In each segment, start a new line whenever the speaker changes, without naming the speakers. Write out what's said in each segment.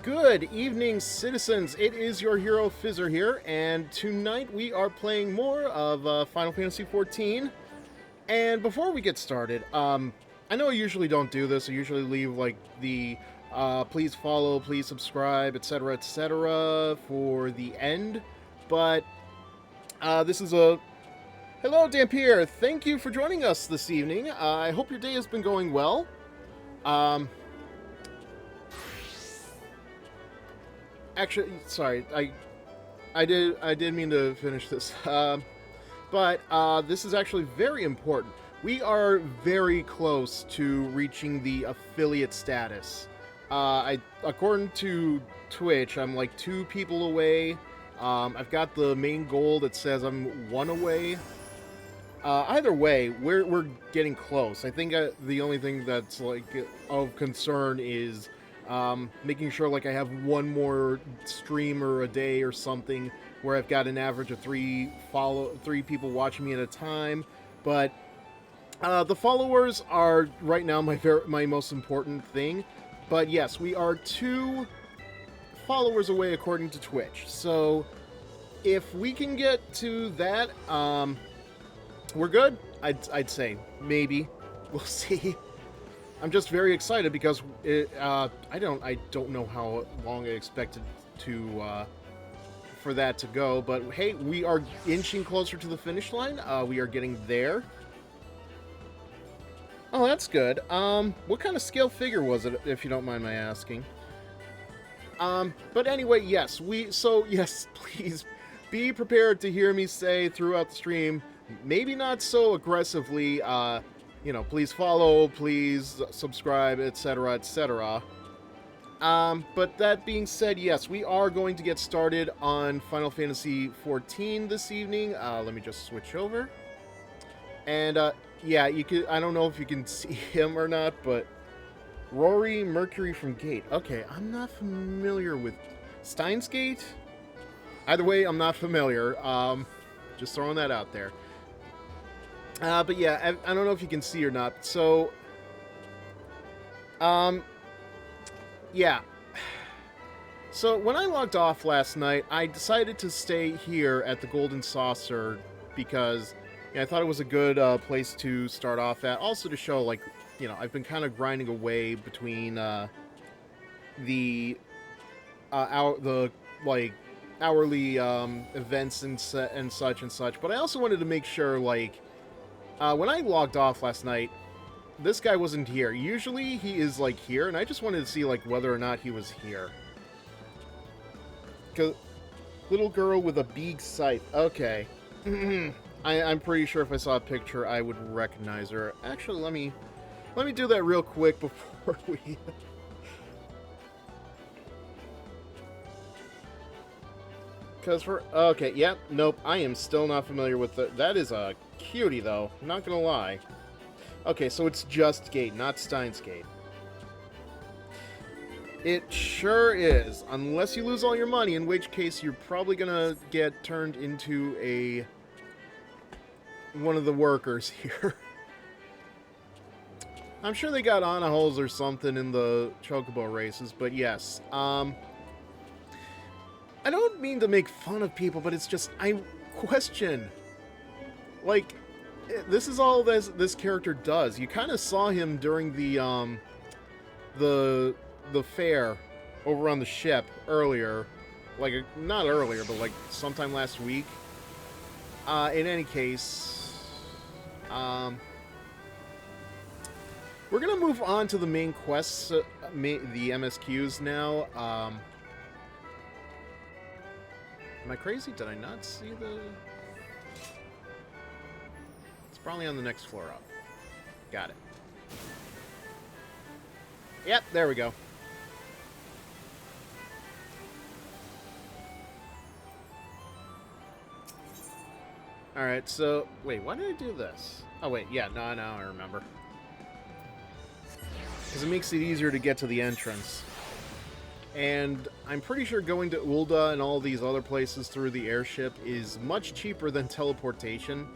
Good evening, citizens. It is your hero Fizzer here, and tonight we are playing more of Final Fantasy XIV. And before we get started, I know I usually don't do this. I usually leave like the please follow, please subscribe, etc., for the end. But this is a hello, Dampier. Thank you for joining us this evening. I hope your day has been going well. Um, Actually, sorry, I did mean to finish this, but this is actually very important. We are very close to reaching the affiliate status. According to Twitch, I'm like 2 people away. I've got the main goal that says I'm 1 away. Either way, we're getting close. I think the only thing that's like of concern is making sure like I have 1 more streamer a day or something where I've got an average of 3 people watching me at a time. But the followers are right now my most important thing. But yes, we are 2 followers away according to Twitch. So if we can get to that, we're good. I'd say maybe we'll see. I'm just very excited because I don't know how long I expected to for that to go, but hey, we are inching closer to the finish line. We are getting there. Oh, that's good. What kind of scale figure was it, if you don't mind my asking? But anyway, yes, yes, please be prepared to hear me say throughout the stream, maybe not so aggressively, please follow, please subscribe, etc. But that being said, yes, we are going to get started on Final Fantasy XIV this evening. Let me just switch over. And, yeah, you could, I don't know if you can see him or not, but Rory Mercury from Gate. Okay, I'm not familiar with Steins Gate. Either way, I'm not familiar. Just throwing that out there. But yeah, I don't know if you can see or not. So, yeah. So when I logged off last night, I decided to stay here at the Golden Saucer because I thought it was a good place to start off at. Also to show, like, I've been kind of grinding away between the hourly events and such. But I also wanted to make sure, like, when I logged off last night, this guy wasn't here. Usually he is, like, here, and I just wanted to see, like, whether or not he was here. Little girl with a big scythe. Okay. I'm pretty sure if I saw a picture, I would recognize her. Actually, let me do that real quick before we... Okay, yep, nope, I am still not familiar with that is a cutie, though, not gonna lie. Okay, so it's just Gate, not Steins Gate. It sure is, unless you lose all your money, in which case you're probably gonna get turned into one of the workers here. I'm sure they got honor holes or something in the Chocobo races, but yes, I don't mean to make fun of people, but it's just, I question, like, this is all this character does. You kind of saw him during the fair over on the ship earlier, like, not earlier, but like sometime last week. In any case, we're gonna move on to the main quests, the MSQs now. Am I crazy? Did I not see the... It's probably on the next floor up. Got it. Yep, there we go. Alright, so... Wait, why did I do this? Oh, wait, yeah, now I remember. Because it makes it easier to get to the entrance. And I'm pretty sure going to Ul'dah and all these other places through the airship is much cheaper than teleportation.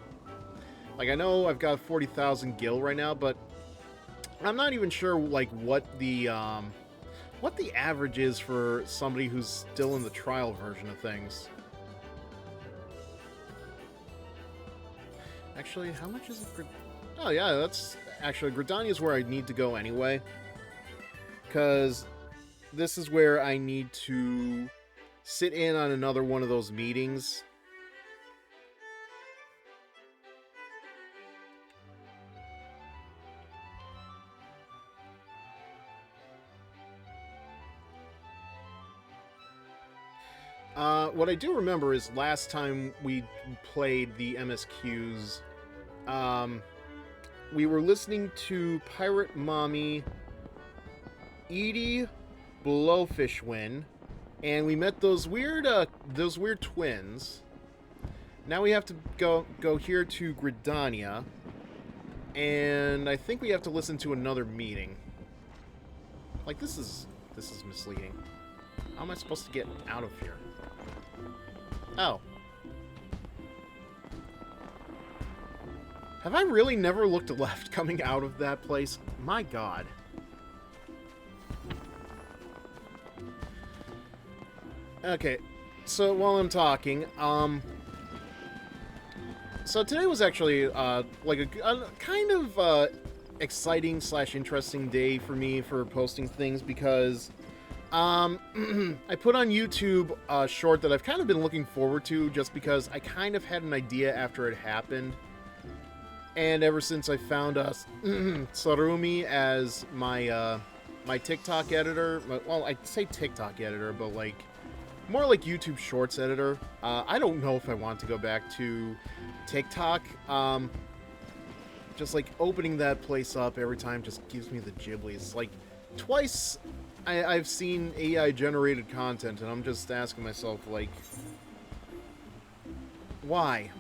Like, I know I've got 40,000 gil right now, but I'm not even sure, like, what the what the average is for somebody who's still in the trial version of things. Actually, how much is it? Oh yeah, that's actually Gridania is where I need to go anyway, because this is where I need to sit in on another one of those meetings. What I do remember is last time we played the MSQs, we were listening to Pirate Mommy, Edie, Blowfishwin, and we met those weird twins. Now we have to go here to Gridania, and I think we have to listen to another meeting. Like, this is misleading. How am I supposed to get out of here? Oh. Have I really never looked left coming out of that place? My god. Okay, so while I'm talking, so today was actually, like a kind of, exciting / interesting day for me for posting things because, I put on YouTube a short that I've kind of been looking forward to just because I kind of had an idea after it happened. And ever since I found Sarumi as my my TikTok editor, well, I say TikTok editor, but like more like YouTube Shorts editor. I don't know if I want to go back to TikTok. Just like opening that place up every time just gives me the Ghiblies. Like twice I've seen AI generated content and I'm just asking myself like, why?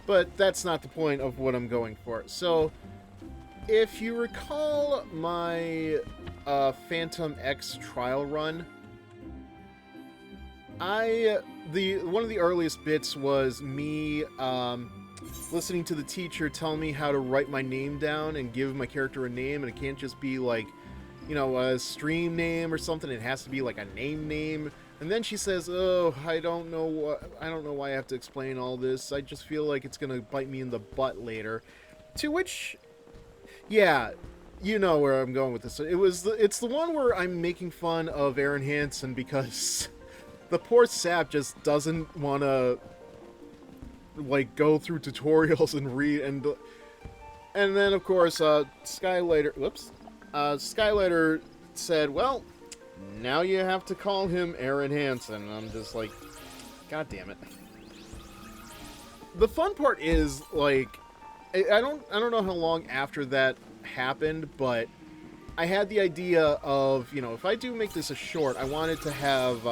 But that's not the point of what I'm going for. So, if you recall my Phantom X trial run, one of the earliest bits was me listening to the teacher tell me how to write my name down and give my character a name, and it can't just be like, you know, a stream name or something. It has to be like a name. And then she says, "Oh, I don't know why I have to explain all this. I just feel like it's gonna bite me in the butt later." To which, yeah, you know where I'm going with this. It's the one where I'm making fun of Aaron Hansen because the poor sap just doesn't want to like go through tutorials and read and then of course Skylighter said, "Well, now you have to call him Aaron Hansen." And I'm just like, god damn it. The fun part is, like, I don't know how long after that happened, but I had the idea of, you know, if I do make this a short, I wanted to have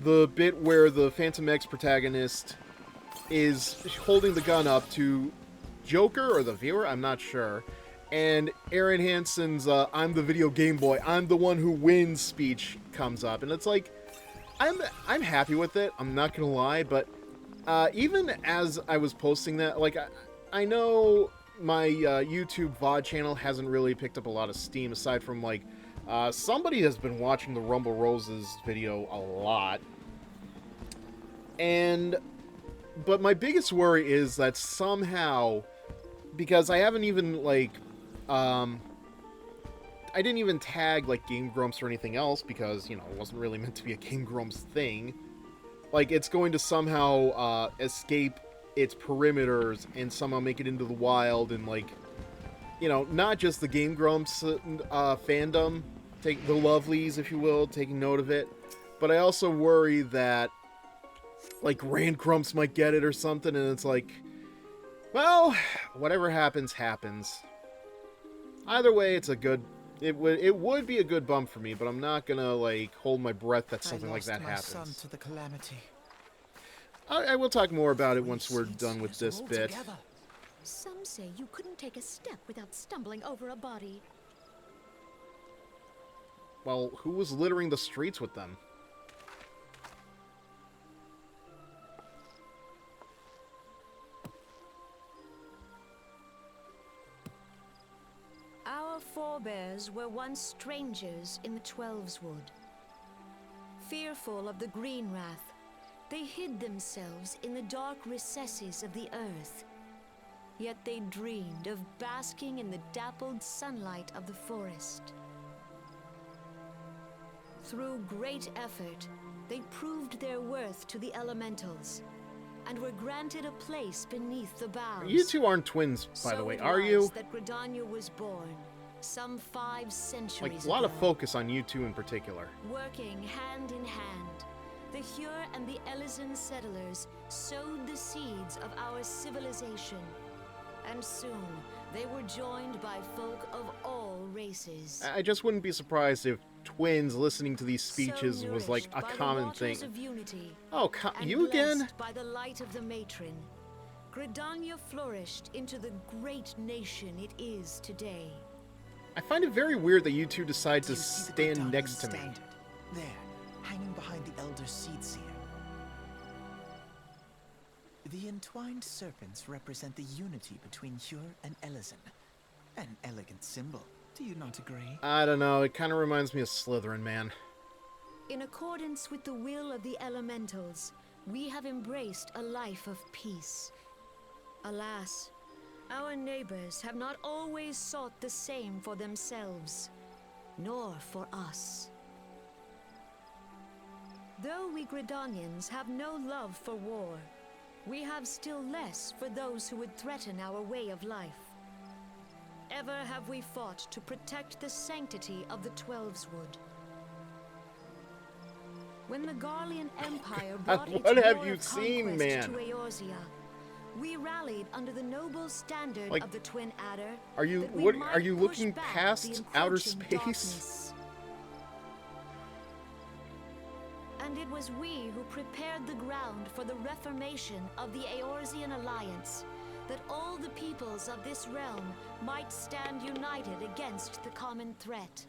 the bit where the Phantom X protagonist is holding the gun up to Joker or the viewer, I'm not sure. And Aaron Hansen's "I'm the video game boy, I'm the one who wins" speech comes up, and it's like, I'm happy with it. I'm not gonna lie, but even as I was posting that, like I know my YouTube VOD channel hasn't really picked up a lot of steam aside from like somebody has been watching the Rumble Roses video a lot, but my biggest worry is that somehow, because I haven't even like. I didn't even tag, like, Game Grumps or anything else because, you know, it wasn't really meant to be a Game Grumps thing. Like, it's going to somehow, escape its perimeters and somehow make it into the wild and, like, you know, not just the Game Grumps, fandom, take the lovelies, if you will, taking note of it, but I also worry that, like, Rand Grumps might get it or something, and it's like, well, whatever happens, happens. Either way, it's a good. It would be a good bump for me, but I'm not gonna like hold my breath that something like that happens. Son to the calamity. I will talk more about it once we're done with this bit.
Some say you couldn't take a step without stumbling over a body.
Well, who was littering the streets with them?
Our forebears
Gridanias were once strangers in the Twelveswood. Fearful of the Green Wrath, they hid themselves in the dark recesses of the earth. Yet they dreamed of basking in the dappled sunlight of the forest. Through great effort, they proved their worth to the elementals, and were granted a place beneath the boughs.
You two aren't twins, by the way, are you?
That Gridania was born some 5 centuries
Like, a lot of
ago.
focus on you two in particular.
Working hand in hand, the Hure and the Elysian settlers sowed the seeds of our civilization. And soon, they were joined by folk of all races.
I just wouldn't be surprised if twins listening to these speeches
So
was like a
nourished by the
common thing.
waters of unity,
Oh,
and
you again?
blessed by the light of the matron, Gridania flourished into the great nation it is today.
I find it very weird that you two decide
Do
to
you see the
stand
Gridanian
next to me.
standard? There, hanging behind the Elder Seed Seer. The entwined serpents represent the unity between Hure and Elysian. An elegant symbol, do you not agree?
I don't know, it kind of reminds me of Slytherin, man.
In accordance with the will of the elementals, we have embraced a life of peace. Alas, our neighbors have not always sought the same for themselves, nor for us. Though we Gridanians have no love for war, we have still less for those who would threaten our way of life. Ever have we fought to protect the sanctity of the Twelveswood. When the Garlean Empire brought its
What have
war
you
of
seen,
conquest
man?
to Eorzea, we rallied under the noble standard
Like,
of the Twin Adder.
Are you
that we
what?
might
Are you
push
looking
back
past
the
outer
encroaching
space?
darkness. And it was we who prepared the ground for the reformation of the Eorzean Alliance, that all the peoples of this realm might stand united against the common threat.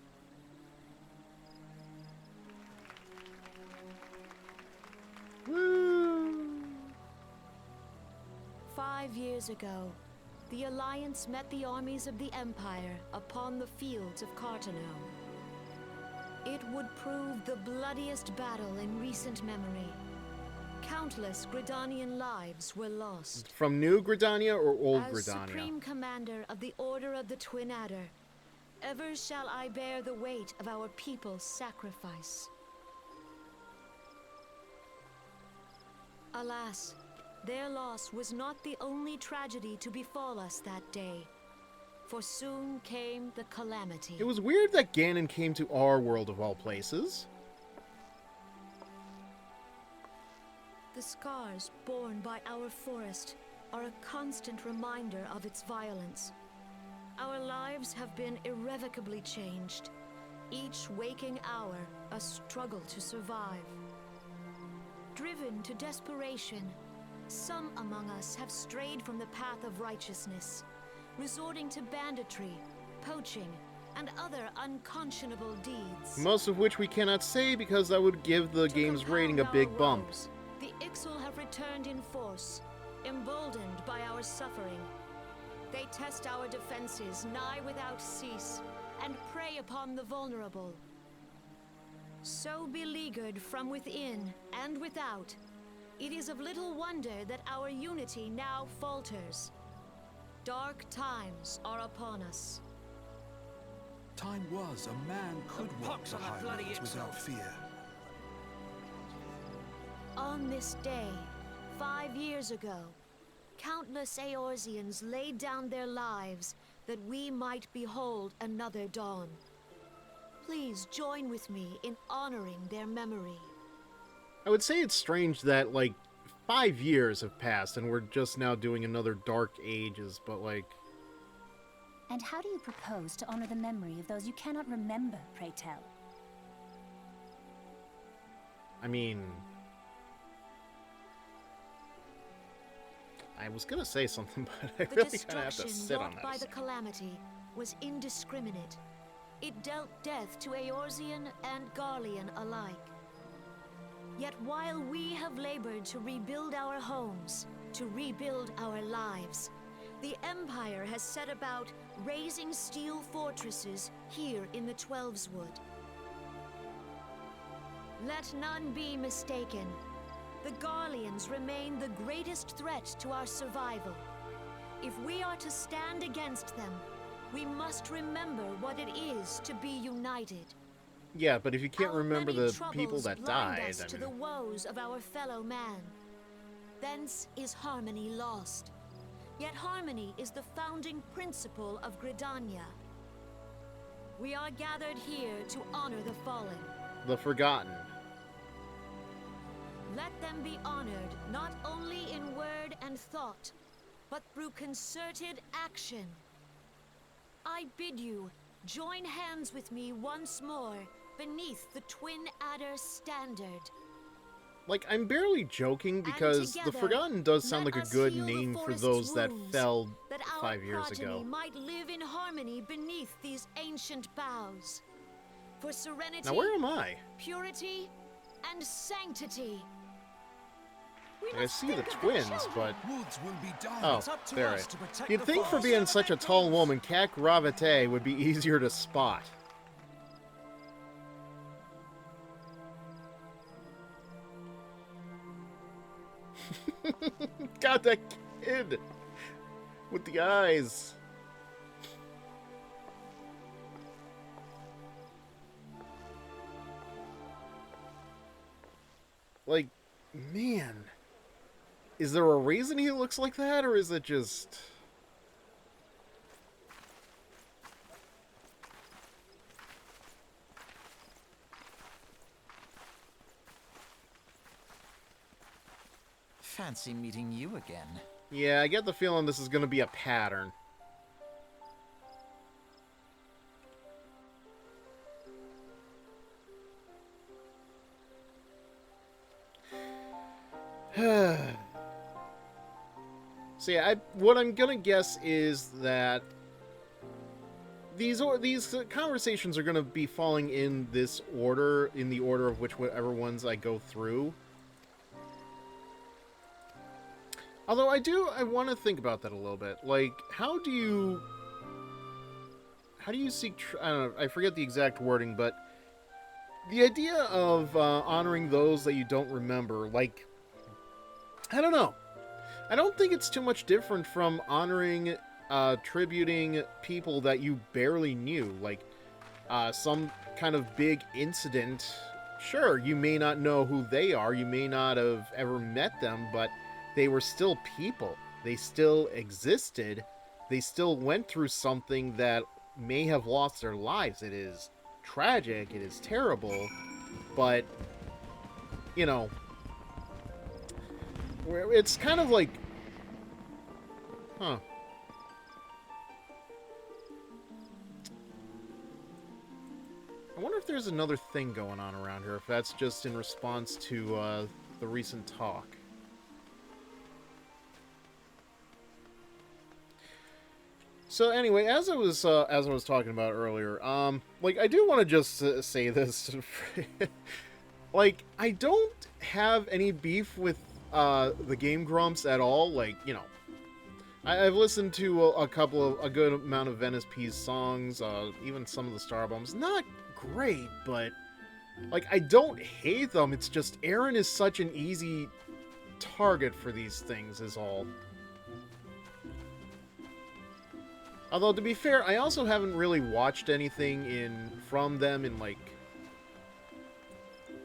Woo!
5 years ago, the Alliance met the armies of the Empire upon the fields of Carteneau. It would prove the bloodiest battle in recent memory. Countless Gridanian lives were lost.
From New Gridania or Old
As
Gridania?
Supreme Commander of the Order of the Twin Adder, ever shall I bear the weight of our people's sacrifice. Alas, their loss was not the only tragedy to befall us that day, for soon came the calamity.
It was weird that Ganon came to our world of all places.
The scars borne by our forest are a constant reminder of its violence. Our lives have been irrevocably changed, each waking hour a struggle to survive. Driven to desperation, some among us have strayed from the path of righteousness, resorting to banditry, poaching, and other unconscionable deeds.
Most of which we cannot say because that would give the
To
game's
compound
rating a
our
big bump.
woes, the Ixal have returned in force, emboldened by our suffering. They test our defenses nigh without cease, and prey upon the vulnerable. So beleaguered from within and without, it is of little wonder that our unity now falters. Dark times are upon us.
Time was a man could walk the highways without fear.
On this day, 5 years ago, countless Eorzeans laid down their lives that we might behold another dawn. Please join with me in honoring their memory.
I would say it's strange that, like, 5 years have passed and we're just now doing another Dark Ages, but, like...
And how do you propose to honor the memory of those you cannot remember, pray tell?
I mean... I was gonna say something, but I
The
really kind of have to
destruction
sit on
wrought by
this.
the calamity was indiscriminate. It dealt death to Eorzean and Garlean alike. Yet while we have labored to rebuild our homes, to rebuild our lives, The Empire has set about raising steel fortresses here in the Twelveswood. Let none be mistaken. The Garleans remain the greatest threat to our survival. If we are to stand against them, we must remember what it is to be united.
Yeah, but if you can't
Our
remember
many
the
troubles
people that
blind
died,
us to the woes of our fellow man. Thence is harmony lost. Yet harmony is the founding principle of Gridania. We are gathered here to honor the fallen.
the Forgotten.
Let them be honored not only in word and thought, but through concerted action. I bid you join hands with me once more beneath the Twin Adder standard.
Like, I'm barely joking because the
together,
Forgotten does sound
let
like a
us
good
heal the
name for
forest's
those that
wounds,
fell
that our
5 years
progeny
ago.
might live in harmony beneath these ancient boughs. For serenity,
Now, where am I?
purity, and sanctity. We
I
must
see the
think of
twins,
children.
but...
Woods will be done.
Oh,
It's up to
there
us
it.
to protect
You'd
the
think for
forest.
being such a tall woman, Kat Gravit'ee would be easier to spot. God, that kid! With the eyes. Like, man. Is there a reason he looks like that, or is it just...
Fancy meeting you again.
Yeah, I get the feeling this is going to be a pattern. So yeah, what I'm gonna guess is that these conversations are gonna be falling in this order, in the order of whichever ones I go through. Although I want to think about that a little bit. Like, how do you seek? I don't know. I forget the exact wording, but the idea of honoring those that you don't remember, like, I don't know. I don't think it's too much different from honoring, tributing people that you barely knew. Like, some kind of big incident. Sure, you may not know who they are. You may not have ever met them, but they were still people. They still existed. They still went through something that may have lost their lives. It is tragic. It is terrible. But, you know, it's kind of like, huh. I wonder if there's another thing going on around here, if that's just in response to the recent talk. So anyway, as I was talking about earlier, like, I do want to just say this. Like, I don't have any beef with the Game Grumps at all. Like, you know, I've listened to a good amount of Venice P's songs, even some of the Star albums. Not great, but, like, I don't hate them. It's just Aaron is such an easy target for these things, is all. Although, to be fair, I also haven't really watched anything from them in, like...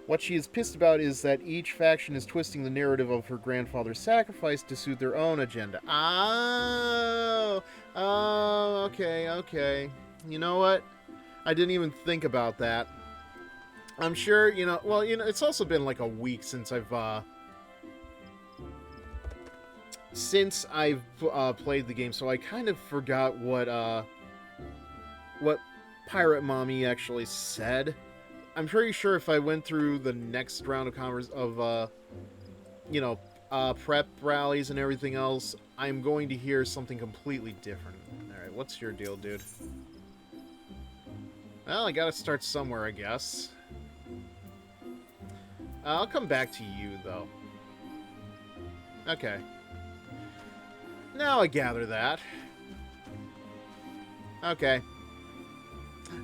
What she is pissed about is that each faction is twisting the narrative of her grandfather's sacrifice to suit their own agenda. Oh, okay. You know what? I didn't even think about that. I'm sure, you know... Well, you know, it's also been like a week since I've played the game, so I kind of forgot what Pirate Mommy actually said. I'm pretty sure if I went through the next round of prep rallies and everything else, I'm going to hear something completely different. Alright, what's your deal, dude? Well, I gotta start somewhere, I guess. I'll come back to you, though. Okay. Now I gather that. Okay.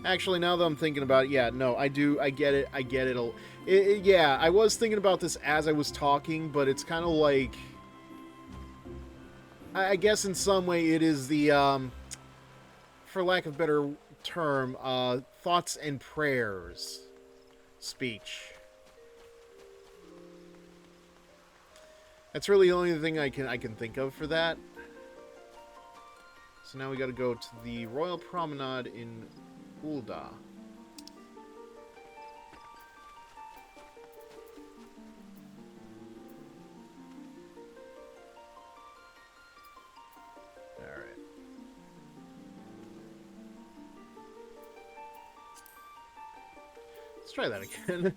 Actually, now that I'm thinking about it, yeah, no, I do, I get it, yeah, I was thinking about this as I was talking, but it's kind of like, I guess in some way it is the, for lack of a better term, thoughts and prayers speech. That's really the only thing I can think of for that. So now we gotta go to the Royal Promenade in Ul'dah. Alright. Let's try that again.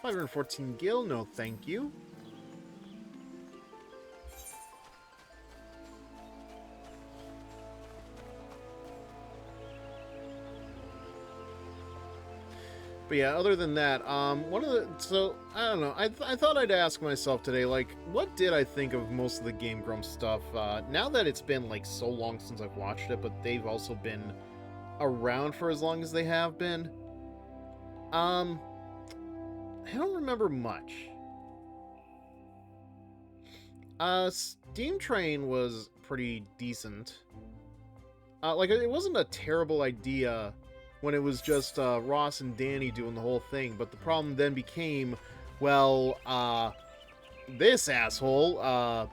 514 gil, no thank you. But yeah, other than that, so, I don't know, I thought I'd ask myself today, like, what did I think of most of the Game Grumps stuff? Now that it's been, like, so long since I've watched it, but they've also been around for as long as they have been, I don't remember much. Steam Train was pretty decent. Like, it wasn't a terrible idea when it was just Ross and Danny doing the whole thing, but the problem then became, well, this asshole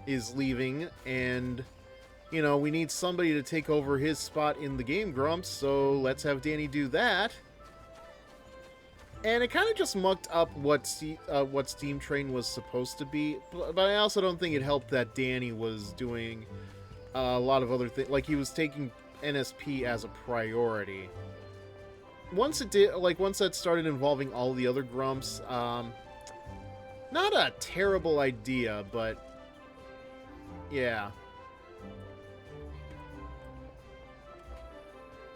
is leaving, and, you know, we need somebody to take over his spot in the Game Grumps, so let's have Danny do that. And it kind of just mucked up what Steam Train was supposed to be, but I also don't think it helped that Danny was doing a lot of other things, like he was taking NSP as a priority. Once that started involving all the other Grumps, not a terrible idea, but yeah.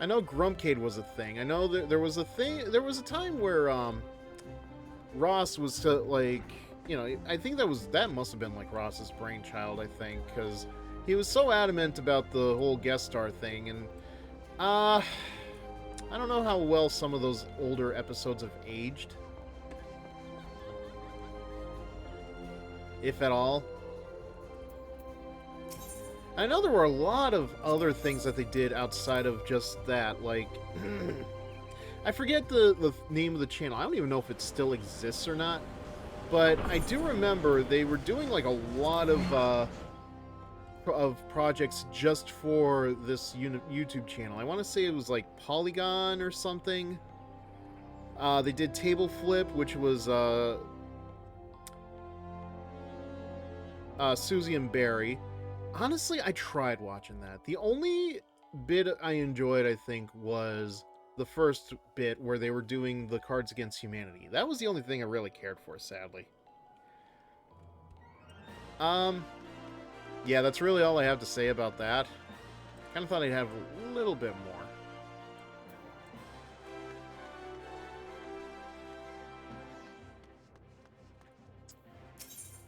I know Grumpcade was a thing. I know that there was a time where Ross was to, like, you know, I think that must have been like Ross's brainchild, I think, because he was so adamant about the whole guest star thing, and I don't know how well some of those older episodes have aged, if at all. I know there were a lot of other things that they did outside of just that, like, I forget the name of the channel. I don't even know if it still exists or not, but I do remember they were doing, like, a lot of projects just for this YouTube channel. I want to say it was, like, Polygon or something. They did Table Flip, which was Susie and Barry. Honestly, I tried watching that. The only bit I enjoyed, I think, was the first bit where they were doing the Cards Against Humanity. That was the only thing I really cared for, sadly. Yeah, that's really all I have to say about that. Kind of thought I'd have a little bit more.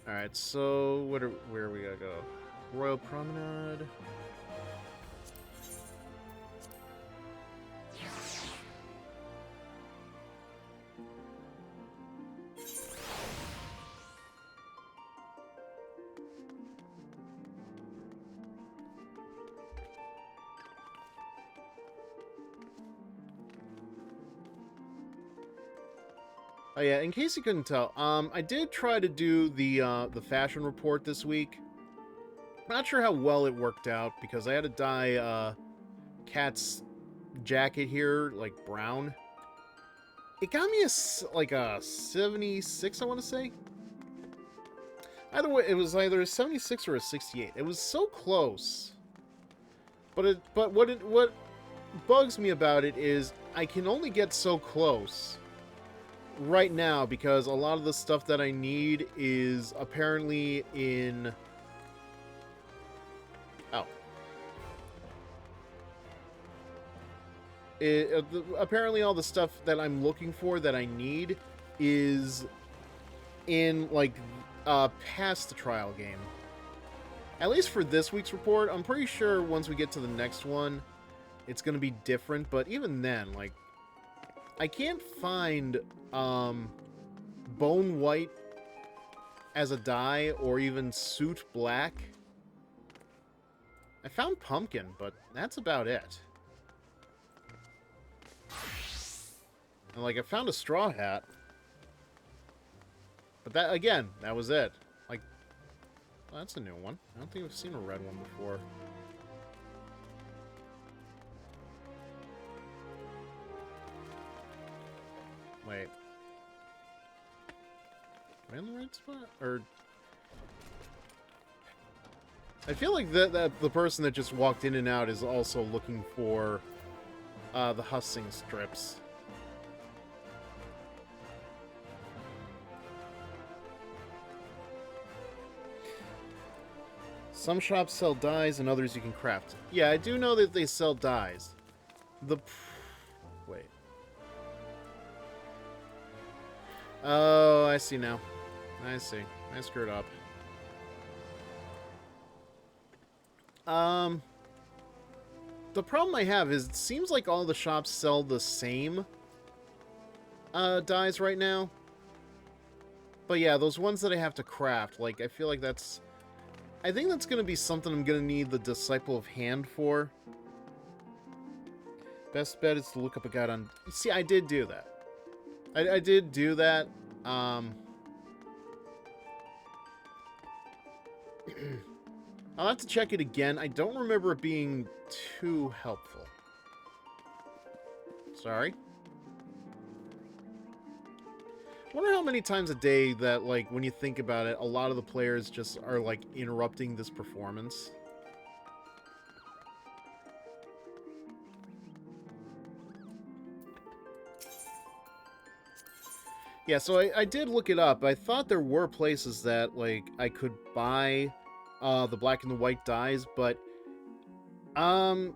Alright, so where are we gonna go? Royal Promenade. Oh yeah, in case you couldn't tell, I did try to do the fashion report this week. Not sure how well it worked out, because I had to dye Kat's jacket here, like, brown. It got me like a 76, I want to say. Either way, it was either a 76 or a 68. It was so close. But what bugs me about it is I can only get so close right now, because a lot of the stuff that I need is apparently in... Oh. Apparently all the stuff that I'm looking for that I need is in, like, past the trial game. At least for this week's report. I'm pretty sure once we get to the next one, it's going to be different. But even then, like, I can't find Bone White as a dye or even Suit Black. I found Pumpkin, but that's about it. And, like, I found a Straw Hat. But that, again, that was it. Like, well, that's a new one. I don't think I've seen a red one before. Wait. Am I in the right spot? Or... I feel like that the person that just walked in and out is also looking for the Hustling strips. Some shops sell dyes and others you can craft. Yeah, I do know that they sell dyes. Wait. Oh, I see now. I see. I screwed up. The problem I have is it seems like all the shops sell the same dyes right now. But yeah, those ones that I have to craft, like, I feel like that's... I think that's going to be something I'm going to need the Disciple of Hand for. Best bet is to look up a guide on... See, I did do that. I did do that. I'll have to check it again. I don't remember it being too helpful. Sorry. I wonder how many times a day that, like, when you think about it, a lot of the players just are, like, interrupting this performance. Yeah, so I did look it up. I thought there were places that, like, I could buy the black and the white dyes, but I'm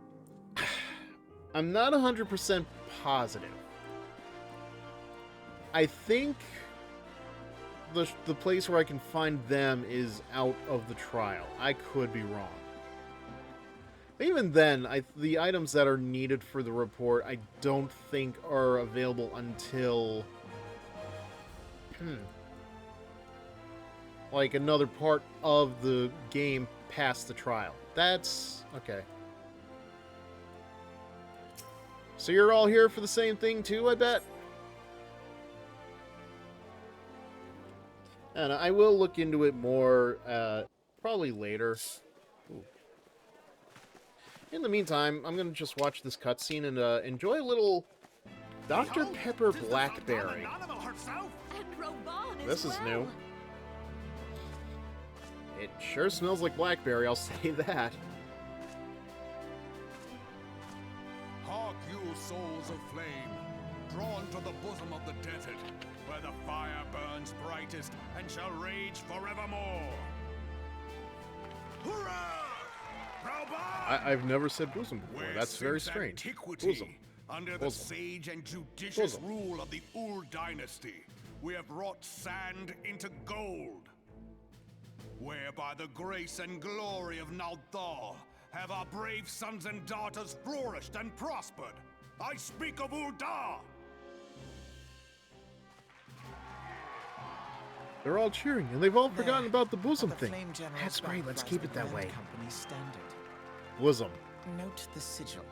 not 100% positive. I think the place where I can find them is out of the trial. I could be wrong. But even then, the items that are needed for the report, I don't think are available until... like another part of the game past the trial. That's... okay. So you're all here for the same thing too, I bet? And I will look into it more, probably later. Ooh. In the meantime, I'm going to just watch this cutscene and enjoy a little Dr. Pepper Blackberry. This is new. It sure smells like blackberry, I'll say that.
Hark, you souls of flame, drawn to the bosom of the desert, where the fire burns brightest and shall rage forevermore. Hurrah!
I've never said bosom before. That's very strange. Bosom.
Under the sage and judicious rule of the Ul dynasty, we have wrought sand into gold. Where by the grace and glory of Nalthal have our brave sons and daughters flourished and prospered. I speak of Ul'dah!
They're all cheering, and they've all forgotten about the bosom
the
thing.
Flame General's
That's great, let's
back
keep it that
Brand
way.
Company's standard.
Bosom.
Note the sigil.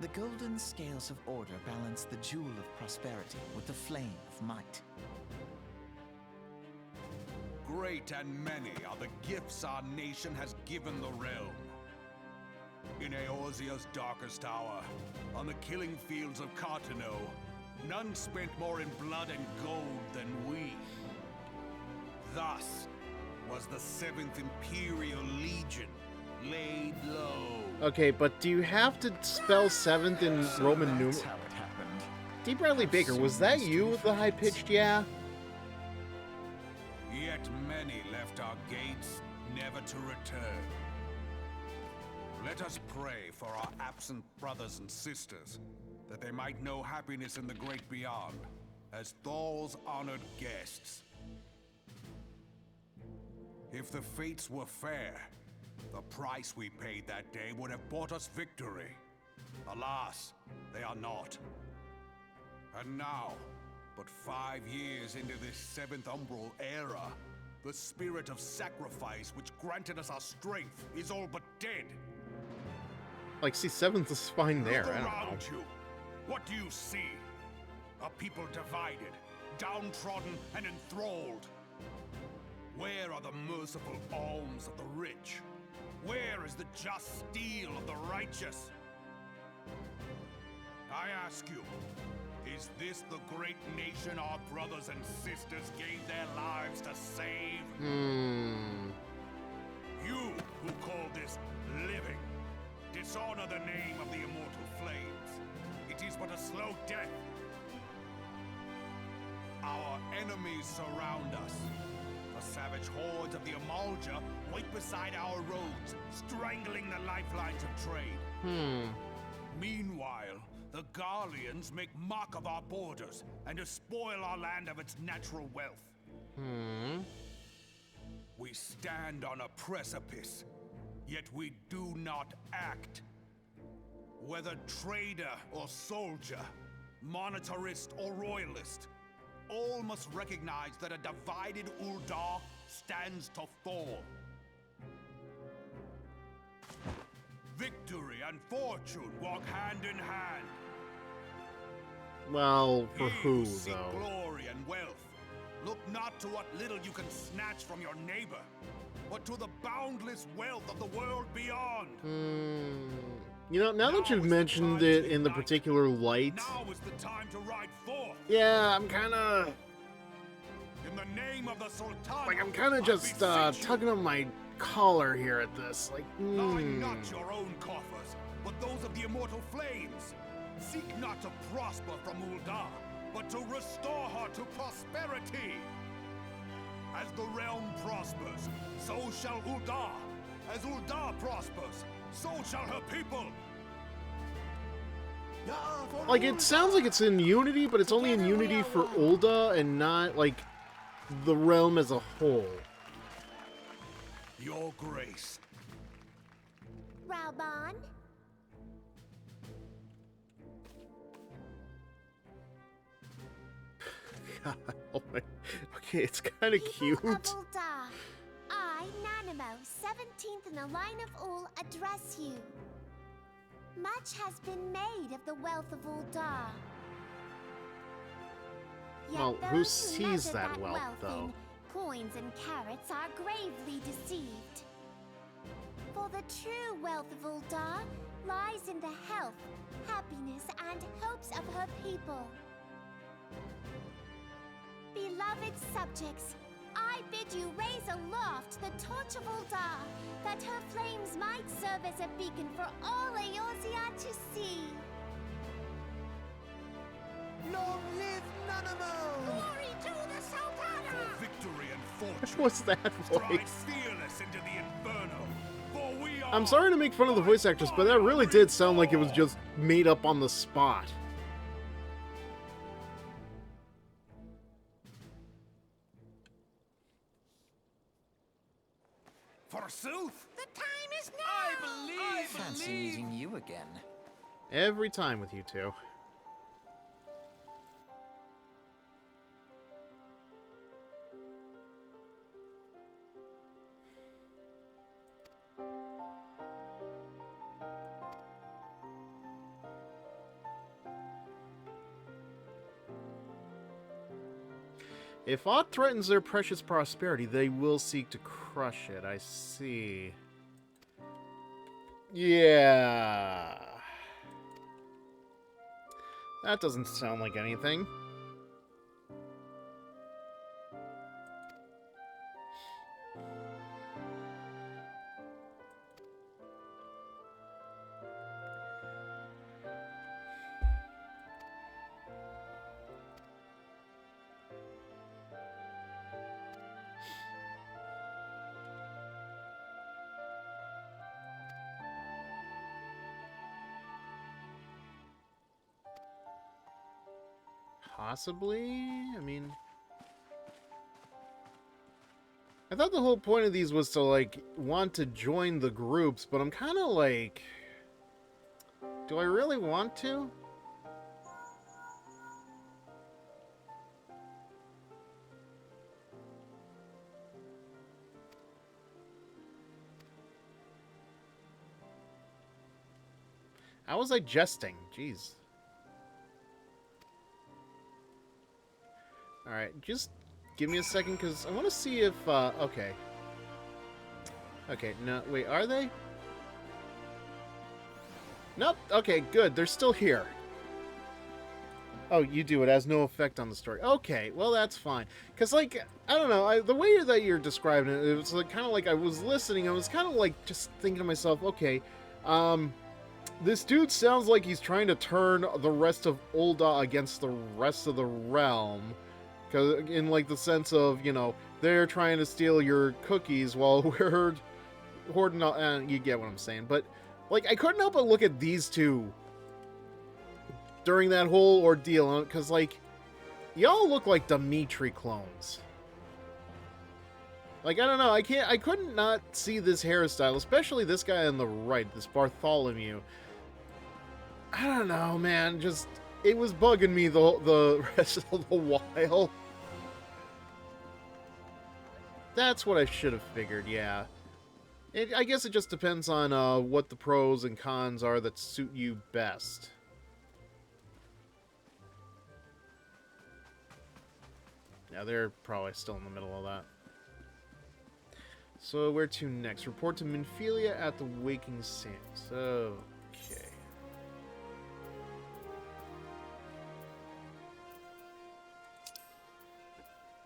The golden scales of order balance the jewel of prosperity with the flame of might.
Great and many are the gifts our nation has given the realm. In Eorzea's darkest hour, on the killing fields of Cartano, none spent more in blood and gold than we. Thus was the 7th Imperial Legion laid low.
Okay, but do you have to spell 7th in Roman numerals?
That's how it happened.
D. Bradley Baker, was that you with the high-pitched yeah?
Yet many left our gates, never to return. Let us pray for our absent brothers and sisters, that they might know happiness in the great beyond, as Thal's honored guests. If the fates were fair, the price we paid that day would have bought us victory. Alas, they are not. And now, but 5 years into this 7th Umbral era, the spirit of sacrifice which granted us our strength is all but dead.
Like, see, 7th is fine there.
Look
I don't know.
around you. What do you see? A people divided, downtrodden, and enthralled. Where are the merciful alms of the rich? Where is the just steel of the righteous? I ask you, is this the great nation our brothers and sisters gave their lives to save? You who call this living, dishonor the name of the immortal flames. It is but a slow death. Our enemies surround us. The savage hordes of the Amalja wait beside our roads, strangling the lifelines of trade. Meanwhile, the Garleans make mock of our borders and despoil our land of its natural wealth. We stand on a precipice, yet we do not act. Whether trader or soldier, monetarist or royalist, all must recognize that a divided Uldar stands to fall. Victory and fortune walk hand in hand.
Well, for
Ye
who,
seek
though?
glory and wealth, look not to what little you can snatch from your neighbor, but to the boundless wealth of the world beyond.
You know, now that you've mentioned it in the particular light,
Now is the time to ride forth.
yeah, I'm kind of...
In the name of the Sultan.
Like, I'm kind of just tugging on my collar here at this. Like,
Line not your own coffers, but those of the immortal flames. Seek not to prosper from Uldar, but to restore her to prosperity. As the realm prospers, so shall Uldar. As Uldar prospers, so shall her people.
Like, it sounds like it's in Unity, but it's only in Unity for Ul'dah and not, like, the realm as a whole.
Your grace.
Raoban?
God, oh my... Okay, it's kind of cute.
People of Uldar, I, Nanamo, 17th in the line of Ul, address you. Much has been made of the wealth of Uldar. Yet
Well, who
those
sees
measure
that wealth, though?
in coins and carats are gravely deceived. For the true wealth of Uldar lies in the health, happiness, and hopes of her people. Beloved subjects, I bid you raise aloft the torch of Uldar, that her flames might serve as a beacon for all Eorzea to see.
Long live Nanamo!
Glory to the Sultana!
For victory and fortune.
What's that
Stride
voice?
fearless into the inferno. For we are.
I'm sorry to make fun of the voice actress, but that really did sound like it was just made up on the spot.
Forsooth.
The time is now!
Fancy meeting you again.
Every time with you two. If aught threatens their precious prosperity, they will seek to crush it. I see. Yeah. That doesn't sound like anything. Possibly? I mean... I thought the whole point of these was to, like, want to join the groups, but I'm kind of like... Do I really want to? How was I jesting? Jeez. Alright, just give me a second, because I want to see if, okay. Okay, no, wait, are they? Nope, okay, good, they're still here. Oh, you do, it has no effect on the story. Okay, well, that's fine. Because, like, I don't know, the way that you're describing it, it was like, kind of like I was listening, I was kind of like just thinking to myself, okay, this dude sounds like he's trying to turn the rest of Ul'dah against the rest of the realm. Cause in, like, the sense of, you know, they're trying to steal your cookies while we're hoarding all, you get what I'm saying. But, like, I couldn't help but look at these two during that whole ordeal, because, like, y'all look like Dimitri clones. Like, I don't know, I couldn't not see this hairstyle, especially this guy on the right, this Bartholomew. I don't know, man, just, it was bugging me the rest of the while. That's what I should have figured, yeah. I guess it just depends on what the pros and cons are that suit you best. Yeah, they're probably still in the middle of that. So, where to next? Report to Minfilia at the Waking Sands. Okay.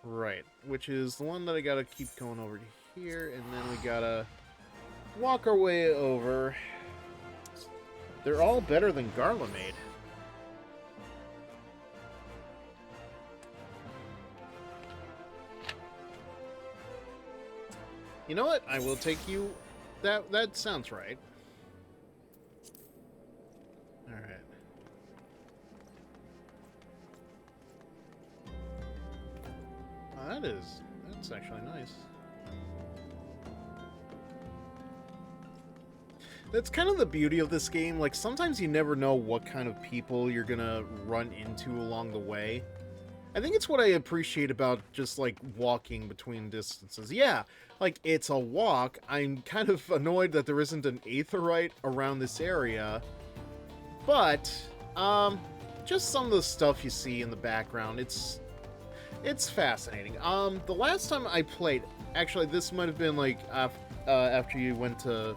Right, which is the one that I gotta keep going over to here, and then we gotta walk our way over. They're all better than Garlemald. You know what? I will take you. That sounds right. All right. Oh, that's actually nice. That's kind of the beauty of this game. Like, sometimes you never know what kind of people you're gonna run into along the way. I think it's what I appreciate about just, like, walking between distances. Yeah, like, it's a walk. I'm kind of annoyed that there isn't an Aetheryte around this area. But, just some of the stuff you see in the background, it's fascinating. The last time I played, actually, this might have been, like, after you went to...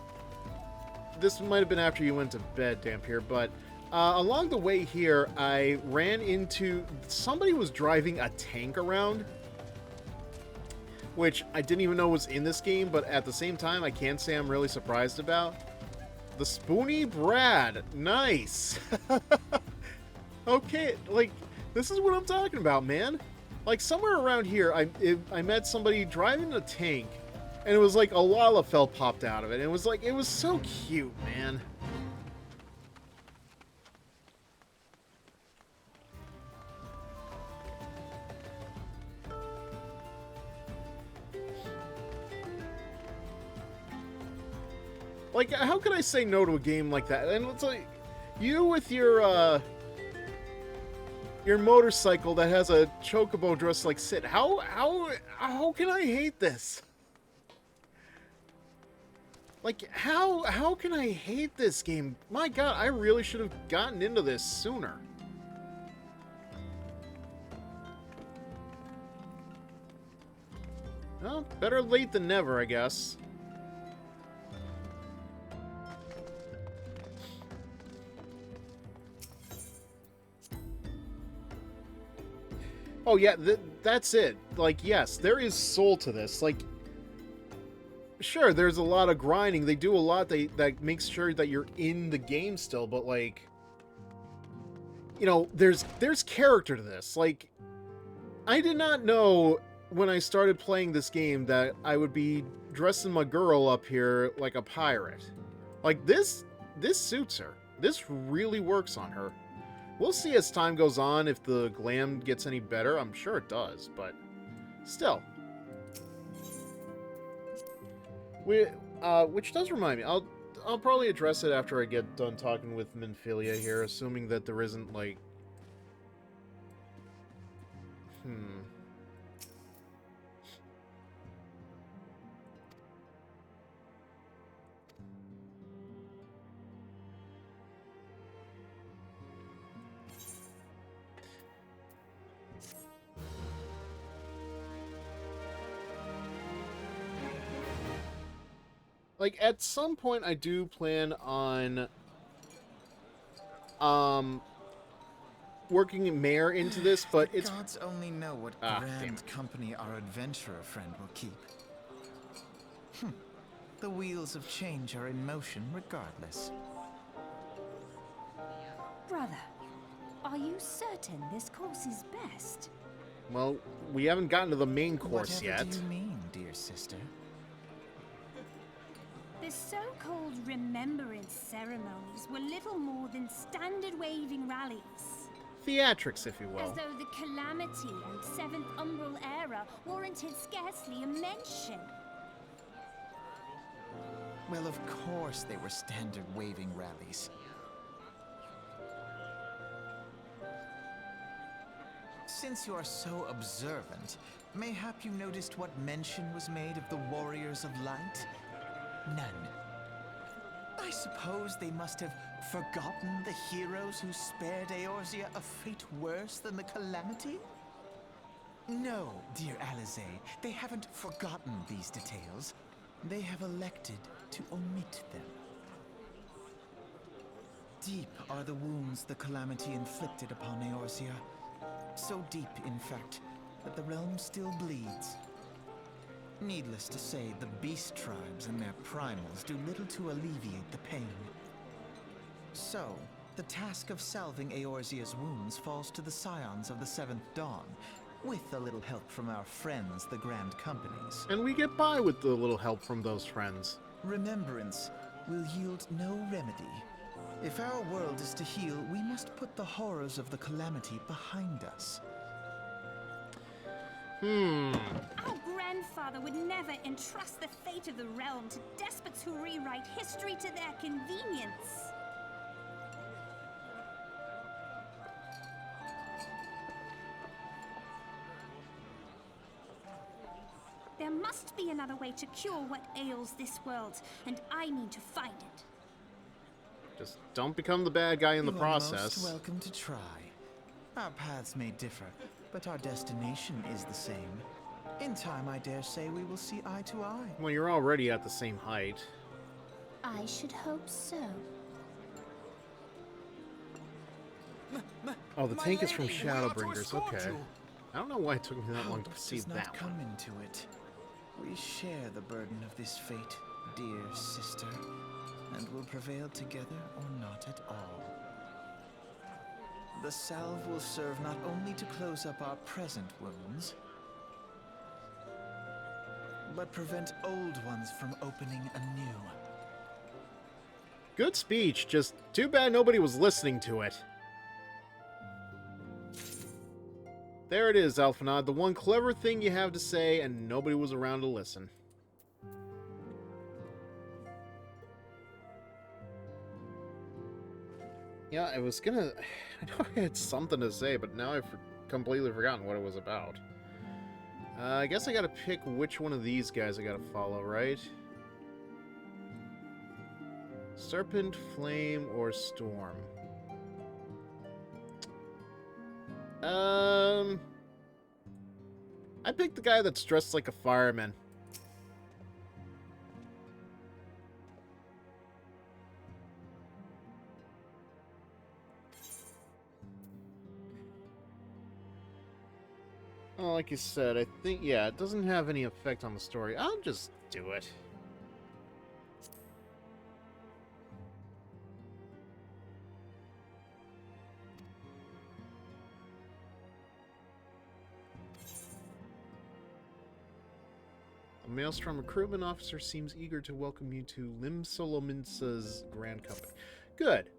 This might have been after you went to bed, Dampier, but... along the way here, I ran into... Somebody was driving a tank around, which I didn't even know was in this game, but at the same time, I can't say I'm really surprised about. The Spoony Brad. Nice! Okay, like, this is what I'm talking about, man. Like, somewhere around here, I met somebody driving a tank, and it was like a Lalafell popped out of it, and it was like, it was so cute, man. Like, how could I say no to a game like that? And it's like, you with your motorcycle that has a chocobo dressed like Sid. How can I hate this? Like, how can I hate this game? My god, I really should have gotten into this sooner. Well, better late than never, I guess. Oh yeah, that's it. Like, yes, there is soul to this. Like, sure, there's a lot of grinding. They do a lot that makes sure that you're in the game still, but, like, you know, there's character to this. Like, I did not know when I started playing this game that I would be dressing my girl up here like a pirate. Like, this suits her. This really works on her. We'll see as time goes on if the glam gets any better. I'm sure it does, but still. Which does remind me, I'll probably address it after I get done talking with Minfilia here, assuming that there isn't like. Like, at some point, I do plan on, working Mare into this, but
The
it's...
gods only know what
damn
grand
it.
company our adventurer friend will keep. The wheels of change are in motion regardless.
Brother, are you certain this course is best?
Well, we haven't gotten to the main course
Whatever
yet.
do you mean, dear sister?
The so-called remembrance ceremonies were little more than standard waving rallies.
Theatrics, if you
As
will.
though the Calamity and Seventh Umbral Era warranted scarcely a mention.
Well, of course they were standard waving rallies. Since you are so observant, mayhap you noticed what mention was made of the Warriors of Light? None. I suppose they must have forgotten the heroes who spared Eorzea a fate worse than the Calamity? No, dear Alize, they haven't forgotten these details. They have elected to omit them. Deep are the wounds the Calamity inflicted upon Eorzea. So deep, in fact, that the realm still bleeds. Needless to say, the beast tribes and their primals do little to alleviate the pain. So, the task of salving Eorzea's wounds falls to the scions of the Seventh Dawn, with a little help from our friends, the Grand Companies.
And we get by with the little help from those friends.
Remembrance will yield no remedy. If our world is to heal, we must put the horrors of the Calamity behind us.
Our grandfather would never entrust the fate of the realm to despots who rewrite history to their convenience. There must be another way to cure what ails this world, and I need to find it.
Just don't become the bad guy in the
You are
process.
most welcome to try. Our paths may differ, but our destination is the same. In time, I dare say we will see eye to eye.
Well, you're already at the same height.
I should hope so.
Oh, the
My
tank is from
lady, we are to
Shadowbringers.
escort
Okay.
you.
I don't know why it took me that long to
Hope
see
does not
that
come
one.
into it. We share the burden of this fate, dear sister, and will prevail together or not at all. The salve will serve not only to close up our present wounds, but prevent old ones from opening anew.
Good speech, just too bad nobody was listening to it. There it is, Alphanod, the one clever thing you have to say, and nobody was around to listen. Yeah, I was gonna... I know I had something to say, but now I've completely forgotten what it was about. I guess I gotta pick which one of these guys I gotta follow, right? Serpent, Flame, or Storm? I picked the guy that's dressed like a fireman. Oh, like you said, I think, yeah, it doesn't have any effect on the story. I'll just do it. The Maelstrom recruitment officer seems eager to welcome you to Lim Solominsa's Grand Company. Good.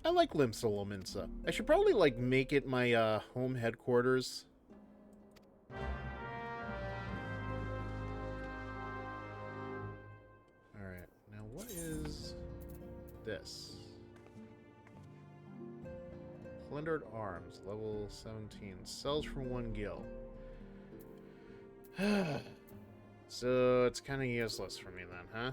I like Lim Solominsa. I should probably, like, make it my, home headquarters. this. Plundered Arms, level 17. Sells for 1 gil. So it's kind of useless for me then, huh?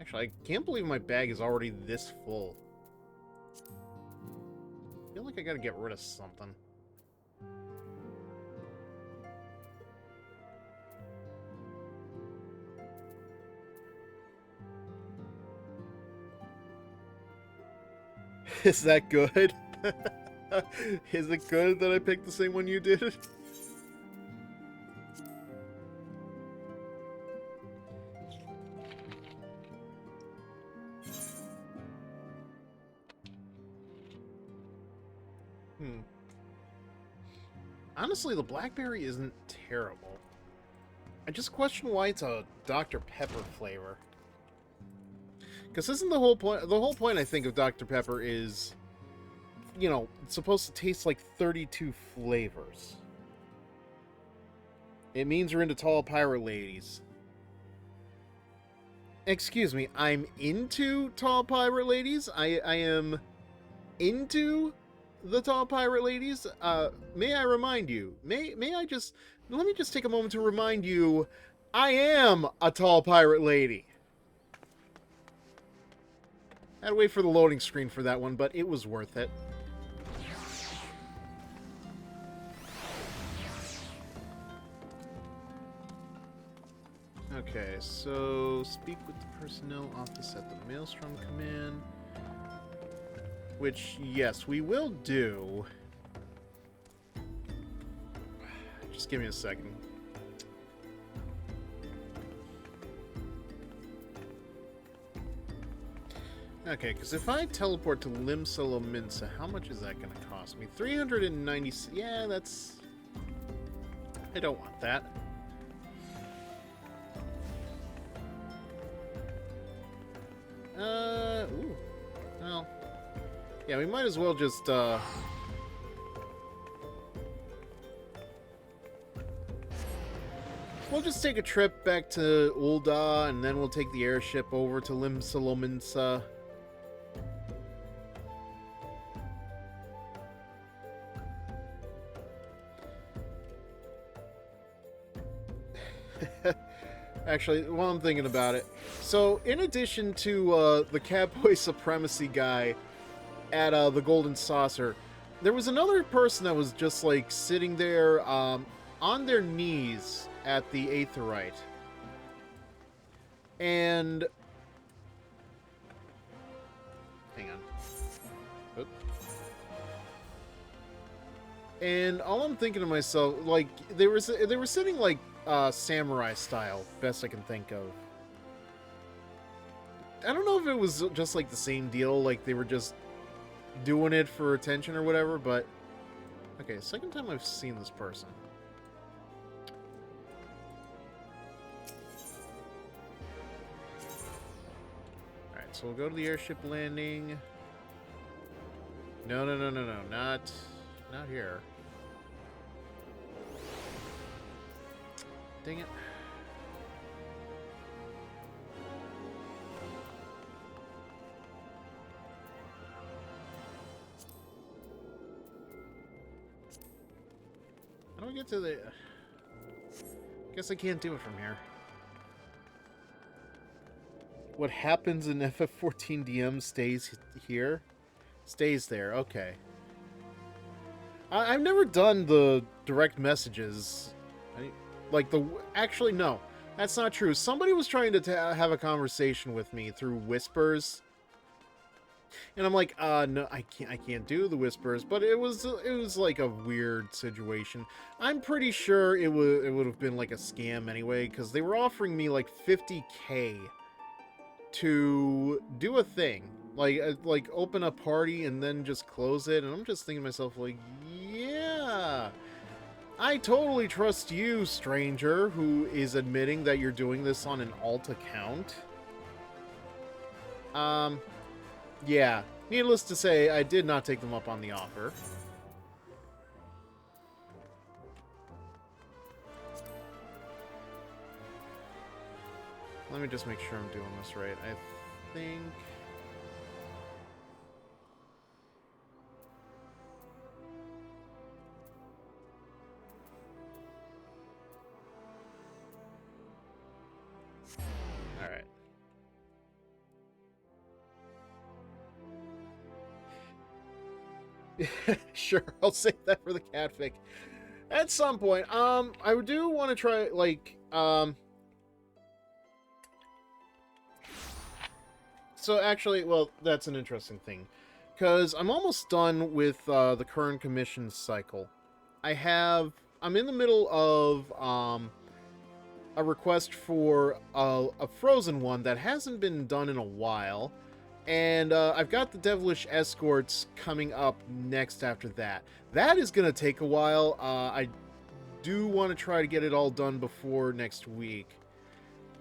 Actually, I can't believe my bag is already this full. I feel like I gotta get rid of something. Is that good? Is it good that I picked the same one you did? Honestly, the blackberry isn't terrible. I just question why it's a Dr. Pepper flavor. Because isn't the whole point... The whole point, I think, of Dr. Pepper is... You know, it's supposed to taste like 32 flavors. It means you're into tall pirate ladies. Excuse me, I'm into tall pirate ladies? I am into the tall pirate ladies? May I remind you? May I just... Let me just take a moment to remind you, I am a tall pirate lady. I had to wait for the loading screen for that one, but it was worth it. Okay, so speak with the personnel office at the Maelstrom Command. Which, yes, we will do. Just give me a second. Okay, because if I teleport to Limsa, how much is that going to cost me? 390... Yeah, that's... I don't want that. Ooh. Well... Yeah, we might as well just, We'll just take a trip back to Ul'dah, and then we'll take the airship over to Limsa. Actually, while I'm thinking about it, so in addition to the Catboy Supremacy guy at the Golden Saucer, there was another person that was just like sitting there on their knees at the Aetheryte. And hang on. Oop. And all I'm thinking to myself, like, they were sitting like samurai style, best I can think of. I don't know if it was just like the same deal, like they were just doing it for attention or whatever, but okay, second time I've seen this person. Alright, so we'll go to the airship landing. No, not here. Dang it. How do we get to the... Guess I can't do it from here. What happens in FF14DM stays here? Stays there, okay. I've never done the direct messages. Actually, no. That's not true. Somebody was trying to have a conversation with me through whispers. And I'm like, no, I can't do the whispers, but it was like a weird situation. I'm pretty sure it would have been like a scam anyway, because they were offering me like 50K to do a thing, like open a party and then just close it. And I'm just thinking to myself, like, yeah, I totally trust you, stranger, who is admitting that you're doing this on an alt account. Yeah, needless to say, I did not take them up on the offer. let me just make sure I'm doing this right. I think... Alright. Sure, I'll save that for the catfic. At some point, I do want to try, like, so actually, well, that's an interesting thing. Because I'm almost done with, the current commission cycle. I'm in the middle of, a request for a Frozen one that hasn't been done in a while. And I've got the Devilish Escorts coming up next after that. That is going to take a while. I do want to try to get it all done before next week.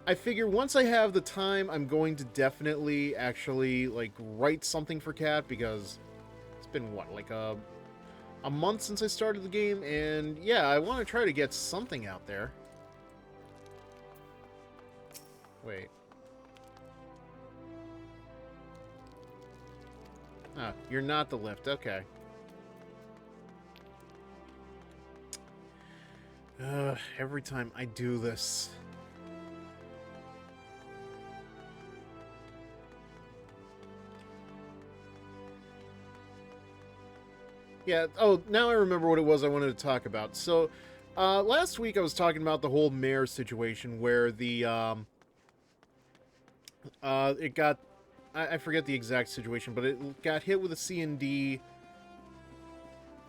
I figure once I have the time, I'm going to definitely actually, like, write something for Kat, because it's been, what, like a month since I started the game, and yeah, I want to try to get something out there. Wait. Ah, you're not the lift. Okay. Every time I do this. Yeah, oh, now I remember what it was I wanted to talk about. So, last week I was talking about the whole mayor situation where the, it got... I forget the exact situation, but it got hit with a C&D.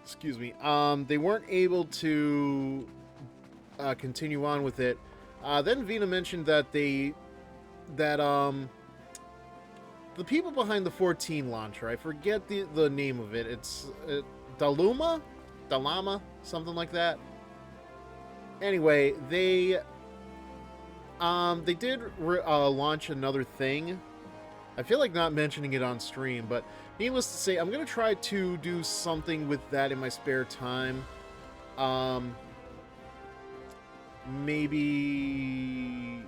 Excuse me. They weren't able to continue on with it. Then Vina mentioned that the people behind the 14 launcher, I forget the name of it. It's Dalama, something like that. Anyway, they did launch another thing. I feel like not mentioning it on stream, but needless to say, I'm going to try to do something with that in my spare time. Maybe...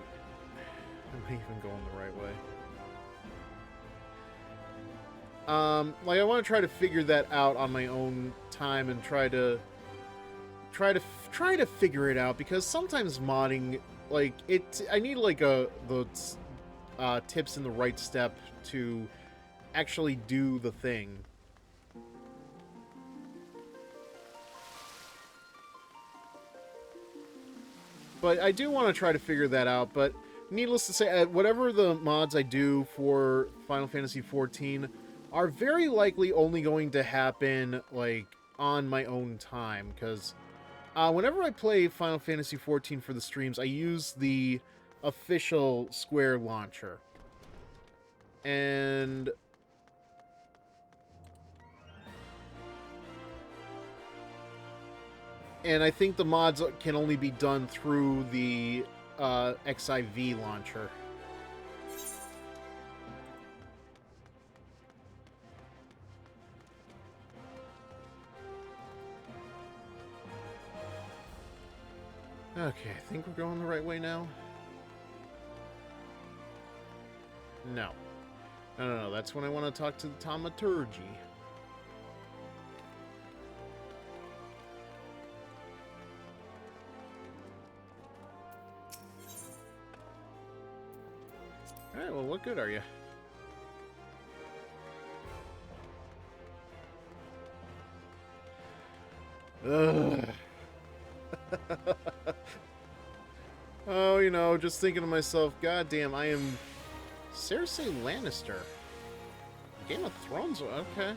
Am I even going the right way? Like, I want to try to figure that out on my own time and try to figure it out, because sometimes modding, like, I need, like, the tips in the right step to actually do the thing. But I do want to try to figure that out, but needless to say, whatever the mods I do for Final Fantasy XIV are very likely only going to happen, like, on my own time, because whenever I play Final Fantasy XIV for the streams, I use the official Square launcher. And I think the mods can only be done through the XIV launcher. Okay, I think we're going the right way now. No. No, that's when I want to talk to the Thaumaturgy. Alright, well, what good are you? Ugh. Oh, you know, just thinking to myself, goddamn, I am Cersei Lannister. Game of Thrones, okay.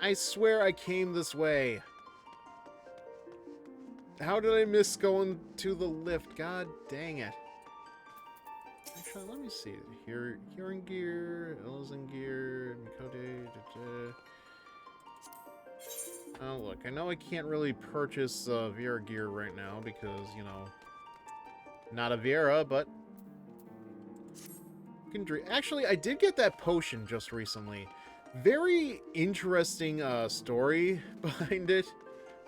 I swear I came this way. How did I miss going to the lift? God dang it. Actually, let me see. Hearing gear, Elzen gear, Mikode, Oh, look, I know I can't really purchase Viera gear right now because, you know, not a Viera, but can dream. Actually, I did get that potion just recently. Very interesting story behind it.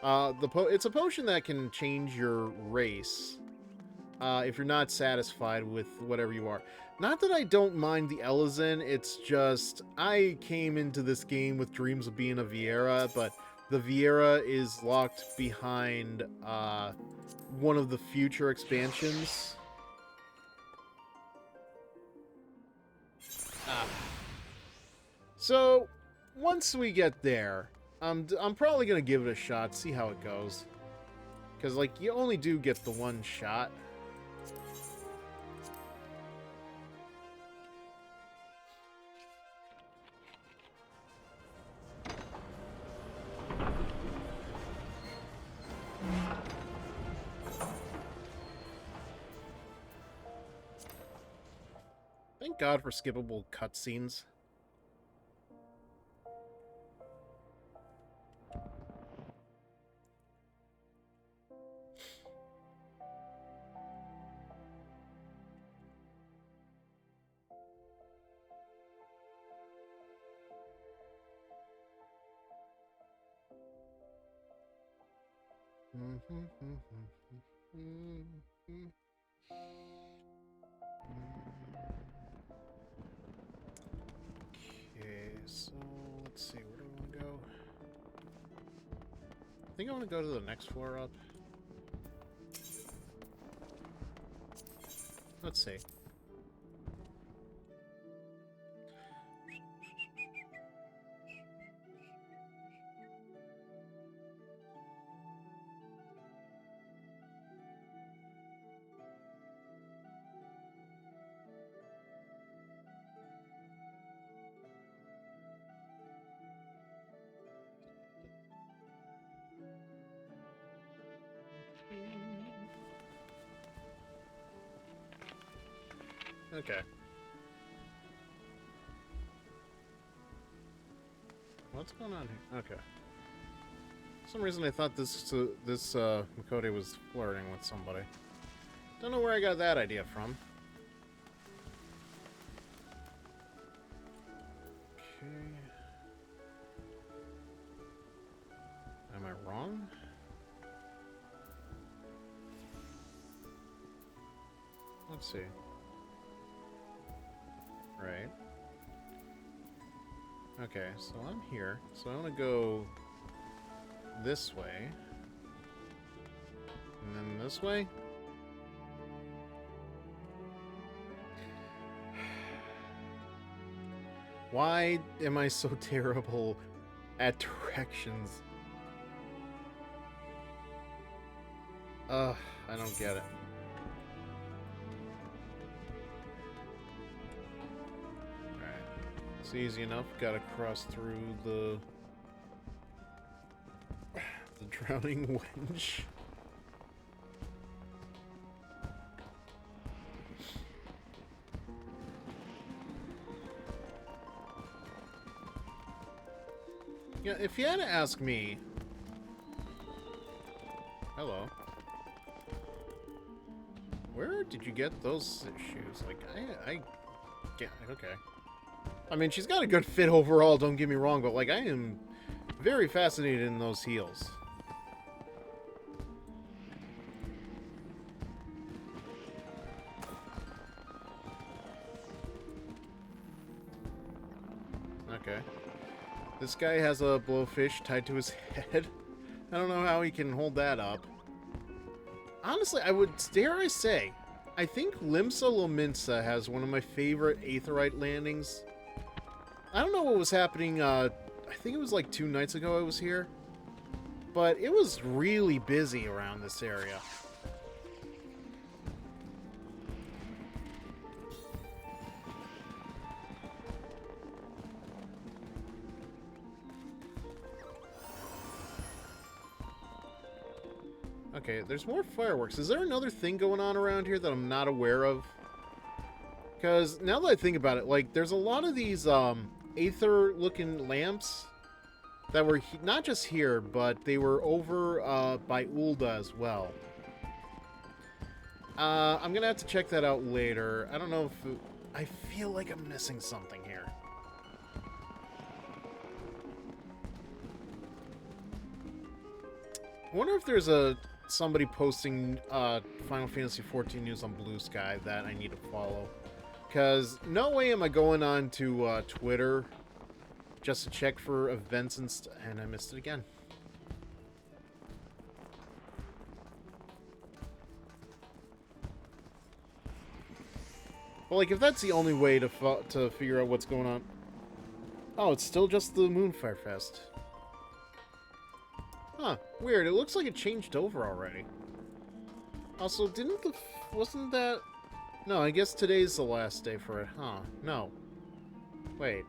It's a potion that can change your race if you're not satisfied with whatever you are. Not that I don't mind the Elezen, it's just I came into this game with dreams of being a Viera, but the Viera is locked behind one of the future expansions. So, once we get there, I'm probably going to give it a shot, see how it goes. Because, like, you only do get the one shot. Thank God for skippable cutscenes. Okay, so let's see, where do I want to go? I think I want to go to the next floor up. Let's see. Okay. What's going on here? Okay. For some reason I thought this Makode was flirting with somebody. Don't know where I got that idea from. Okay. Am I wrong? Let's see. Right. Okay, so I'm here. So I want to go this way. And then this way. Why am I so terrible at directions? I don't get it. It's easy enough. Gotta cross through the drowning wench. Yeah, if you had to ask me... Hello. Where did you get those shoes? Like, I get... Okay. I mean, she's got a good fit overall, don't get me wrong, but, like, I am very fascinated in those heels. Okay. This guy has a blowfish tied to his head. I don't know how he can hold that up. Honestly, dare I say, I think Limsa Lominsa has one of my favorite Aetheryte landings. I don't know what was happening, I think it was like 2 nights ago I was here. But it was really busy around this area. Okay, there's more fireworks. Is there another thing going on around here that I'm not aware of? Because now that I think about it, like, there's a lot of these, Aether-looking lamps that were not just here, but they were over by Ulda as well. I'm gonna have to check that out later. I don't know if... I feel like I'm missing something here. I wonder if there's somebody posting Final Fantasy XIV news on Blue Sky that I need to follow. Because no way am I going on to Twitter just to check for events and I missed it again. Well, like, if that's the only way to figure out what's going on... Oh, it's still just the Moonfire Fest. Huh, weird. It looks like it changed over already. Also, wasn't that... No, I guess today's the last day for it, huh? No. Wait.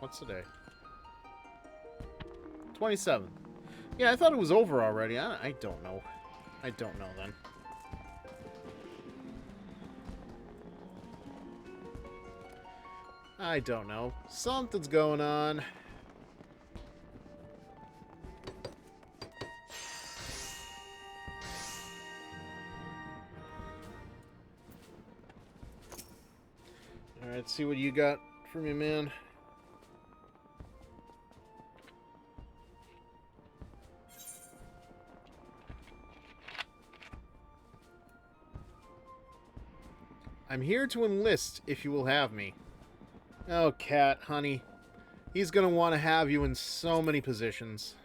What's today? 27th. Yeah, I thought it was over already. I don't know. I don't know then. I don't know. Something's going on. Alright, see what you got for me, man. I'm here to enlist, if you will have me. Oh, Kat, honey. He's gonna want to have you in so many positions.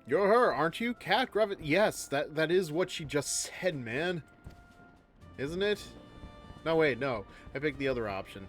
You're her, aren't you? Kat Gravit'ee. Yes, that is what she just said, man. Isn't it? No, wait, no. I picked the other option.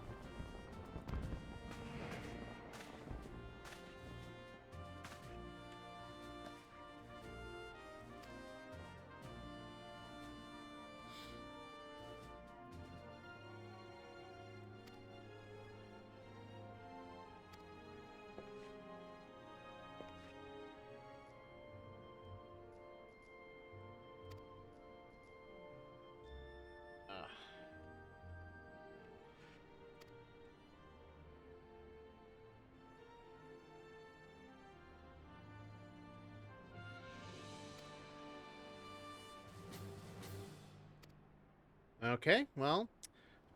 Okay, well,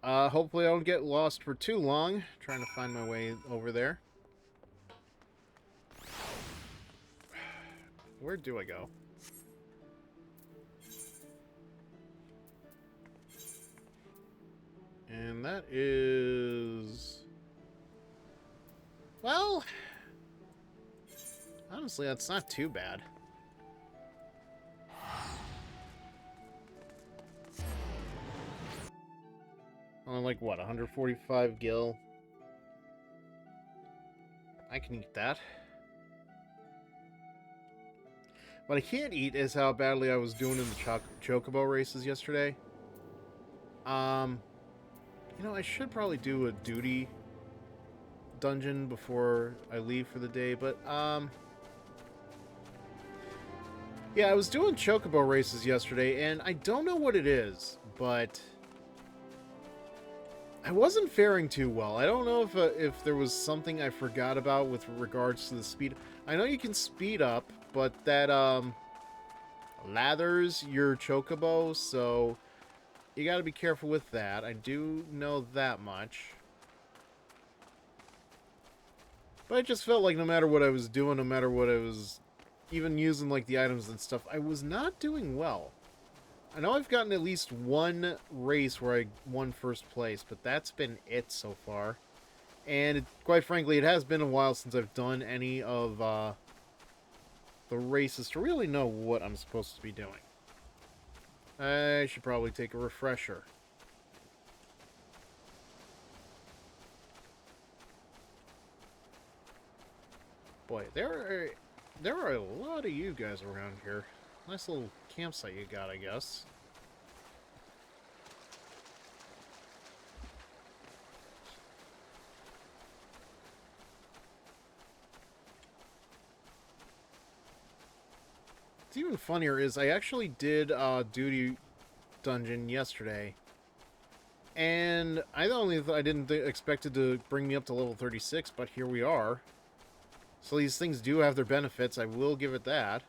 hopefully I don't get lost for too long trying to find my way over there. Where do I go? And that is... Well, honestly, that's not too bad. On like what, 145 gil? I can eat that. What I can't eat is how badly I was doing in the chocobo races yesterday. You know, I should probably do a duty dungeon before I leave for the day, but yeah, I was doing chocobo races yesterday, and I don't know what it is, but I wasn't faring too well. I don't know if there was something I forgot about with regards to the speed. I know you can speed up, but that lathers your chocobo, so you got to be careful with that. I do know that much. But I just felt like no matter what I was doing, no matter what I was even using, like the items and stuff, I was not doing well. I know I've gotten at least one race where I won first place, but that's been it so far. And quite frankly, it has been a while since I've done any of the races to really know what I'm supposed to be doing. I should probably take a refresher. Boy, there are a lot of you guys around here. Nice little campsite you got, I guess. What's even funnier is I actually did duty dungeon yesterday, and I didn't expect it to bring me up to level 36, but here we are. So these things do have their benefits, I will give it that.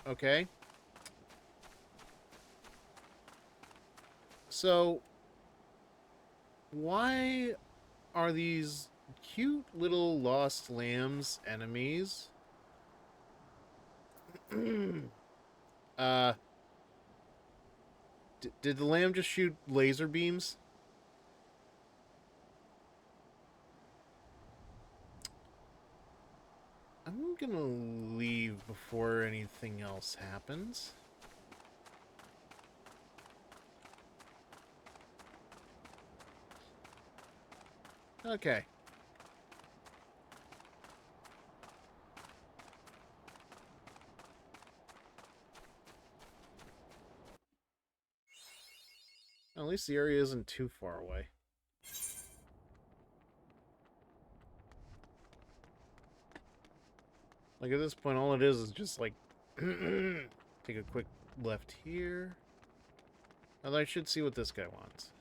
Okay. So, why are these cute little lost lambs enemies? uh, did the lamb just shoot laser beams? I'm gonna leave before anything else happens. Okay. At least the area isn't too far away. Like, at this point, all it is just, like, take a quick left here. Although I should see what this guy wants.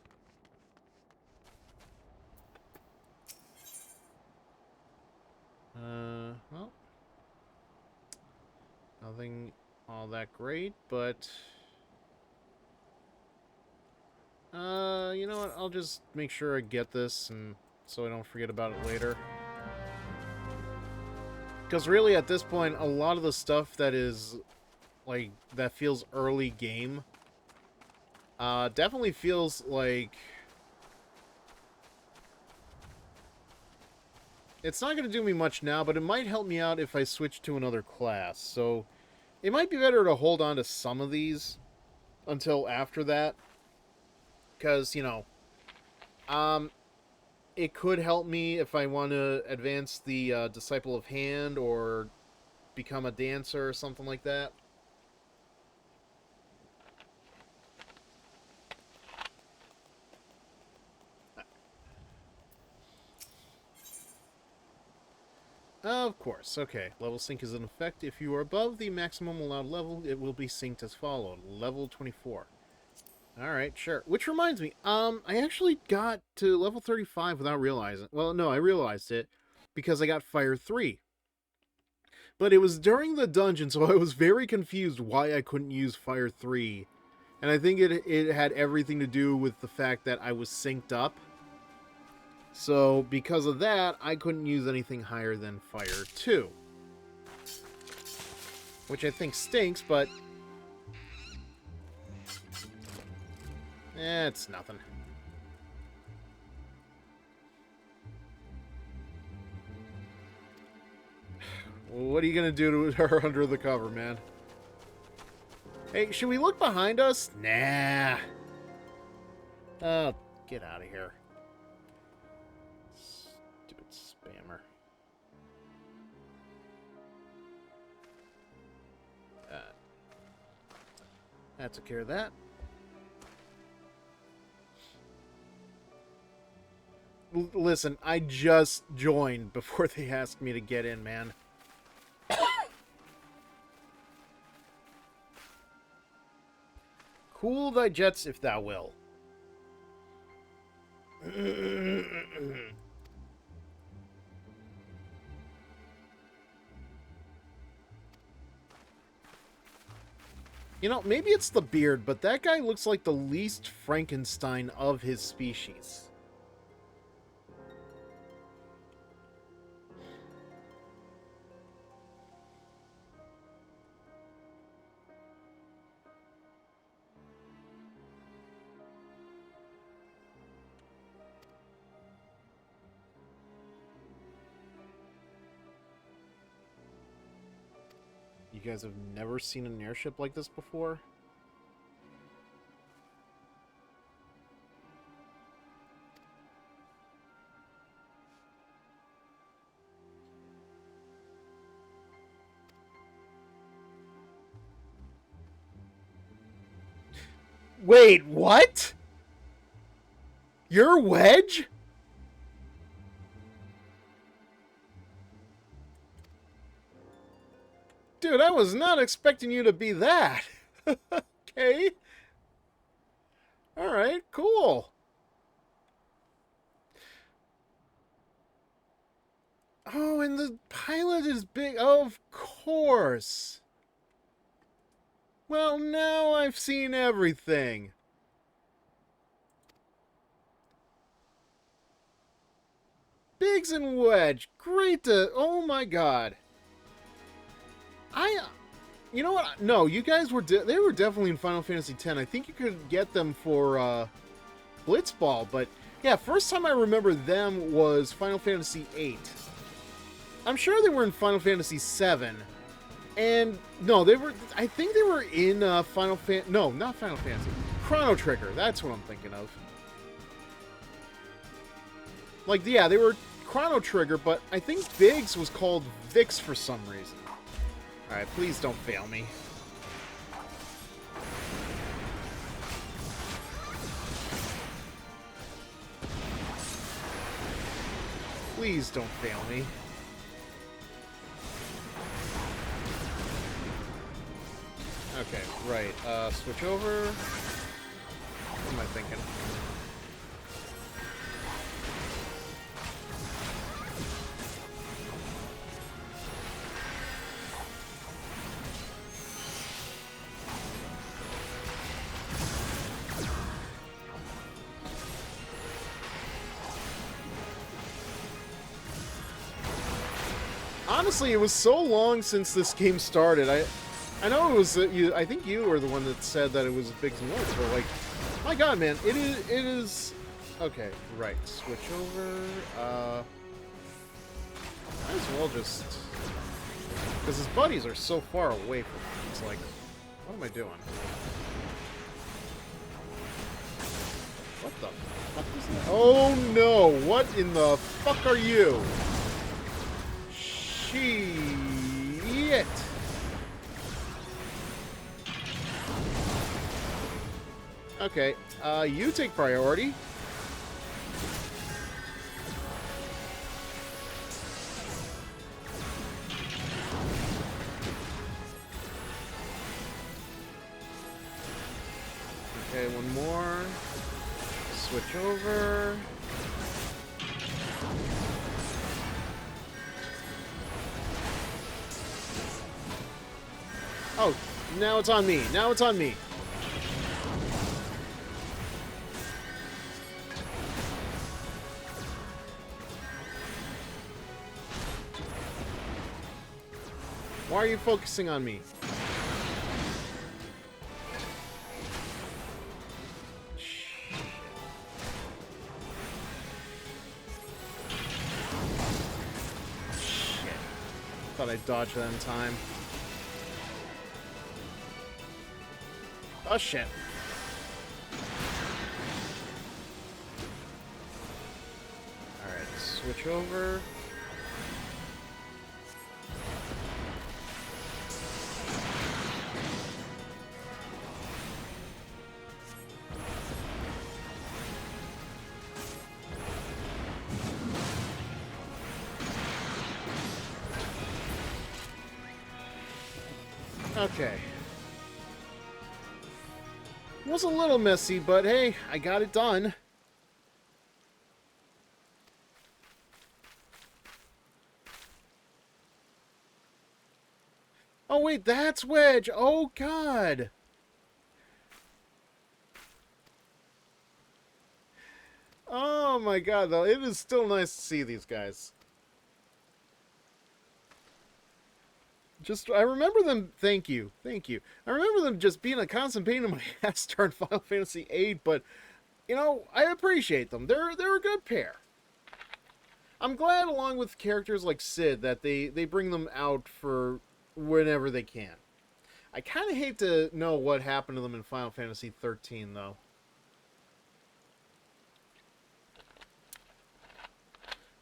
Well. Nothing all that great, but... you know what? I'll just make sure I get this, and so I don't forget about it later. Because really, at this point, a lot of the stuff that is, like, that feels early game, definitely feels like... It's not going to do me much now, but it might help me out if I switch to another class. So, it might be better to hold on to some of these until after that. Because, you know, it could help me if I want to advance the Disciple of Hand or become a dancer or something like that. Of course. Okay. Level sync is in effect. If you are above the maximum allowed level, it will be synced as followed. Level 24. Alright, sure. Which reminds me, I actually got to level 35 without realizing. Well, no, I realized it because I got Fire 3. But it was during the dungeon, so I was very confused why I couldn't use Fire 3. And I think it had everything to do with the fact that I was synced up. So, because of that, I couldn't use anything higher than Fire 2. Which I think stinks, but... it's nothing. What are you gonna do to her under the cover, man? Hey, should we look behind us? Nah. Oh, get out of here. Stupid spammer. That took care of that. Listen, I just joined before they asked me to get in, man. Cool thy jets if thou will. You know, maybe it's the beard, but that guy looks like the least Frankenstein of his species. You guys have never seen an airship like this before? Wait, what? You're Wedge? Dude, I was not expecting you to be that. Okay. Alright, cool. Oh, and the pilot is big. Of course. Well, now I've seen everything. Biggs and Wedge. Great to... Oh my god. You know what? No, you guys were... They were definitely in Final Fantasy X. I think you could get them for Blitzball, but... Yeah, first time I remember them was Final Fantasy VIII. I'm sure they were in Final Fantasy VII. And, no, they were... I think they were in Final Fantasy... No, not Final Fantasy. Chrono Trigger. That's what I'm thinking of. Like, yeah, they were Chrono Trigger, but I think Biggs was called Vix for some reason. Alright, please don't fail me. Please don't fail me. Okay, right. Switch over. What am I thinking? Honestly, it was so long since this game started. I know it was you. I think you were the one that said that it was Biggs and Wedge, but like, my God, man, it is. Okay, right. Switch over. Might as well just, because his buddies are so far away from him. It's like, what am I doing? What the fuck is that? Oh no! What in the fuck are you? Shit! Okay, you take priority. Okay, one more. Switch over. Oh, now it's on me. Now it's on me. Why are you focusing on me? Shit. Thought I dodged that in time. Oh shit. Alright, switch over. Okay. It was a little messy, but hey, I got it done. Oh wait, that's Wedge! Oh god! Oh my god, though, it is still nice to see these guys. I remember them, thank you. I remember them just being a constant pain in my ass during Final Fantasy VIII, but, you know, I appreciate them. They're a good pair. I'm glad, along with characters like Cid, that they bring them out for whenever they can. I kind of hate to know what happened to them in Final Fantasy XIII, though.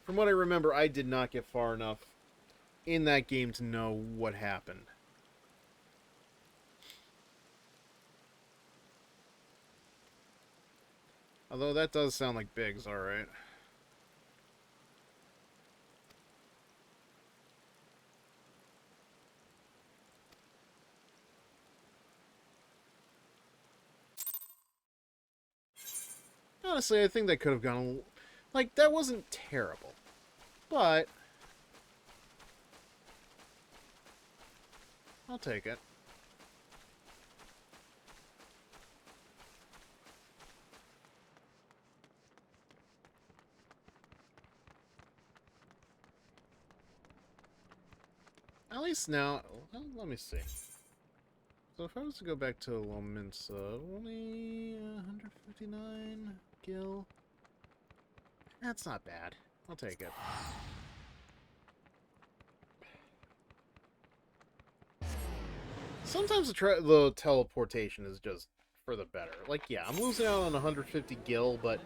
From what I remember, I did not get far enough in that game to know what happened. Although that does sound like Biggs, alright. Honestly, I think that could have gone... Like, that wasn't terrible. But... I'll take it. least now, well, let me see. So if I was to go back to Lominsa, only 159 gil. That's not bad. I'll take it. Sometimes the teleportation is just for the better. Like, yeah, I'm losing out on 150 gil, but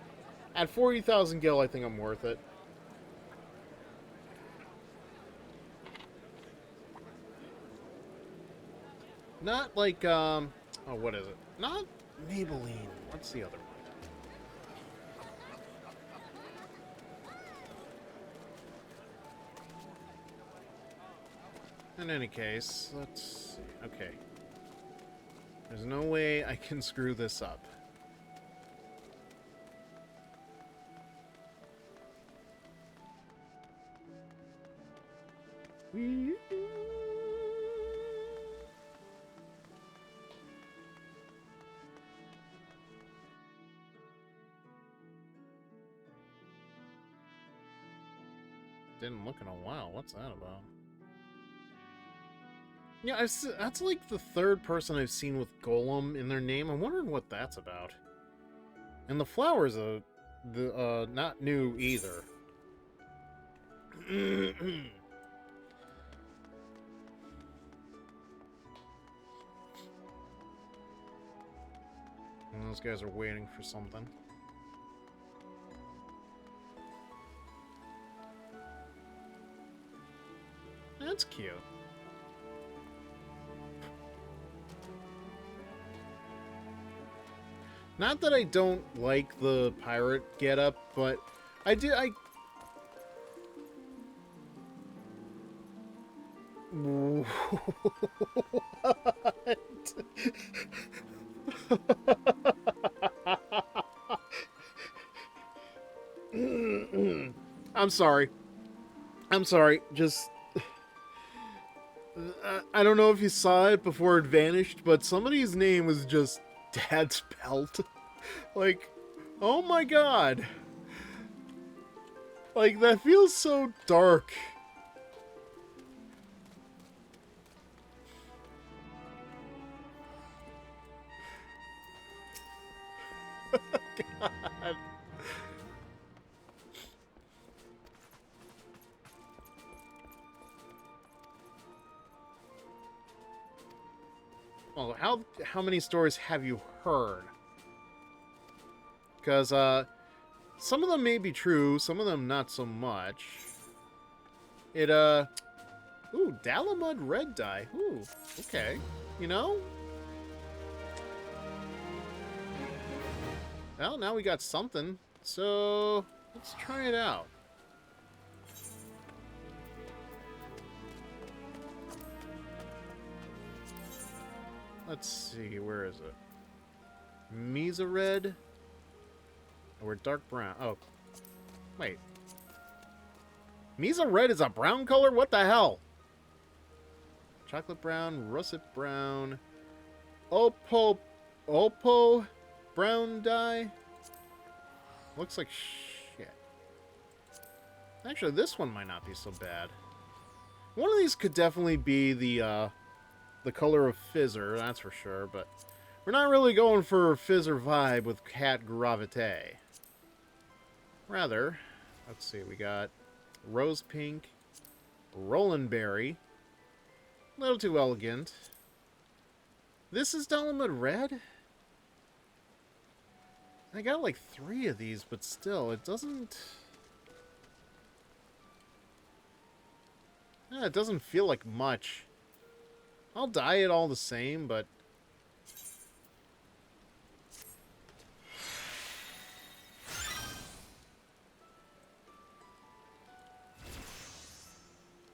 at 40,000 gil, I think I'm worth it. Not like, oh, what is it? Not Maybelline. What's the other one? In any case, let's see. Okay. There's no way I can screw this up. Didn't look in a while. What's that about? Yeah, that's like the third person I've seen with Golem in their name. I'm wondering what that's about. And the flowers are not new either. And those guys are waiting for something. That's cute. Not that I don't like the pirate getup, but I do. What? I'm sorry. I'm sorry. Just. I don't know if you saw it before it vanished, but somebody's name was just Dad's Pelt. Like, oh my god. Like, that feels so dark. God. Well, how many stories have you heard? Because, some of them may be true, some of them not so much. It, ooh, Dalamud red dye. Ooh, okay. You know? Well, now we got something. So, let's try it out. Let's see, where is it? Mesa red? Or dark brown. Oh. Wait. Mesa red is a brown color? What the hell? Chocolate brown, russet brown. Oppo brown dye? Looks like shit. Actually, this one might not be so bad. One of these could definitely be the color of Fizzer, that's for sure, but we're not really going for Fizzer vibe with Kat Gravit'ee. Rather, let's see, we got Rose Pink, Roland Berry, a little too elegant. This is Dalamud Red? I got like 3 of these, but still, it doesn't... it doesn't feel like much. I'll dye it all the same, but...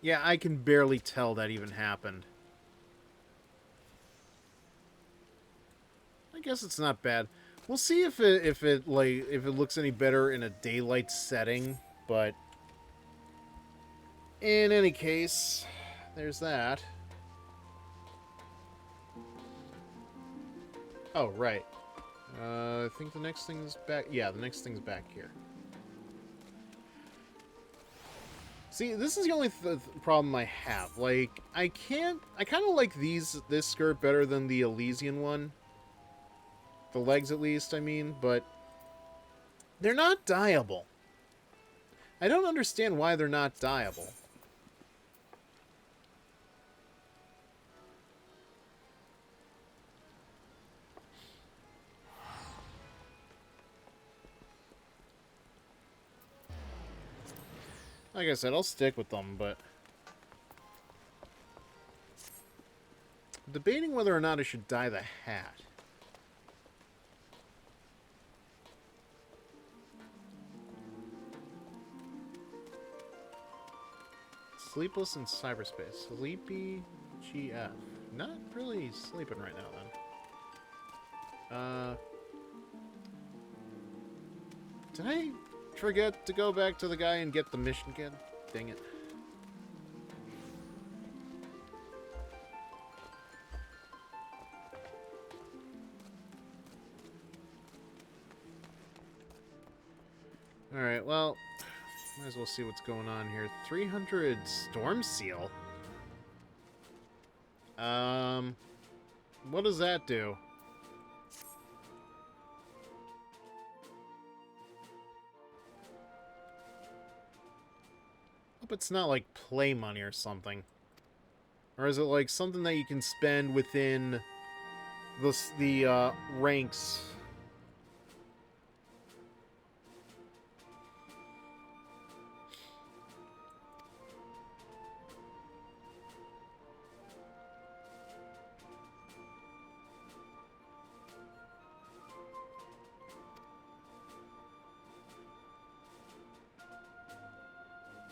yeah, I can barely tell that even happened. I guess it's not bad. We'll see if it looks any better in a daylight setting, but in any case, there's that. Oh, right. I think the next thing's back. Yeah, the next thing's back here. See, this is the only problem I have. Like, I kind of like this skirt better than the Elysian one. The legs, at least, I mean, but they're not dyeable. I don't understand why they're not dyeable. Like I said, I'll stick with them, but I'm debating whether or not I should dye the hat. Sleepless in cyberspace. Sleepy GF. Not really sleeping right now, then. Did I forget to go back to the guy and get the mission again? Dang it. Alright, well, might as well see what's going on here. 300 Storm Seal? What does that do? Hope it's not like play money or something. Or is it like something that you can spend within the ranks?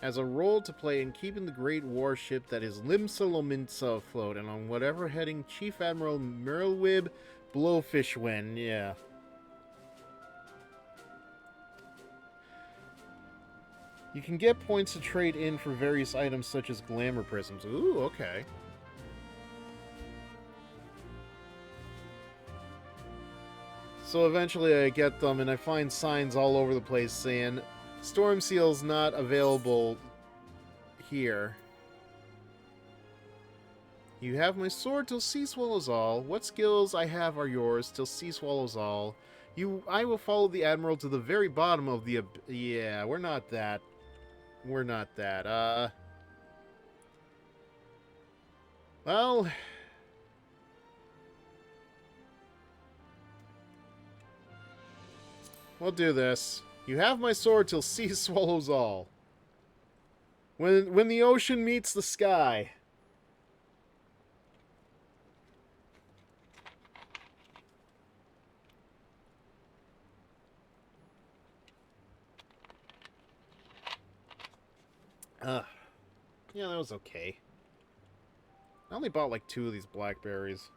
Has a role to play in keeping the great warship that is Limsa afloat, and on whatever heading Chief Admiral Merlwib Blowfish win. Yeah. You can get points to trade in for various items such as glamour prisms. Ooh, okay. So eventually I get them, and I find signs all over the place saying, Storm Seal's not available here. You have my sword till sea swallows all. What skills I have are yours till sea swallows all. I will follow the Admiral to the very bottom of the... Yeah, we're not that. We're not that. Well... We'll do this. You have my sword till sea swallows all. When the ocean meets the sky. Yeah, that was okay. I only bought like 2 of these blackberries.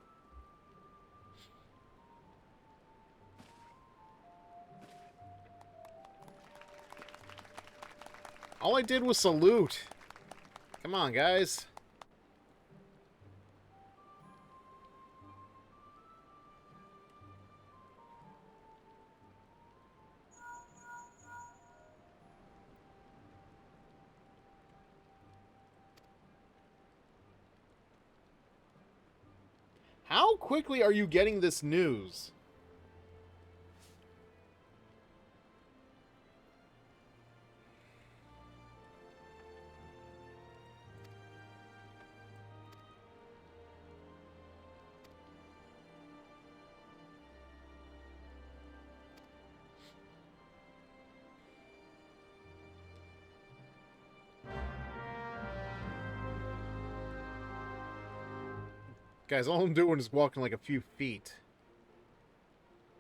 All I did was salute. Come on, guys. How quickly are you getting this news? Guys, all I'm doing is walking like a few feet.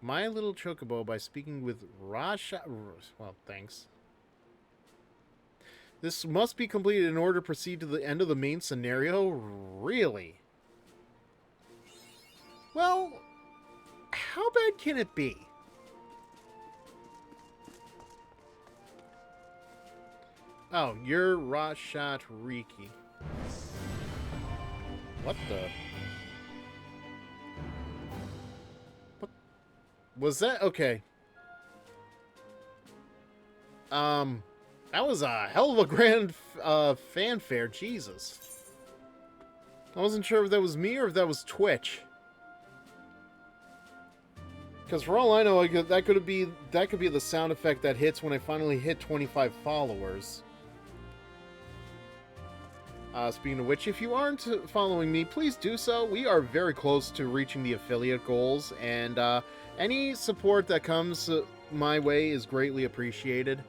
My little chocobo by speaking with Rasha... Well, thanks. This must be completed in order to proceed to the end of the main scenario? Really? Well, how bad can it be? Oh, you're Rashat Riki. What the... Was that... Okay. I That was a hell of a grand fanfare, Jesus. I wasn't sure if that was me or if that was Twitch. Because for all I know, that could be the sound effect that hits when I finally hit 25 followers. Speaking of which, if you aren't following me, please do so. We are very close to reaching the affiliate goals, and any support that comes my way is greatly appreciated.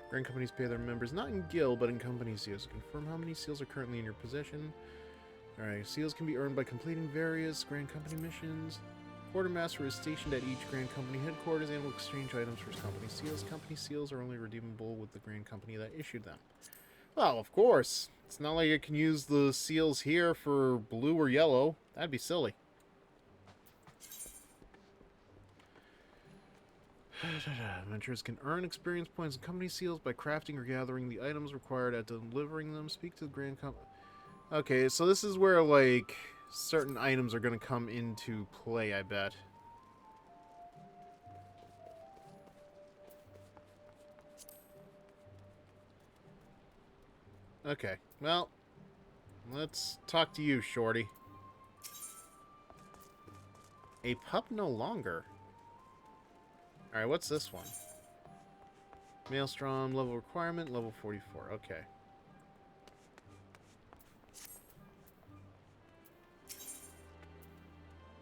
Grand companies pay their members not in guild, but in company seals. Confirm how many seals are currently in your possession. Alright, seals can be earned by completing various Grand Company missions. Quartermaster is stationed at each Grand Company headquarters and will exchange items for his company seals. Company seals are only redeemable with the Grand Company that issued them. Well, of course. It's not like I can use the seals here for blue or yellow. That'd be silly. Adventurers can earn experience points and company seals by crafting or gathering the items required at delivering them. Speak to the Grand Company. Okay, so this is where, like, certain items are going to come into play, I bet. Okay, well, let's talk to you, Shorty. A pup no longer. Alright, what's this one? Maelstrom, level requirement, level 44. Okay.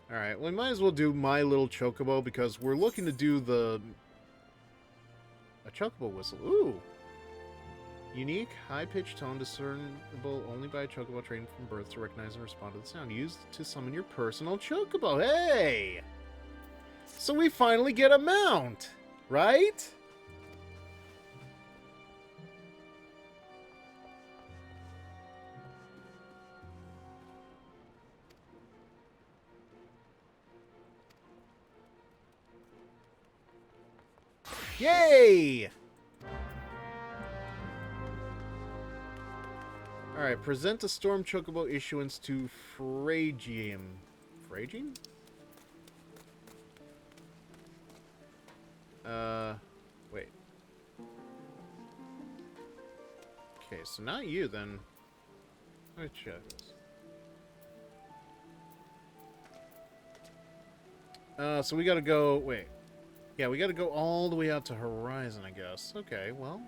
Alright, we might as well do my little chocobo because we're looking to do a chocobo whistle. Ooh! Unique, high-pitched tone discernible only by a chocobo trained from birth to recognize and respond to the sound. Used to summon your personal chocobo. Hey! So we finally get a mount, right? Yay! Alright, present a Storm Chocobo issuance to Phrygium. Phrygium? Wait. Okay, so not you then. Let's check this. So we gotta go, wait. Yeah, we gotta go all the way out to Horizon, I guess. Okay, well.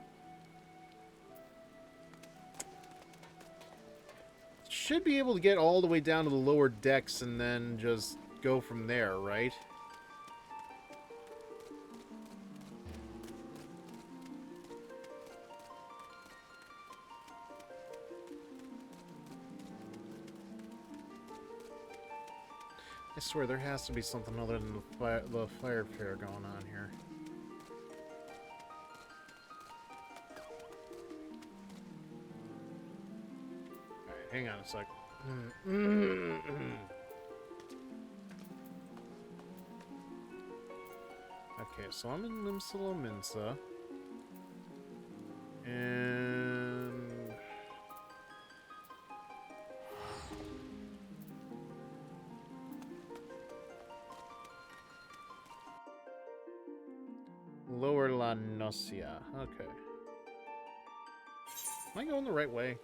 Should be able to get all the way down to the lower decks and then just go from there, right? I swear there has to be something other than the fire fair going on here. Alright, hang on a sec. Okay, so I'm in Limsalominsa. And... Lower La Nocia. Okay. Am I going the right way?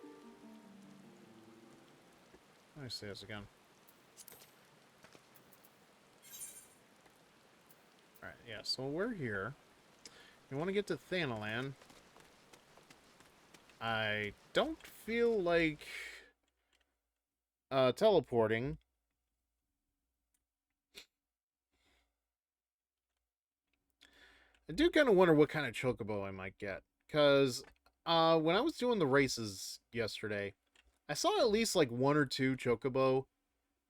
Let me see this again. Alright, yeah, so we're here. We want to get to Thanalan. I don't feel like teleporting. I do kind of wonder what kind of chocobo I might get. Because when I was doing the races yesterday, I saw at least like one or two chocobo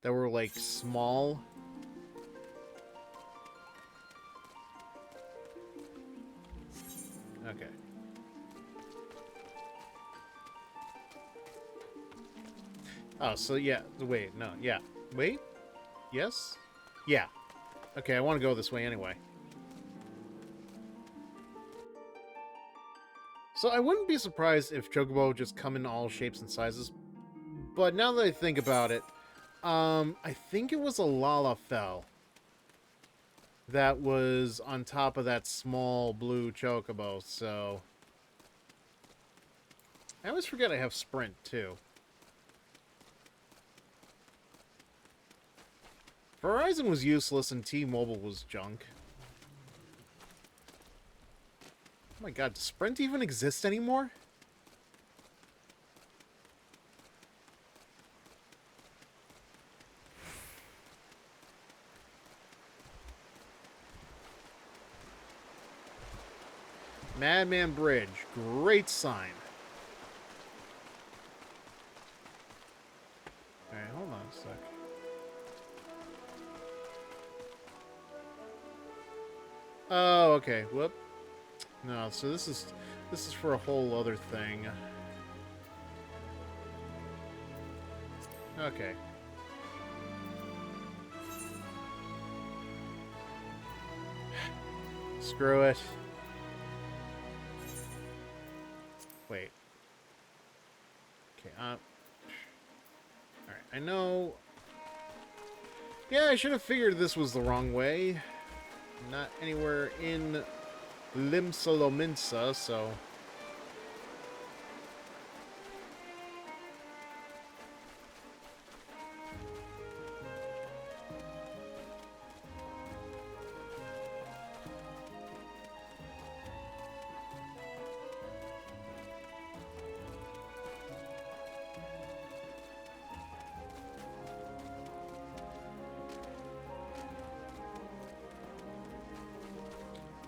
that were like small. Okay. Oh, so yeah. Wait, no. Yeah. Wait? Yes? Yeah. Okay, I want to go this way anyway. So I wouldn't be surprised if chocobo just come in all shapes and sizes. But now that I think about it, I think it was a Lalafell that was on top of that small blue chocobo, so... I always forget I have Sprint, too. Verizon was useless and T-Mobile was junk. Oh my god, does Sprint even exist anymore? Madman Bridge. Great sign. Alright, hold on a sec. Oh, okay. Whoop. No, so this is for a whole other thing. Okay. Screw it. Wait. Okay, alright, I know... Yeah, I should have figured this was the wrong way. Not anywhere in Limsalominsa, so...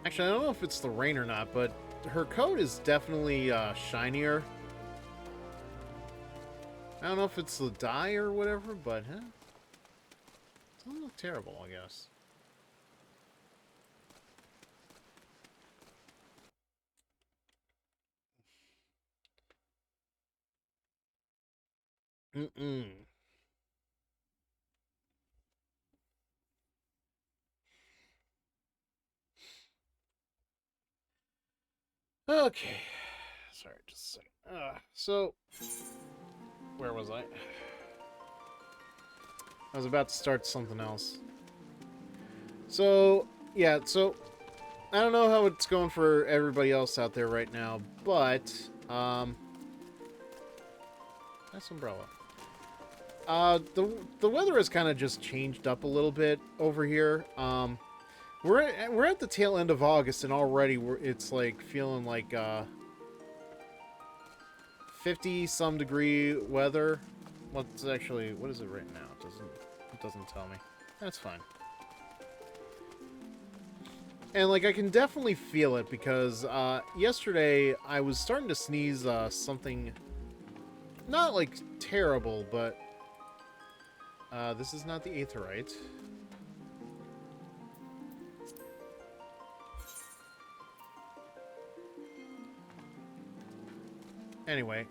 Actually, I don't know if it's the rain or not, but her coat is definitely shinier. I don't know if it's the dye or whatever, but it doesn't look terrible, I guess. Okay. Sorry, just a second. So, where was I? I was about to start something else. So, yeah, so, I don't know how it's going for everybody else out there right now, but, nice umbrella. The weather has kind of just changed up a little bit over here. We're at the tail end of August, and already it's like feeling like 50-some degree weather. What is it right now? It doesn't tell me. That's fine. And like I can definitely feel it because yesterday I was starting to sneeze something not like terrible, but this is not the aetheryte. Anyway.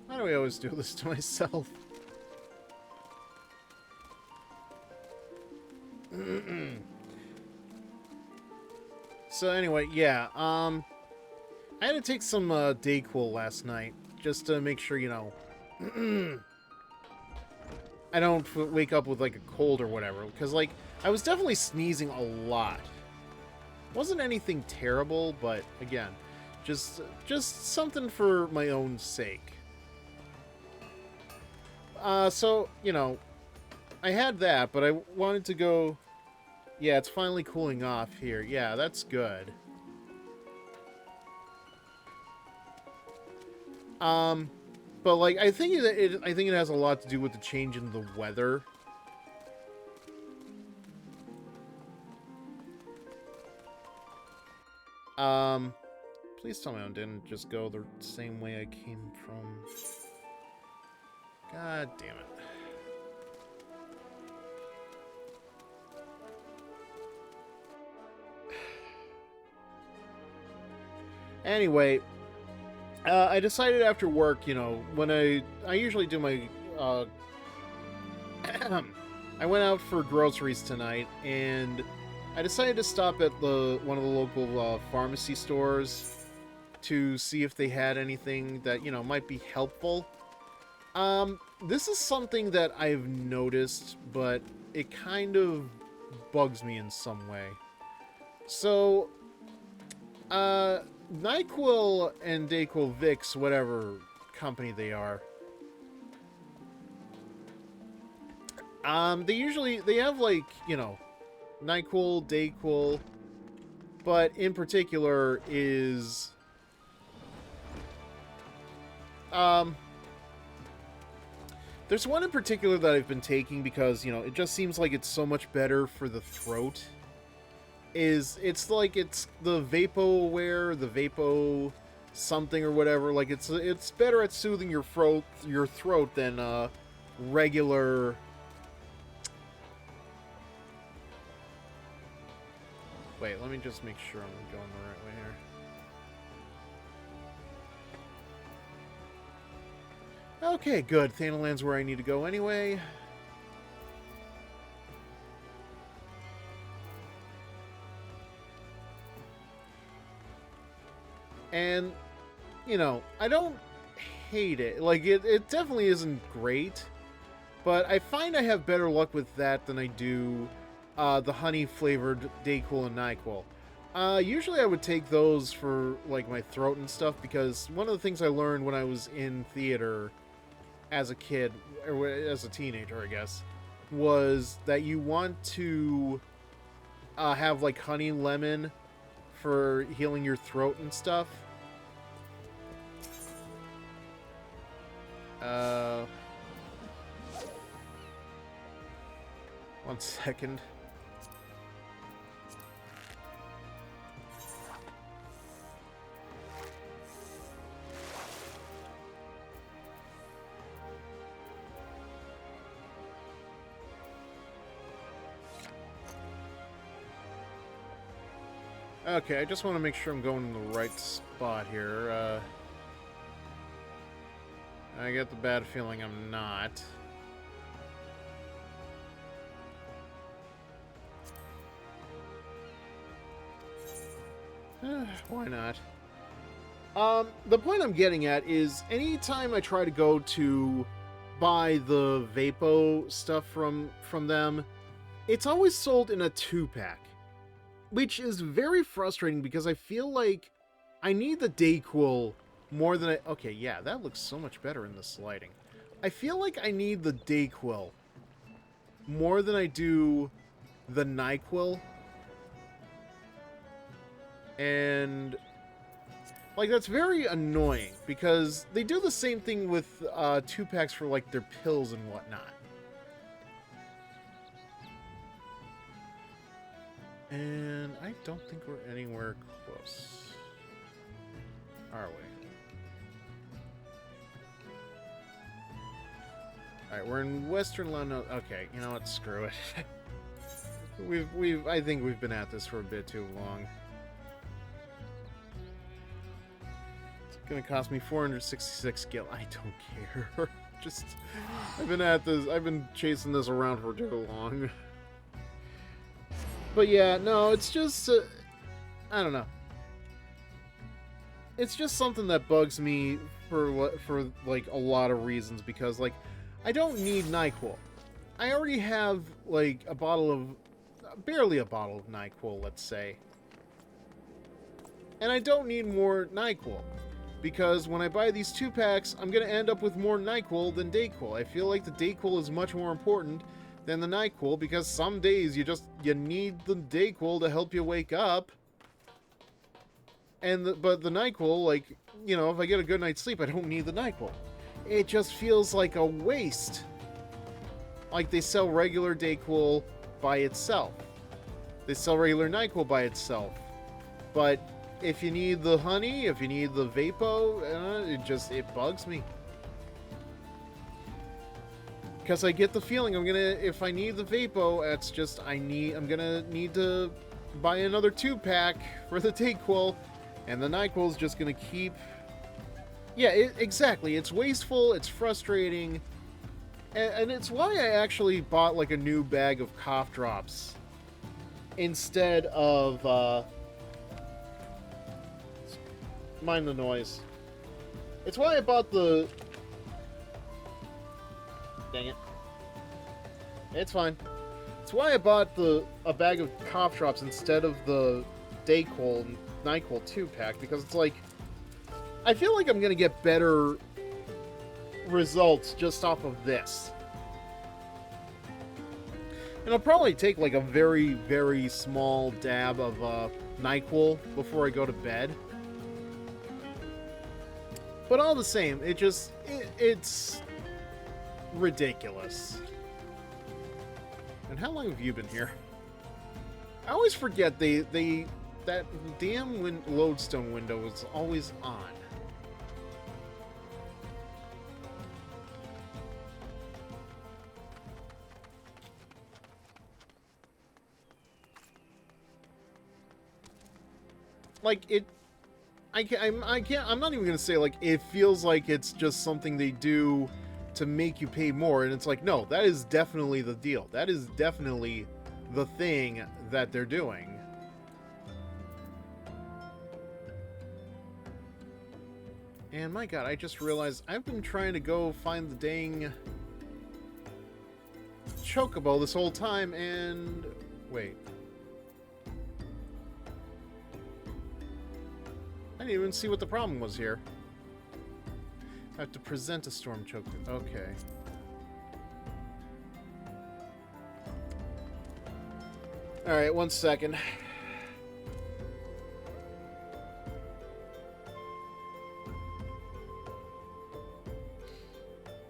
Why do I always do this to myself? So anyway, yeah, I had to take some Dayquil last night just to make sure, you know, I don't wake up with like a cold or whatever, because like I was definitely sneezing a lot. Wasn't anything terrible, but again, just something for my own sake. So, you know, I had that, but I wanted to go... Yeah, it's finally cooling off here. Yeah, that's good. But like, I think it has a lot to do with the change in the weather. Please tell me I didn't just go the same way I came from. God damn it. Anyway, I decided after work, you know, when I usually do my, I went out for groceries tonight, and I decided to stop at one of the local pharmacy stores to see if they had anything that, you know, might be helpful. This is something that I've noticed, but it kind of bugs me in some way. So, NyQuil and DayQuil Vicks, whatever company they are, they have, like, you know, NyQuil, DayQuil, but in particular is, there's one in particular that I've been taking because, you know, it just seems like it's so much better for the throat. It's the VapoWare, the Vapo something or whatever. Like, it's better at soothing your throat than regular. Wait, let me just make sure I'm going the right way here. Okay, good. Thanalan's where I need to go anyway. And, you know, I don't hate it. Like, it definitely isn't great, but I find I have better luck with that than I do the honey-flavored DayQuil and NyQuil. Usually I would take those for, like, my throat and stuff, because one of the things I learned when I was in theater as a kid, or as a teenager, I guess, was that you want to have, like, honey lemon for healing your throat and stuff. One second. Okay, I just want to make sure I'm going in the right spot here. I get the bad feeling I'm not. Why not? The point I'm getting at is anytime I try to go to buy the Vapo stuff from them, it's always sold in a 2-pack. Which is very frustrating because I feel like I need the DayQuil more than I... Okay, yeah, that looks so much better in this lighting. I feel like I need the DayQuil more than I do the NyQuil. And, like, that's very annoying because they do the same thing with 2-packs for, like, their pills and whatnot. And I don't think we're anywhere close. Are we? Alright, we're in Western London. Okay, you know what? Screw it. I think we've been at this for a bit too long. It's gonna cost me 466 gil. I don't care. Just, I've been chasing this around for too long. But yeah, no, it's just, I don't know. It's just something that bugs me for like a lot of reasons because, like, I don't need NyQuil. I already have like barely a bottle of NyQuil, let's say. And I don't need more NyQuil because when I buy these 2-packs, I'm gonna end up with more NyQuil than DayQuil. I feel like the DayQuil is much more important than the NyQuil because some days you need the DayQuil to help you wake up. But the NyQuil, like, you know, if I get a good night's sleep, I don't need the NyQuil. It just feels like a waste. Like they sell regular DayQuil by itself. They sell regular NyQuil by itself. But if you need the honey, if you need the Vapo, it bugs me. Because I get the feeling if I need the Vapo, it's just, I'm gonna need to buy another 2-pack for the DayQuil, and the NyQuil's just gonna keep... Yeah, exactly. It's wasteful, it's frustrating, and it's why I actually bought, like, a new bag of cough drops instead of mind the noise. It's why I bought the... Dang it. It's fine. It's why I bought a bag of cough drops instead of the Dayquil, NyQuil 2-pack, because it's like... I feel like I'm gonna get better results just off of this. And I'll probably take like a very, very small dab of NyQuil before I go to bed. But all the same, it's ridiculous. And how long have you been here? I always forget that damn lodestone window is always on. Like, I'm not even gonna say, like, it feels like it's just something they do to make you pay more, and it's like, no, that is definitely the deal. That is definitely the thing that they're doing. And my god, I just realized I've been trying to go find the dang chocobo this whole time, and... wait. I didn't even see what the problem was here. I have to present a storm choker. Okay. Alright, 1 second.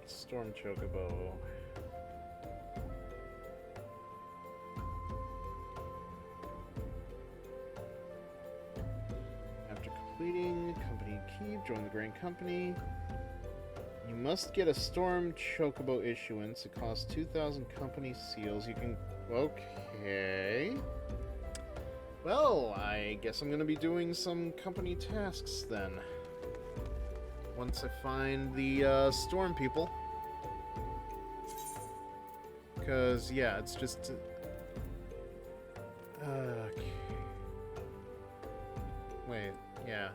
Storm chocobo. Completing company key, join the Grand Company. You must get a Storm Chocobo issuance. It costs 2,000 company seals. You can... okay. Well, I guess I'm gonna be doing some company tasks then. Once I find the Storm people. Because, yeah, it's just... okay. Wait. Yeah.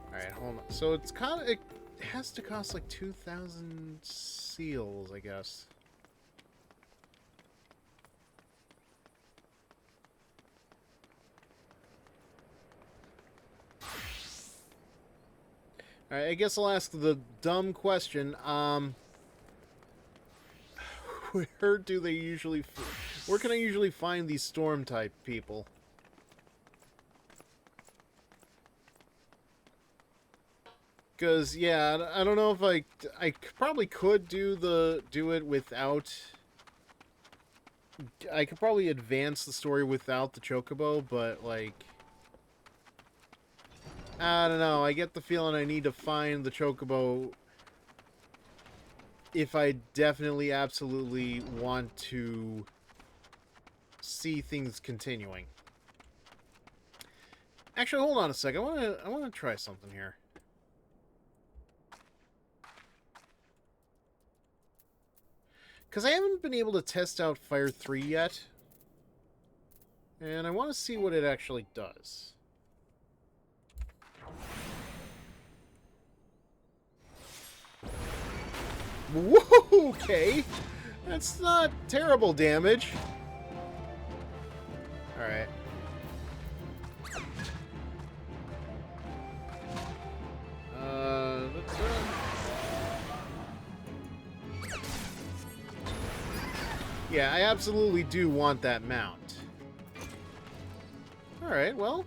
Alright, hold on. So it's kind of... it has to cost like 2,000 seals, I guess. Alright, I guess I'll ask the dumb question. Where do they usually... where can I usually find these storm-type people? Because, yeah, I don't know if I probably could do it without... I could probably advance the story without the chocobo, but, like... I don't know, I get the feeling I need to find the chocobo if I definitely, absolutely want to see things continuing. Actually, hold on a second. I want to try something here. Because I haven't been able to test out Fire 3 yet. And I want to see what it actually does. Whoa, okay. That's not terrible damage. Alright. Yeah, I absolutely do want that mount. Alright, well.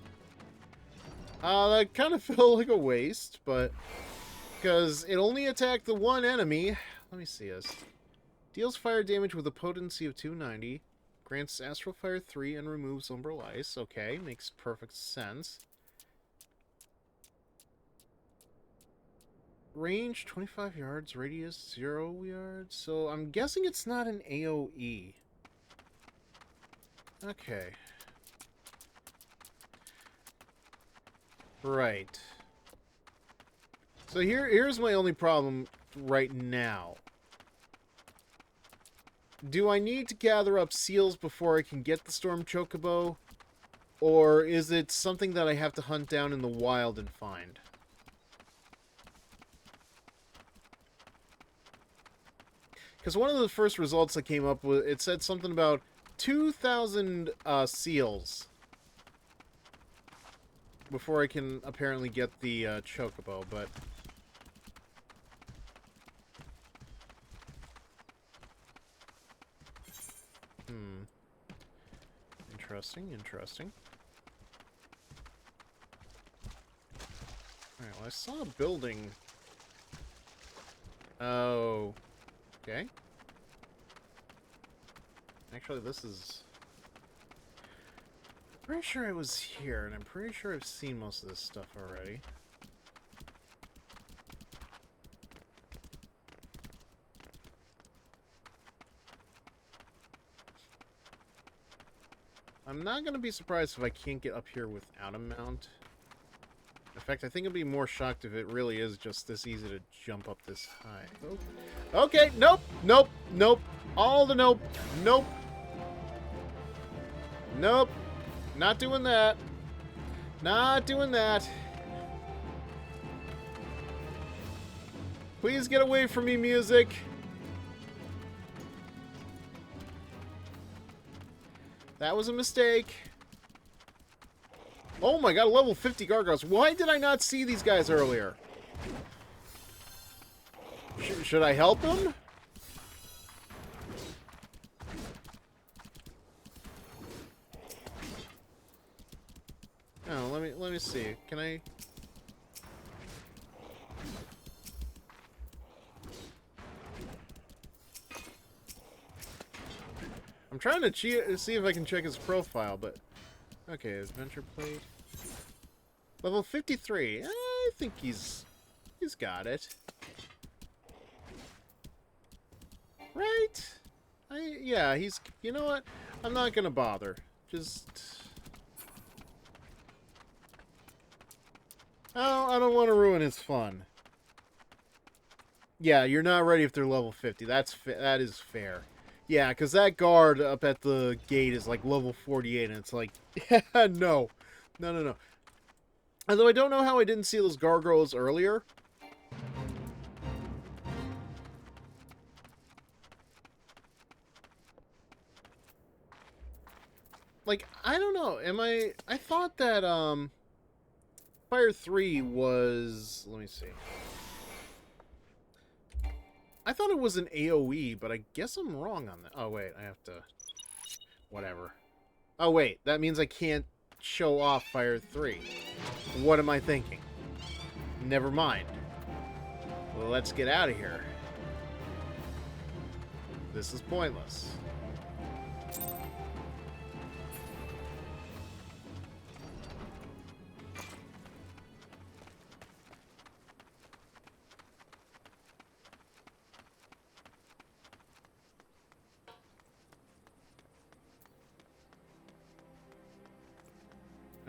That kind of felt like a waste, but... because it only attacked the one enemy. Let me see this. Deals fire damage with a potency of 290. Grants Astral Fire 3 and removes Umbral Ice. Okay, makes perfect sense. Range 25 yards, radius 0 yards. So I'm guessing it's not an AoE. Okay. Right. So here's my only problem right now. do I need to gather up seals before I can get the Storm Chocobo? Or is it something that I have to hunt down in the wild and find? Because one of the first results that came up with, it said something about 2,000 seals before I can apparently get the Chocobo, but... Interesting, interesting. Alright, well, I saw a building. Oh. Okay. Actually, this is... I'm pretty sure I was here, and I'm pretty sure I've seen most of this stuff already. I'm not going to be surprised if I can't get up here without a mount. In fact, I think I'd be more shocked if it really is just this easy to jump up this high. Oh. Okay, nope, nope, nope. All the nope, nope. Nope. Not doing that. Not doing that. Please get away from me, music. That was a mistake. Oh my god, level 50 gargoyles. Why did I not see these guys earlier? Should I help them? Oh, let me see. Can I... I'm trying to see if I can check his profile, but... Okay, adventure plate. Level 53. I think he's got it. Right? Yeah, he's... You know what? I'm not gonna bother. Just... Oh, I don't want to ruin his fun. Yeah, you're not ready if they're level 50. That is fair. Yeah, because that guard up at the gate is like level 48, and it's like, yeah, no. No, no, no. Although I don't know how I didn't see those gargoyles earlier. Like, I don't know. I thought that, Fire 3 was... Let me see. I thought it was an AoE, but I guess I'm wrong on that. Oh, wait. I have to... Whatever. Oh, wait. That means I can't show off Fire 3. What am I thinking? Never mind. Well, let's get out of here. This is pointless.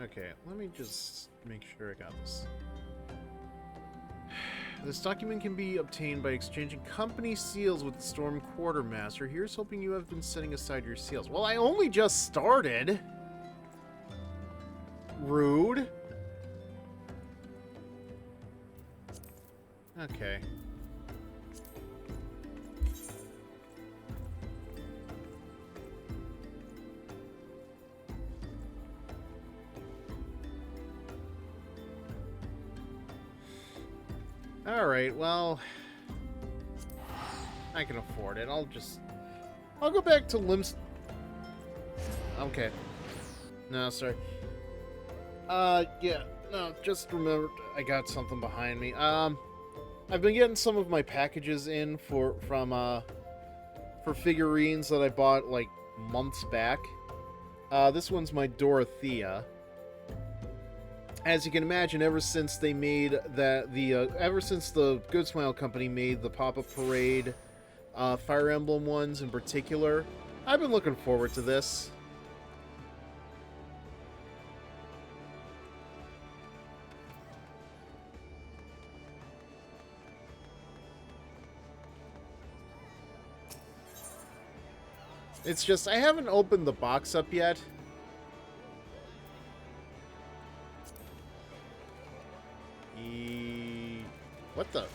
Okay, let me just make sure I got this. This document can be obtained by exchanging company seals with the Storm Quartermaster. Here's hoping you have been setting aside your seals. Well, I only just started. Rude. Okay. Alright, well... I can afford it. I'll go back to Limbs... Okay. No, sorry. Yeah. No, just remember... I got something behind me. I've been getting some of my packages in for figurines that I bought, like, months back. This one's my Dorothea. As you can imagine, ever since they made ever since the Good Smile Company made the Pop-Up Parade, Fire Emblem ones in particular, I've been looking forward to this. It's just, I haven't opened the box up yet. What the?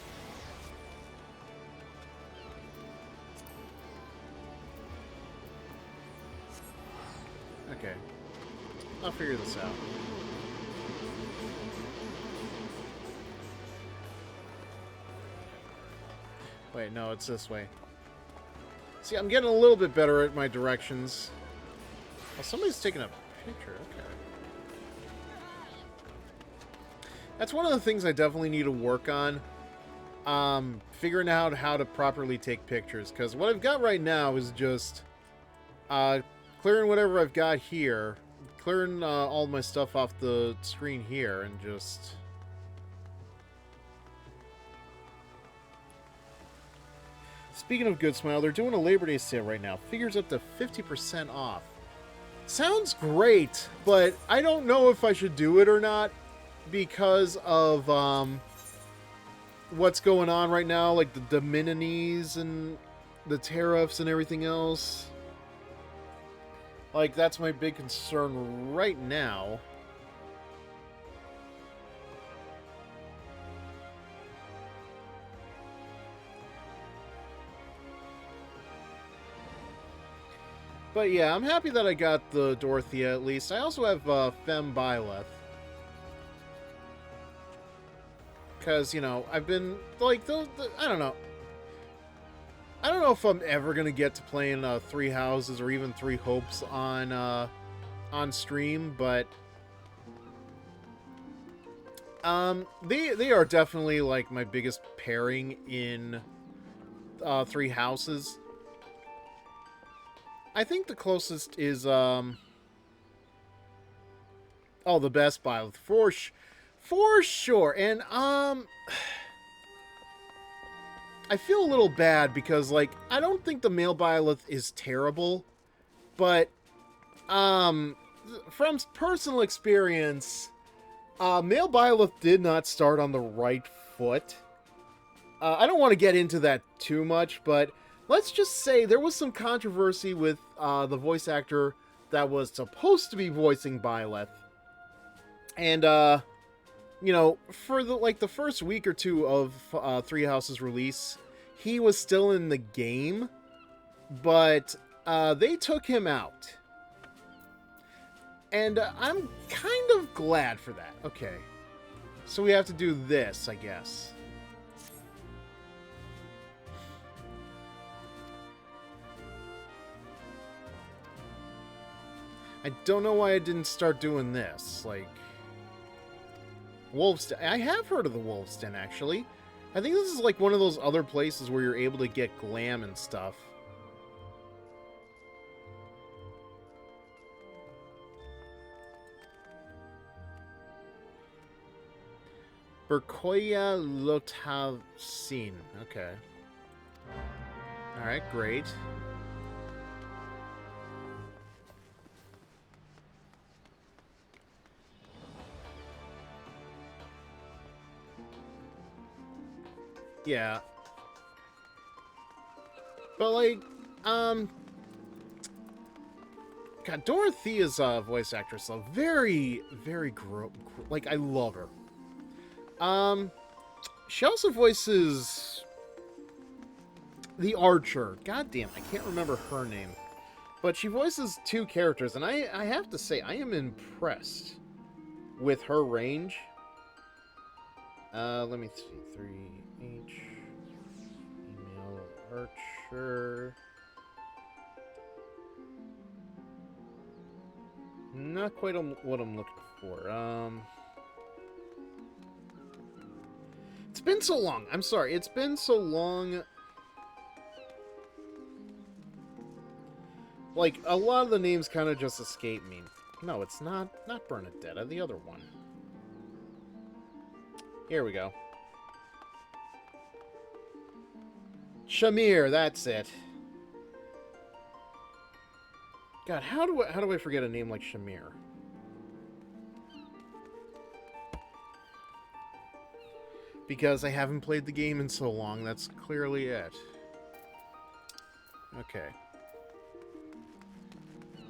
Okay. I'll figure this out. Wait, no, it's this way. See, I'm getting a little bit better at my directions. Oh, somebody's taking a picture. Okay. That's one of the things I definitely need to work on. Figuring out how to properly take pictures. Because what I've got right now is just clearing whatever I've got here. Clearing all my stuff off the screen here. And just... Speaking of Good Smile, they're doing a Labor Day sale right now. Figures up to 50% off. Sounds great, but I don't know if I should do it or not because of what's going on right now, like the Dominions and the tariffs and everything else. Like, that's my big concern right now. But yeah, I'm happy that I got the Dorothea at least. I also have Femme Byleth. Because, you know, I've been, like, I don't know. I don't know if I'm ever going to get to playing Three Houses or even Three Hopes on stream, but they are definitely, like, my biggest pairing in Three Houses. I think the closest is, oh, the best Byleth, for sure. And, I feel a little bad because, like, I don't think the male Byleth is terrible, but, from personal experience, male Byleth did not start on the right foot. I don't want to get into that too much, but let's just say there was some controversy with the voice actor that was supposed to be voicing Byleth. And, you know, for the first week or two of Three Houses release, he was still in the game, but they took him out. And I'm kind of glad for that. Okay. So we have to do this, I guess. I don't know why I didn't start doing this. Like, Wolf's Den. I have heard of the Wolf's Den, actually. I think this is like one of those other places where you're able to get glam and stuff. Berkoya Lotavsin. Okay. Alright, great. Yeah. But, like, God, Dorothea's voice actress, though, very, very like, I love her. She also voices the Archer. God damn, I can't remember her name. But she voices two characters, and I have to say, I am impressed with her range. Let me see. 3H. Female Archer. Not quite what I'm looking for. It's been so long. I'm sorry. It's been so long. Like, a lot of the names kind of just escape me. No, it's not Bernadetta, the other one. Here we go. Shamir, that's it. God, how do I forget a name like Shamir? Because I haven't played the game in so long, that's clearly it. Okay.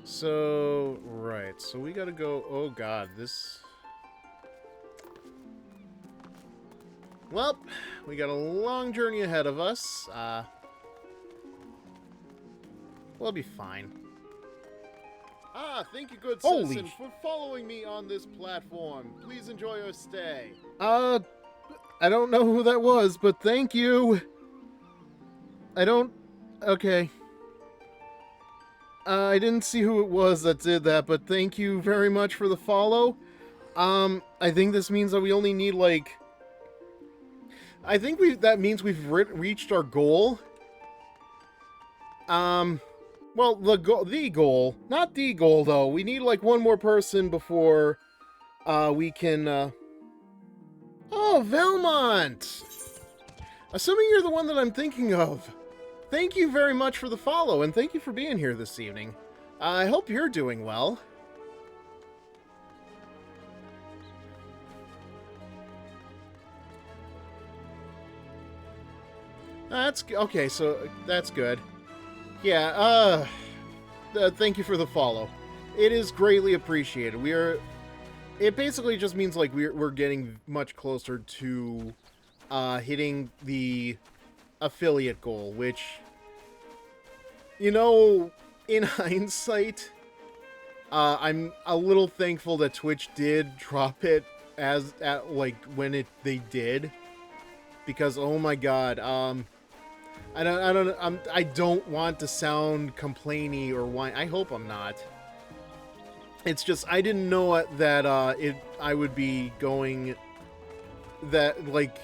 So, right. So we gotta go... Oh, God. This... Well, we got a long journey ahead of us. We'll be fine. Ah, thank you, good citizen, for following me on this platform. Please enjoy your stay. I don't know who that was, but thank you. I don't... Okay. I didn't see who it was that did that, but thank you very much for the follow. I think this means that we only need, like... I think that means we've reached our goal. Well, the goal. Not the goal, though. We need, like, one more person before, we can, Oh, Valmont! Assuming you're the one that I'm thinking of. Thank you very much for the follow, and thank you for being here this evening. I hope you're doing well. That's... Okay, so that's good. Yeah, thank you for the follow. It is greatly appreciated. It basically just means, like, we're getting much closer to, hitting the affiliate goal, which, you know, in hindsight, I'm a little thankful that Twitch did drop it when they did, because, oh my god, I don't want to sound complainy or whine. I hope I'm not. It's just, I didn't know that, I would be going that, like,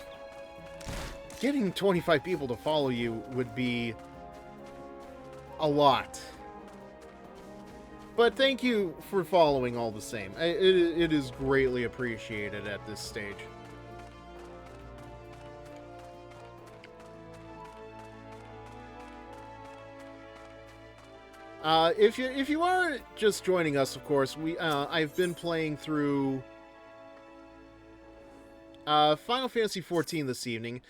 getting 25 people to follow you would be a lot. But thank you for following all the same. It is greatly appreciated at this stage. If you are just joining us, of course, I've been playing through Final Fantasy XIV this evening.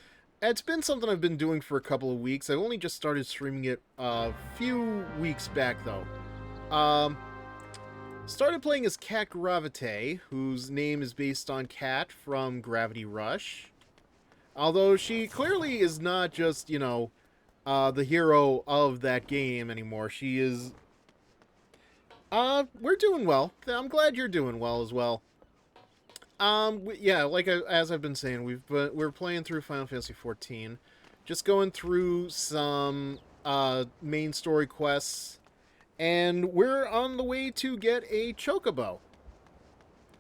It's been something I've been doing for a couple of weeks. I only just started streaming it a few weeks back, though. Started playing as Kat Gravit'ee, whose name is based on Kat from Gravity Rush. Although she clearly is not just, you know, the hero of that game anymore. She is... we're doing well. I'm glad you're doing well as well. Yeah, as I've been saying, we're playing through Final Fantasy XIV. Just going through some, main story quests. And we're on the way to get a chocobo.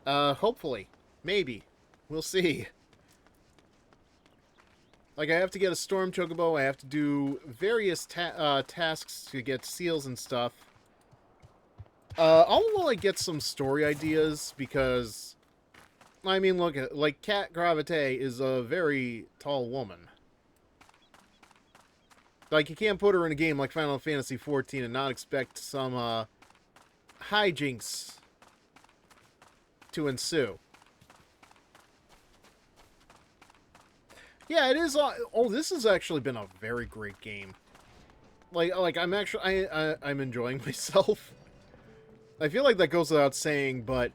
Hopefully. Maybe. We'll see. Like, I have to get a storm chocobo, I have to do various tasks to get seals and stuff. All while I get some story ideas, because... I mean, look at... Like, Kat Gravit'ee is a very tall woman. Like, you can't put her in a game like Final Fantasy XIV and not expect some, hijinks to ensue. Yeah, it is. Oh, this has actually been a very great game. Like I'm actually, I'm enjoying myself. I feel like that goes without saying, but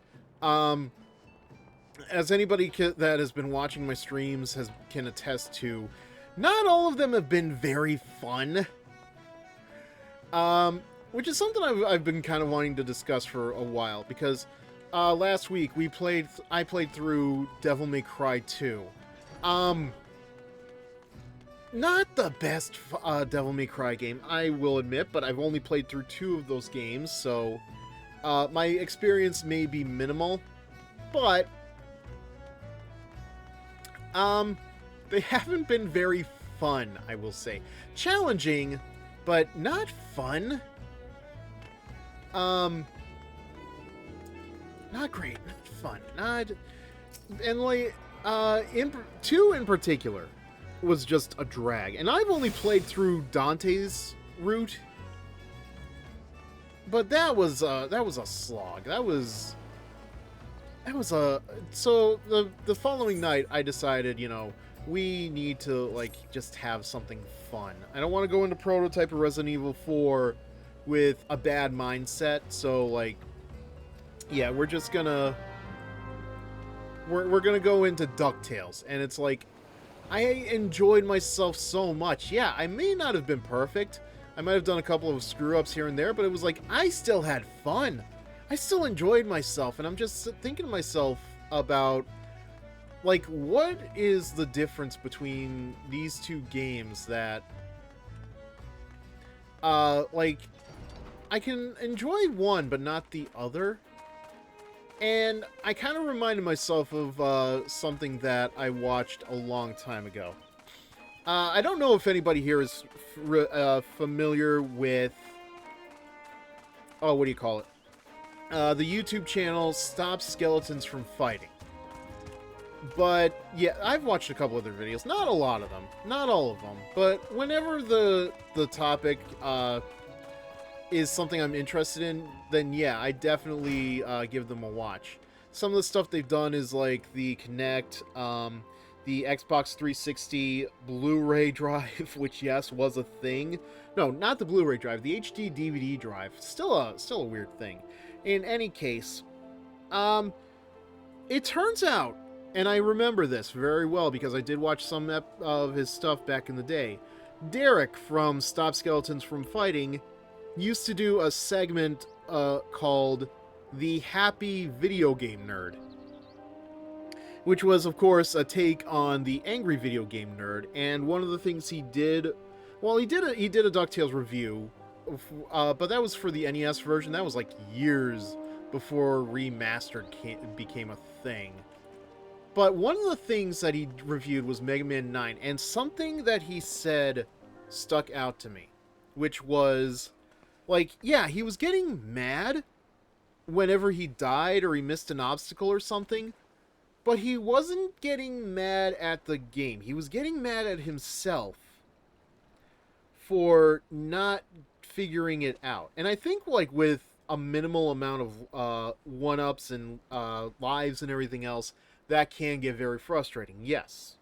as anybody that has been watching my streams can attest to, not all of them have been very fun. Which is something I've been kind of wanting to discuss for a while, because last week I played through Devil May Cry 2. Not the best Devil May Cry game, I will admit, but I've only played through 2 of those games, so my experience may be minimal, but they haven't been very fun, I will say. Challenging, but not fun. Not great, not fun, not... And, like, 2 in particular was just a drag. And I've only played through Dante's route, but that was a slog. That was a... So, the following night, I decided, you know, we need to, like, just have something fun. I don't want to go into Prototype or Resident Evil 4 with a bad mindset. So, like, yeah, we're just gonna... We're gonna go into DuckTales, and it's like, I enjoyed myself so much. Yeah, I may not have been perfect. I might have done a couple of screw-ups here and there, but it was like, I still had fun. I still enjoyed myself, and I'm just thinking to myself about, like, what is the difference between these two games that, like, I can enjoy one, but not the other? And I kind of reminded myself of something that I watched a long time ago. I don't know if anybody here is familiar with... Oh, what do you call it? The YouTube channel Stop Skeletons from Fighting. But, yeah, I've watched a couple of their videos. Not a lot of them. Not all of them. But whenever the topic is something I'm interested in, then yeah, I definitely give them a watch. Some of the stuff they've done is like the Kinect, the Xbox 360 Blu-ray drive, which yes, was a thing. No, not the Blu-ray drive, the HD DVD drive. Still a weird thing. In any case, it turns out, and I remember this very well because I did watch some of his stuff back in the day, Derek from Stop Skeletons from Fighting used to do a segment called The Happy Video Game Nerd, which was, of course, a take on the Angry Video Game Nerd. And one of the things he did, well, he did a DuckTales review, but that was for the NES version. That was like years before remastered became a thing. But one of the things that he reviewed was Mega Man 9, and something that he said stuck out to me, which was, like, yeah, he was getting mad whenever he died or he missed an obstacle or something, but he wasn't getting mad at the game. He was getting mad at himself for not figuring it out. And I think, like, with a minimal amount of one-ups and lives and everything else, that can get very frustrating, yes.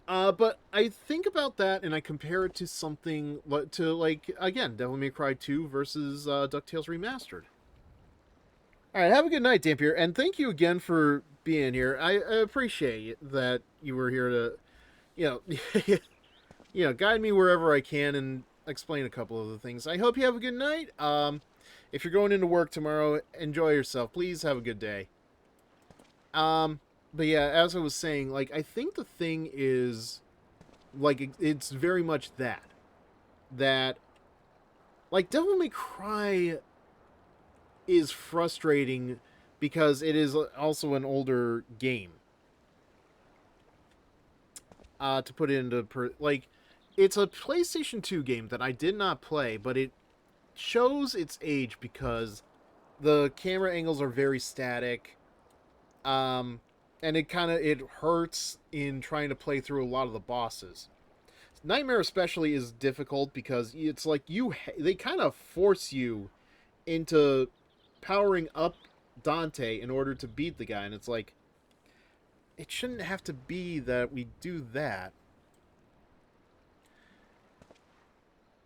But I think about that and I compare it to something to, like, again, Devil May Cry 2 versus DuckTales Remastered. Alright, have a good night, Dampier, and thank you again for being here. I appreciate that you were here to, you know, guide me wherever I can and explain a couple of the things. I hope you have a good night. If you're going into work tomorrow, enjoy yourself. Please have a good day. But yeah, as I was saying, like, I think the thing is, like, it's very much that, like, Devil May Cry is frustrating because it is also an older game. To put it into, like, it's a PlayStation 2 game that I did not play, but it shows its age because the camera angles are very static. And it hurts in trying to play through a lot of the bosses. Nightmare especially is difficult because it's like they kind of force you into powering up Dante in order to beat the guy, and it's like, it shouldn't have to be that we do that.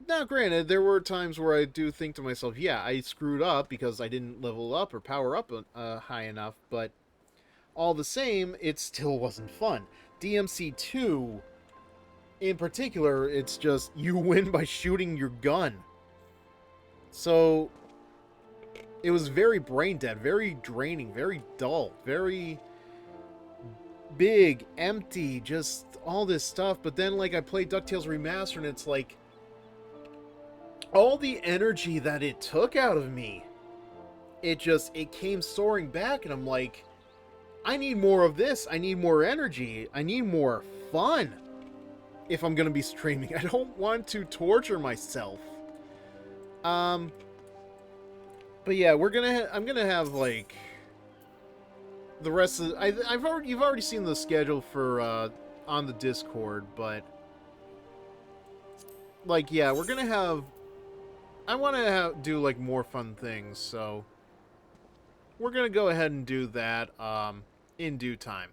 Now, granted, there were times where I do think to myself, yeah, I screwed up because I didn't level up or power up high enough, but all the same, it still wasn't fun. DMC2, in particular, it's just, you win by shooting your gun. So, it was very brain dead, very draining, very dull, very big, empty, just all this stuff. But then, like, I played DuckTales Remastered, and it's like, all the energy that it took out of me, it came soaring back, and I'm like, I need more of this. I need more energy. I need more fun if I'm going to be streaming. I don't want to torture myself. But yeah, I'm going to have, like, the rest of you've already seen the schedule for on the Discord, but like, yeah, we're going to have, I want to do, like, more fun things, so we're going to go ahead and do that in due time.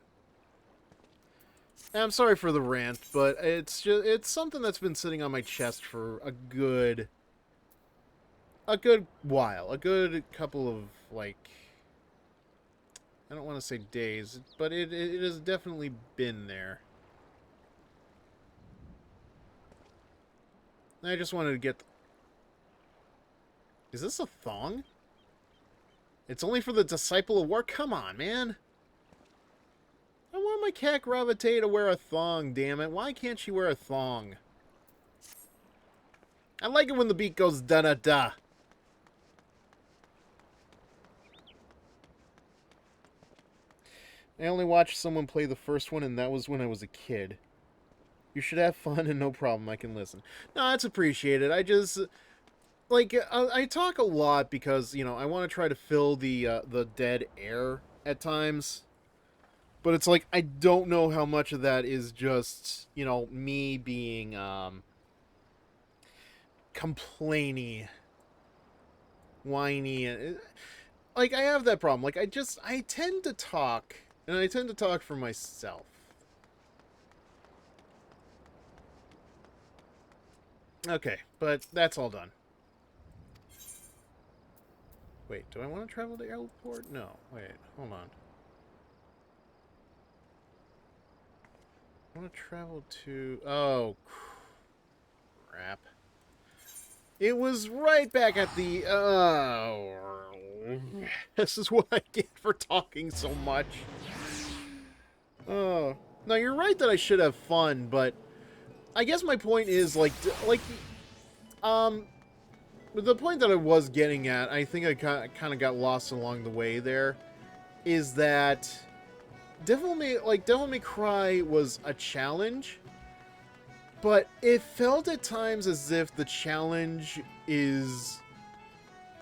I'm sorry for the rant, but it's something that's been sitting on my chest for a good while, a good couple of, like, I don't want to say days, but it has definitely been there. I just wanted to get... Is this a thong? It's only for the Disciple of War? Come on, man. I want my Kat Gravit'ee to wear a thong, damn it. Why can't she wear a thong? I like it when the beat goes da-da-da. I only watched someone play the first one, and that was when I was a kid. You should have fun, and no problem, I can listen. No, that's appreciated. I just... Like, I talk a lot because, you know, I want to try to fill the dead air at times. But it's like, I don't know how much of that is just, you know, me being, complainy, whiny, and... Like, I have that problem. Like, I tend to talk... And I tend to talk for myself. Okay, but that's all done. Wait, do I want to travel to the airport? No. Wait, hold on. I want to travel to... Oh, crap. It was right back at the... Oh... This is what I get for talking so much. Oh. No, you're right that I should have fun, but... I guess my point is, the point that I was getting at, I think I kind of got lost along the way there, is that Devil May Cry was a challenge, but it felt at times as if the challenge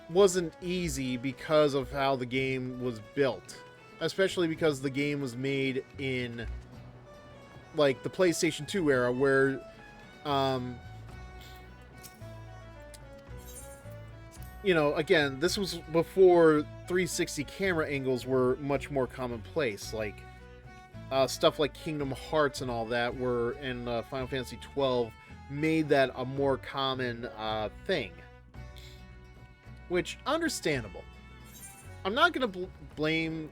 wasn't easy because of how the game was built. Especially because the game was made in, like, the PlayStation 2 era, where, you know, again, this was before 360 camera angles were much more commonplace. Like, stuff like Kingdom Hearts and all that were, and Final Fantasy 12 made that a more common thing. Which, understandable. I'm not going to blame...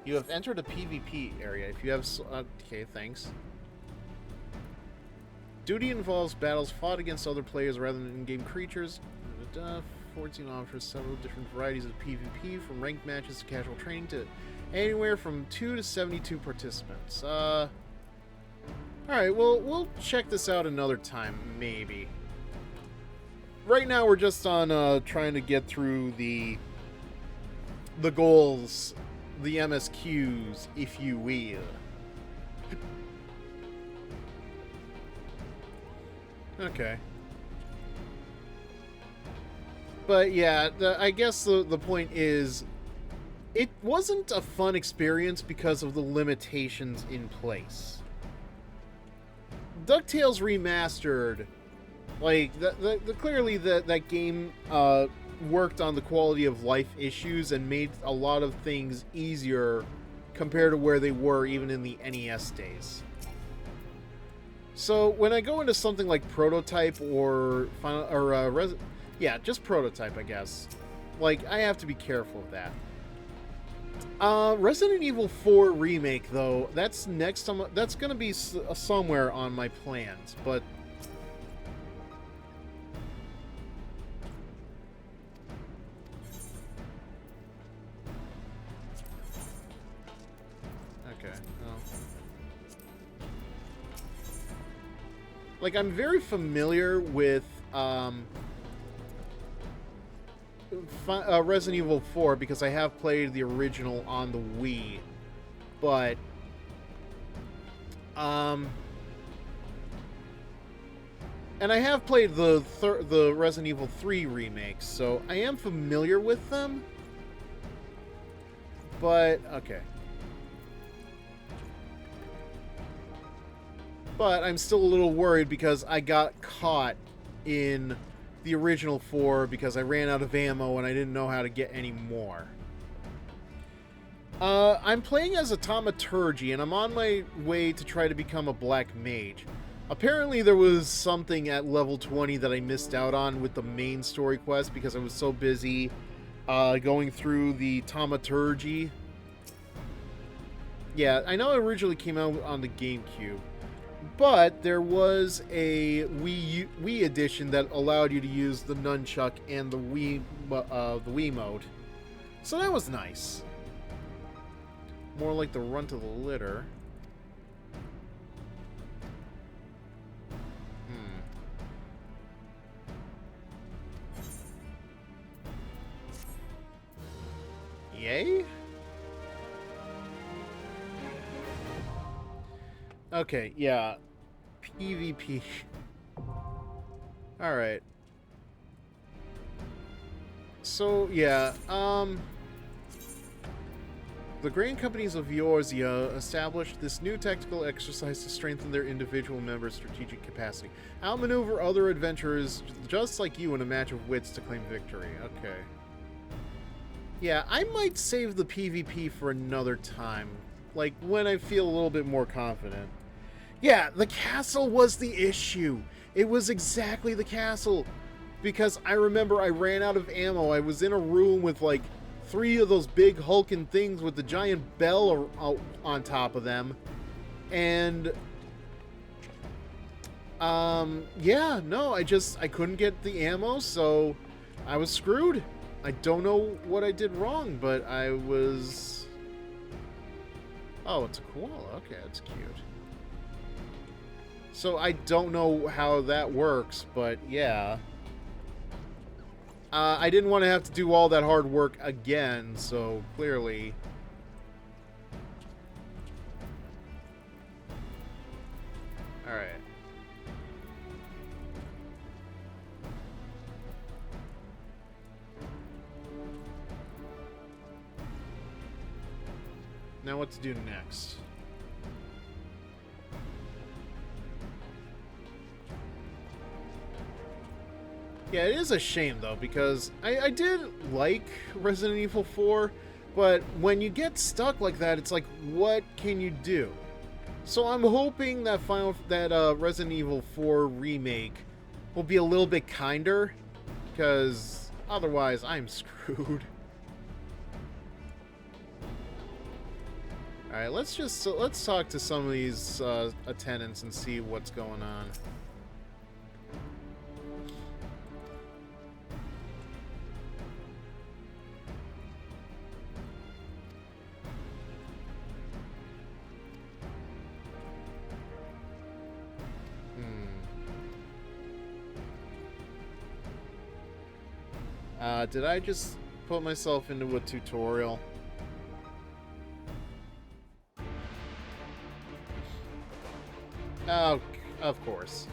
you have entered a PvP area. If you have... okay, thanks. Duty involves battles fought against other players rather than in-game creatures. 14 offers several different varieties of PvP, from ranked matches to casual training to anywhere from 2 to 72 participants. Alright, well, we'll check this out another time, maybe. Right now, we're just on trying to get through the goals, the MSQs, if you will. Okay. But yeah, I guess the point is, it wasn't a fun experience because of the limitations in place. DuckTales Remastered, like, clearly that game worked on the quality of life issues and made a lot of things easier compared to where they were even in the NES days. So when I go into something like Prototype or just Prototype, I guess. Like, I have to be careful of that. Resident Evil 4 Remake, though, that's next on that's gonna be somewhere on my plans, but okay. Well. Like, I'm very familiar with Resident Evil 4 because I have played the original on the Wii, but and I have played the Resident Evil 3 remakes, so I am familiar with them. But okay. But I'm still a little worried because I got caught in the original 4 because I ran out of ammo and I didn't know how to get any more. I'm playing as a Thaumaturgy, and I'm on my way to try to become a Black Mage. Apparently there was something at level 20 that I missed out on with the main story quest because I was so busy going through the Thaumaturgy. Yeah, I know it originally came out on the GameCube, but there was a Wii edition that allowed you to use the nunchuck and the Wii mode. So that was nice. More like the runt of the litter. Yay? Okay, yeah. PvP. Alright. So, yeah, the Grand Companies of Eorzea established this new tactical exercise to strengthen their individual members' strategic capacity. Outmaneuver other adventurers just like you in a match of wits to claim victory. Okay. Yeah, I might save the PvP for another time. Like, when I feel a little bit more confident. Yeah, the castle was the issue. It was exactly the castle. Because I remember I ran out of ammo. I was in a room with, like, 3 of those big hulking things with the giant bell on top of them. And, yeah, no, I couldn't get the ammo, so I was screwed. I don't know what I did wrong, but I was... Oh, it's a koala. Okay, that's cute. So I don't know how that works, but yeah. I didn't want to have to do all that hard work again, so clearly... Alright. Now what to do next? Yeah, it is a shame, though, because I did like Resident Evil 4, but when you get stuck like that, it's like, what can you do? So I'm hoping that Resident Evil 4 remake will be a little bit kinder, because otherwise I'm screwed. Alright, let's talk to some of these attendants and see what's going on. Did I just put myself into a tutorial? Oh, of course.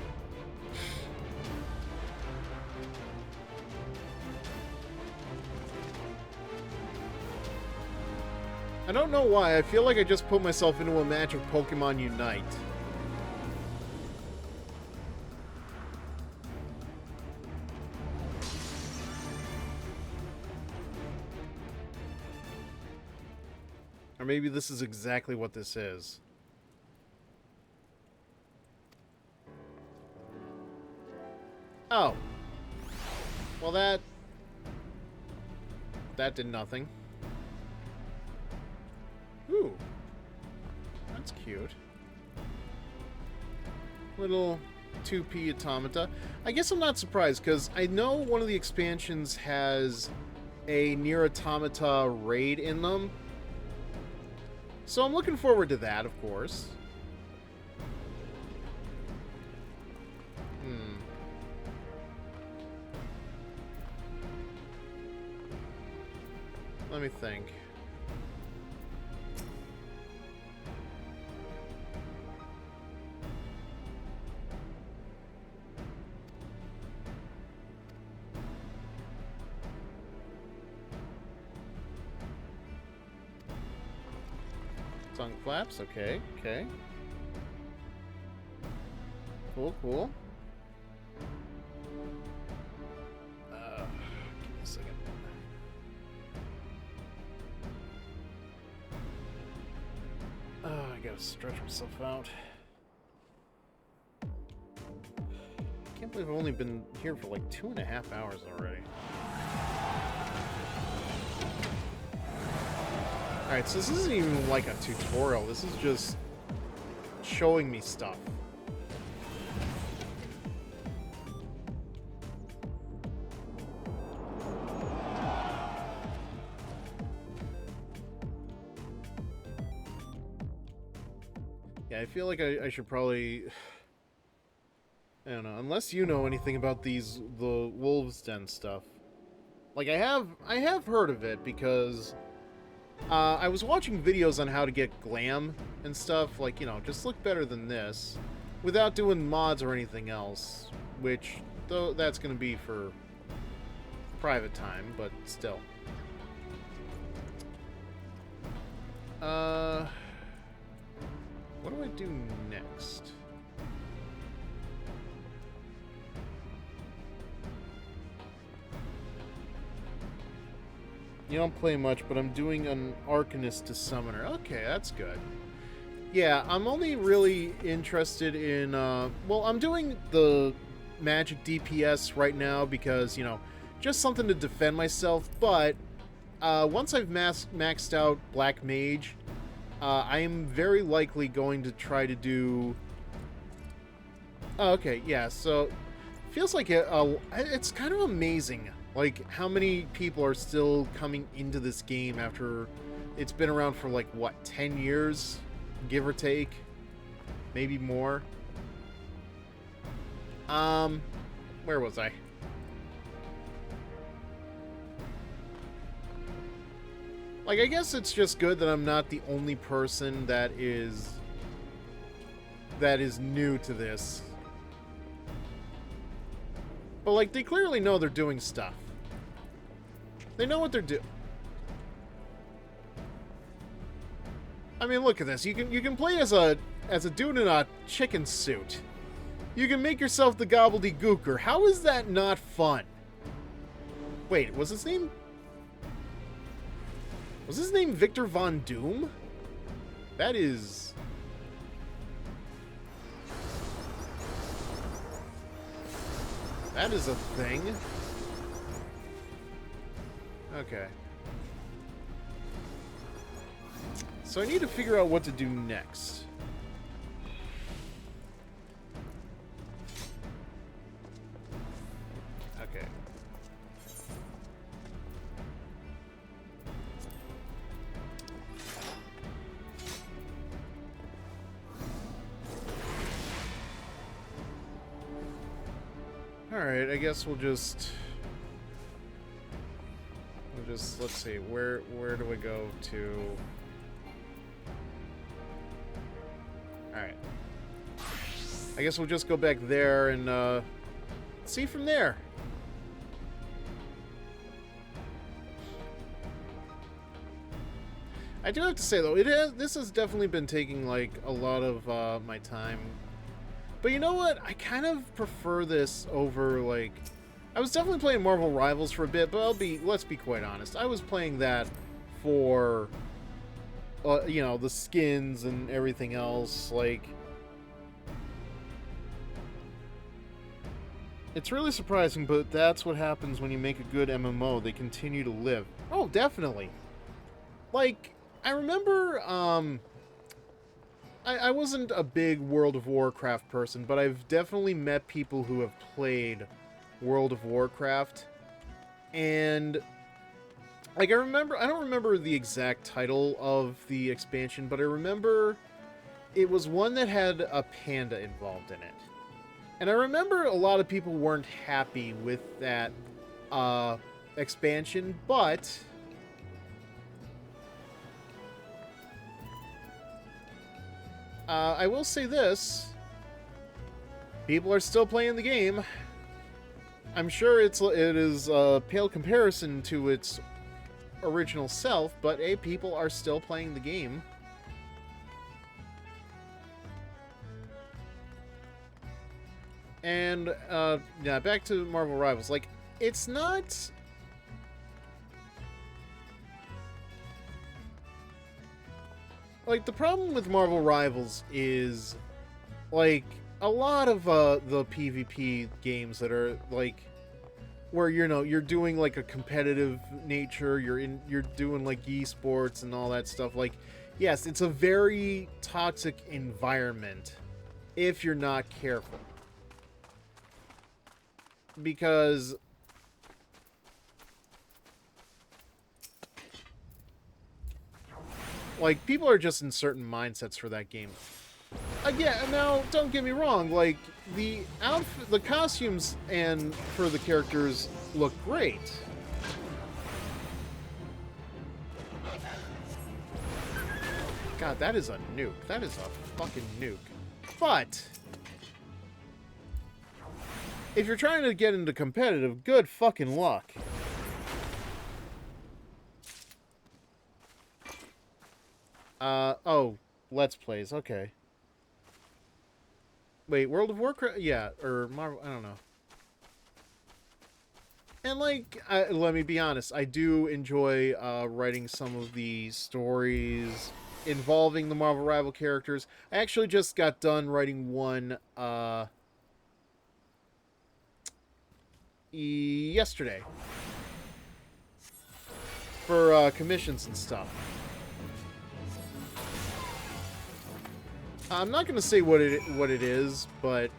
I don't know why, I feel like I just put myself into a match of Pokemon Unite. Or maybe this is exactly what this is. Oh. Well, that did nothing. Ooh. That's cute. Little 2P automata. I guess I'm not surprised, because I know one of the expansions has a Nier Automata raid in them. So I'm looking forward to that, of course. Let me think. Tongue flaps, okay, okay. Cool, cool. Give me a second. gotta stretch myself out. I can't believe I've only been here for like 2.5 hours already. Alright, so this isn't even like a tutorial. This is just showing me stuff. Yeah, I feel like I should probably... I don't know, unless you know anything about the Wolves Den stuff. Like, I have heard of it because I was watching videos on how to get glam and stuff, like, you know, just look better than this, without doing mods or anything else, which, though, that's going to be for private time, but still. What do I do next? You don't play much, but I'm doing an Arcanist to Summoner. Okay, that's good. Yeah, I'm only really interested in, well, I'm doing the Magic DPS right now because, you know, just something to defend myself, but once I've maxed out Black Mage, I am very likely going to try to do... Oh, okay, yeah, so feels like it's kind of amazing, like, how many people are still coming into this game after it's been around for, like, what, 10 years? Give or take? Maybe more? Where was I? Like, I guess it's just good that I'm not the only person that is new to this. But, like, they clearly know they're doing stuff. They know what they're doing. I mean, look at this. You can play as a dude in a chicken suit. You can make yourself the gobbledygooker. How is that not fun? Wait, was his name Victor Von Doom? That is... That is a thing. Okay. So I need to figure out what to do next. Okay. Alright, I guess we'll just let's see, where do we go to? Alright. I guess we'll just go back there and see from there. I do have to say though, this has definitely been taking like a lot of my time. But you know what? I kind of prefer this over, like... I was definitely playing Marvel Rivals for a bit, but let's be quite honest. I was playing that for, you know, the skins and everything else. Like... It's really surprising, but that's what happens when you make a good MMO. They continue to live. Oh, definitely. Like, I remember, I wasn't a big World of Warcraft person, but I've definitely met people who have played World of Warcraft, and, like, I don't remember the exact title of the expansion, but I remember it was one that had a panda involved in it. And I remember a lot of people weren't happy with that, expansion, but... I will say this. People are still playing the game. I'm sure it is a pale comparison to its original self, but hey, people are still playing the game. And, yeah, back to Marvel Rivals. Like, it's not... like, the problem with Marvel Rivals is, like, a lot of the PvP games that are, like, where, you know, you're doing, like, a competitive nature, you're doing, like, esports and all that stuff. Like, yes, it's a very toxic environment if you're not careful. Because like, people are just in certain mindsets for that game. Again, now, don't get me wrong, like, the outfit, the costumes and for the characters look great. God, that is a nuke. That is a fucking nuke. But if you're trying to get into competitive, good fucking luck. Oh, Let's Plays, okay. Wait, World of Warcraft? Yeah, or Marvel, I don't know. And, like, let me be honest, I do enjoy writing some of the stories involving the Marvel Rival characters. I actually just got done writing one, yesterday. For, commissions and stuff. I'm not going to say what it is, but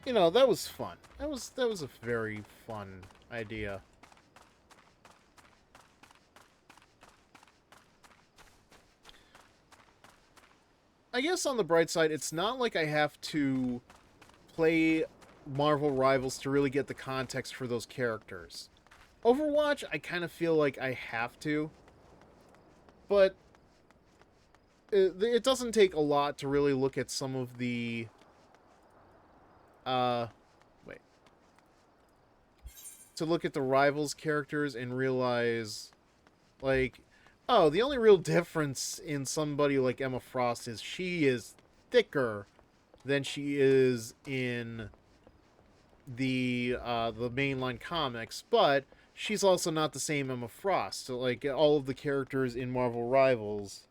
you know, that was fun. That was a very fun idea. I guess on the bright side, it's not like I have to play Marvel Rivals to really get the context for those characters. Overwatch, I kind of feel like I have to, but it doesn't take a lot to really look at some of the to look at the Rivals characters and realize, like, oh, the only real difference in somebody like Emma Frost is she is thicker than she is in the mainline comics, but she's also not the same Emma Frost. So, like, all of the characters in Marvel Rivals.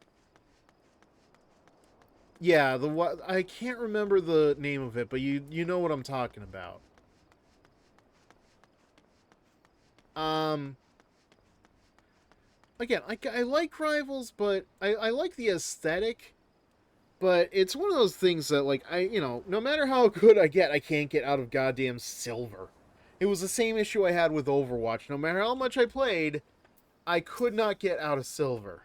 Yeah, I can't remember the name of it, but you know what I'm talking about. Again, I like Rivals, but I like the aesthetic, but it's one of those things that, like, you know, no matter how good I get, I can't get out of goddamn silver. It was the same issue I had with Overwatch. No matter how much I played, I could not get out of silver.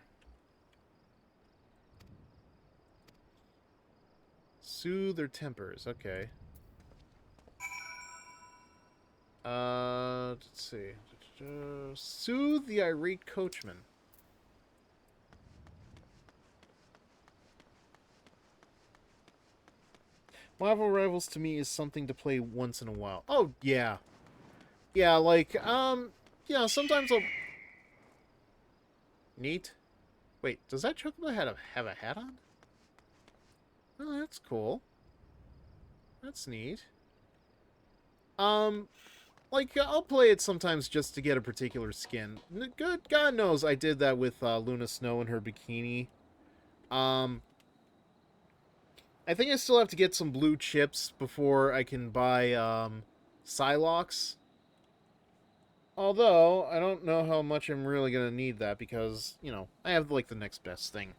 Soothe their tempers, okay. Let's see. Soothe the irate coachman. Marvel Rivals to me is something to play once in a while. Oh, yeah. Yeah, like, yeah, sometimes I'll... Neat. Wait, does that chocobo have a hat on? Oh, that's cool. That's neat. Like, I'll play it sometimes just to get a particular skin. Good God knows I did that with Luna Snow in her bikini. I think I still have to get some blue chips before I can buy Psylocke. Although, I don't know how much I'm really going to need that because, you know, I have, like, the next best thing.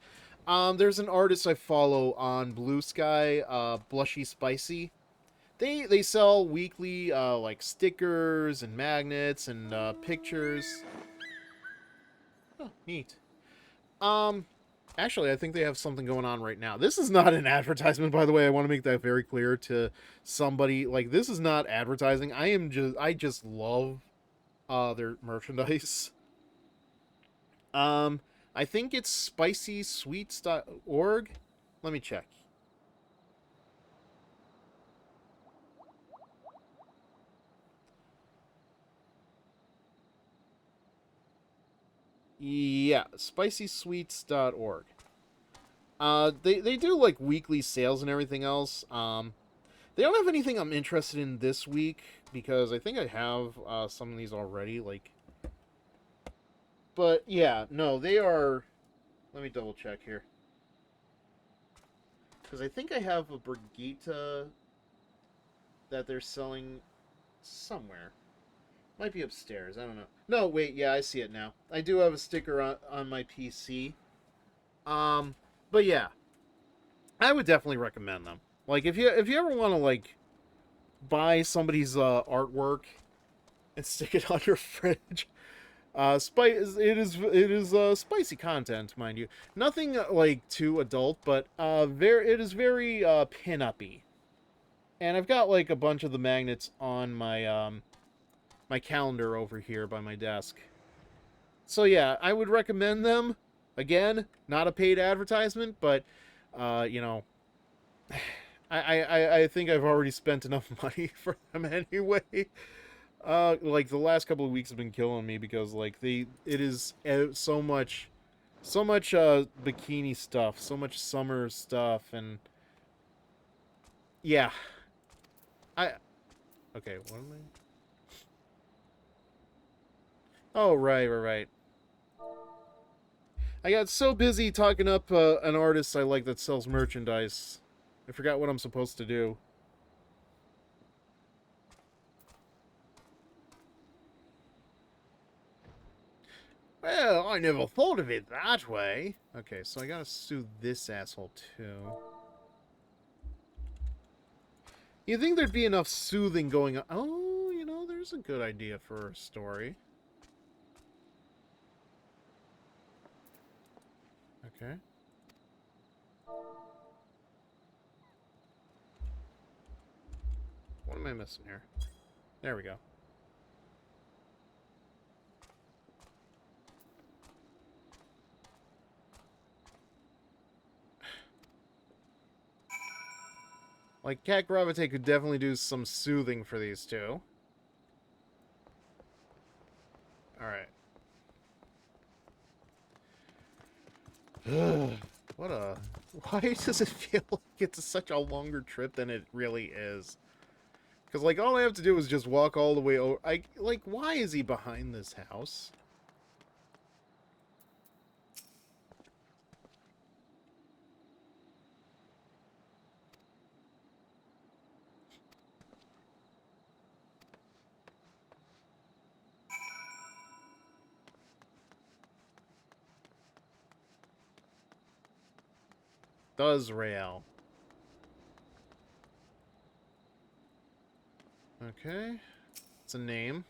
There's an artist I follow on Blue Sky, Blushy Spicy. They sell weekly, like, stickers and magnets and, pictures. Oh, neat. Actually, I think they have something going on right now. This is not an advertisement, by the way. I want to make that very clear to somebody. Like, this is not advertising. I just love, their merchandise. I think it's spicysweets.org. Let me check. Yeah, spicysweets.org. They do, like, weekly sales and everything else. They don't have anything I'm interested in this week, because I think I have, some of these already, like... But, yeah, no, they are... Let me double check here. Because I think I have a Brigitte that they're selling somewhere. Might be upstairs. I don't know. No, wait. Yeah, I see it now. I do have a sticker on my PC. But yeah, I would definitely recommend them. Like, if you ever want to like buy somebody's artwork and stick it on your fridge, it is spicy content, mind you. Nothing like too adult, but it is very pin-uppy. And I've got like a bunch of the magnets on my my calendar over here by my desk. So yeah, I would recommend them. Again, not a paid advertisement, but you know, I think I've already spent enough money for them anyway. Like the last couple of weeks have been killing me because like it is so much bikini stuff, so much summer stuff, and yeah, okay, what am I? Oh, right. I got so busy talking up an artist I like that sells merchandise, I forgot what I'm supposed to do. Well, I never thought of it that way. Okay, so I gotta sue this asshole too. You think there'd be enough soothing going on? Oh, you know, there's a good idea for a story. Okay. What am I missing here? There we go. Like, Kat Gravit'ee could definitely do some soothing for these two. Alright. What a... Why does it feel like it's such a longer trip than it really is? Because, like, all I have to do is just walk all the way over... Like, why is he behind this house? Does Rael. Okay. It's a name.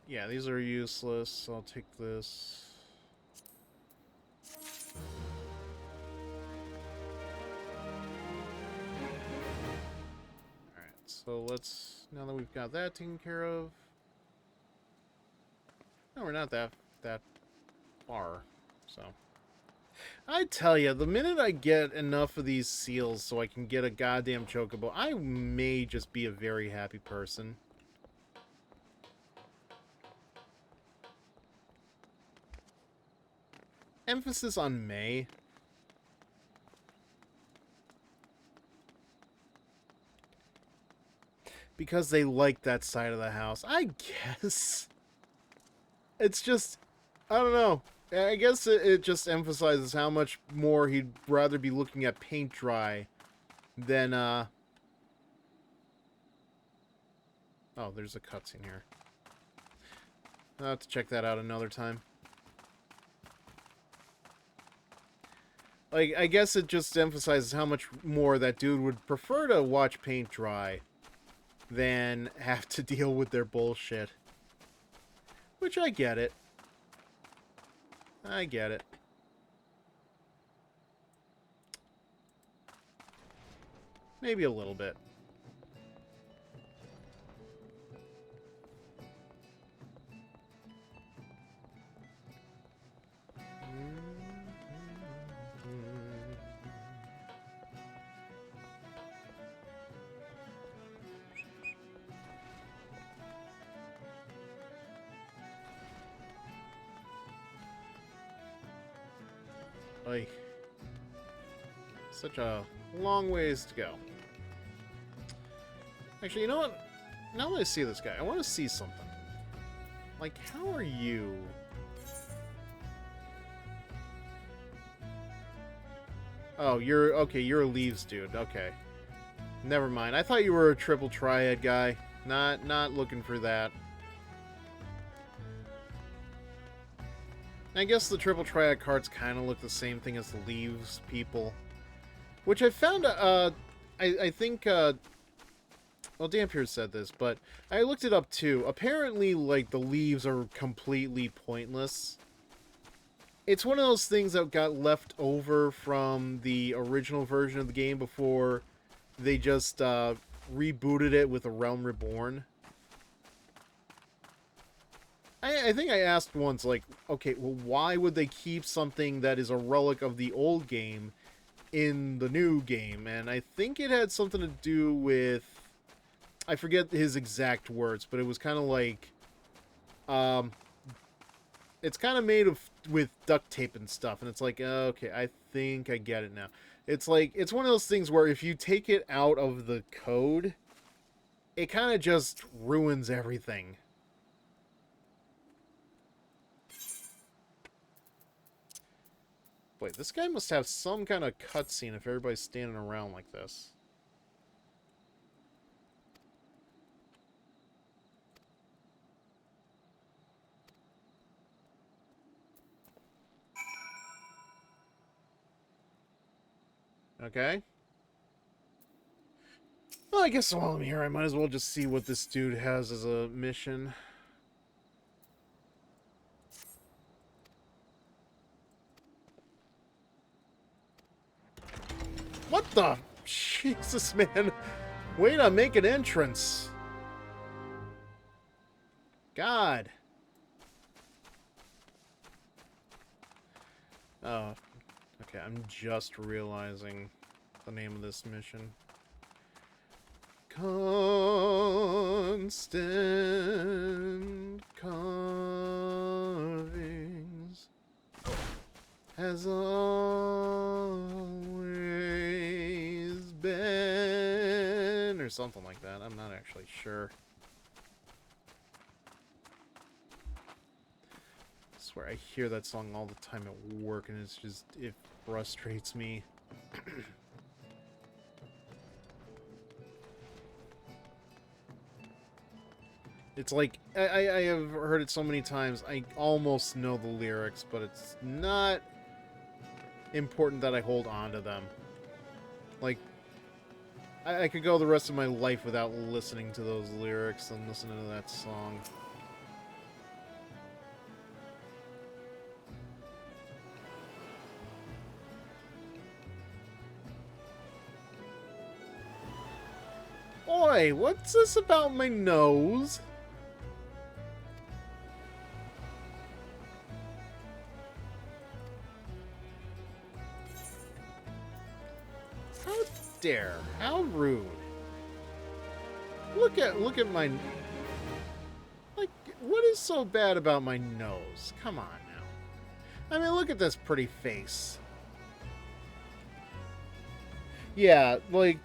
Yeah, these are useless. I'll take this. Alright, so let's... Now that we've got that taken care of... No, we're not that far, so... I tell you, the minute I get enough of these seals so I can get a goddamn chocobo, I may just be a very happy person. Emphasis on may. Because they like that side of the house. I guess. It's just... I don't know. I guess it just emphasizes how much more he'd rather be looking at paint dry than, Oh, there's a cutscene here. I'll have to check that out another time. Like, I guess it just emphasizes how much more that dude would prefer to watch paint dry than have to deal with their bullshit. Which I get it. I get it. Maybe a little bit. Like, such a long ways to go. Actually, you know what? Now that I see this guy, I want to see something. Like, how are you? Oh, you're... Okay, you're a Leaves dude. Okay. Never mind. I thought you were a triple triad guy. Not looking for that. I guess the triple triad cards kind of look the same thing as the Leaves people. Which I found, I think, well, Dampier said this, but I looked it up too. Apparently, like, the Leaves are completely pointless. It's one of those things that got left over from the original version of the game before they just rebooted it with A Realm Reborn. I think I asked once, like, okay, well, why would they keep something that is a relic of the old game in the new game? And I think it had something to do with... I forget his exact words, but it was kind of like... it's kind of made with duct tape and stuff, and it's like, okay, I think I get it now. It's like, it's one of those things where if you take it out of the code, it kind of just ruins everything. Wait, this guy must have some kind of cutscene if everybody's standing around like this. Okay. Well, I guess while I'm here, I might as well just see what this dude has as a mission. What the? Jesus, man. Way to make an entrance. God. Oh. Okay, I'm just realizing the name of this mission. Constant carvings has always been, or something like that. I'm not actually sure. I swear I hear that song all the time at work, and it's just, it frustrates me. It's like, I have heard it so many times, I almost know the lyrics, but it's not important that I hold on to them. Like, I could go the rest of my life without listening to those lyrics and listening to that song. Oi, what's this about my nose? How dare? How rude. Look at my... Like, what is so bad about my nose? Come on now. I mean, look at this pretty face. Yeah, like...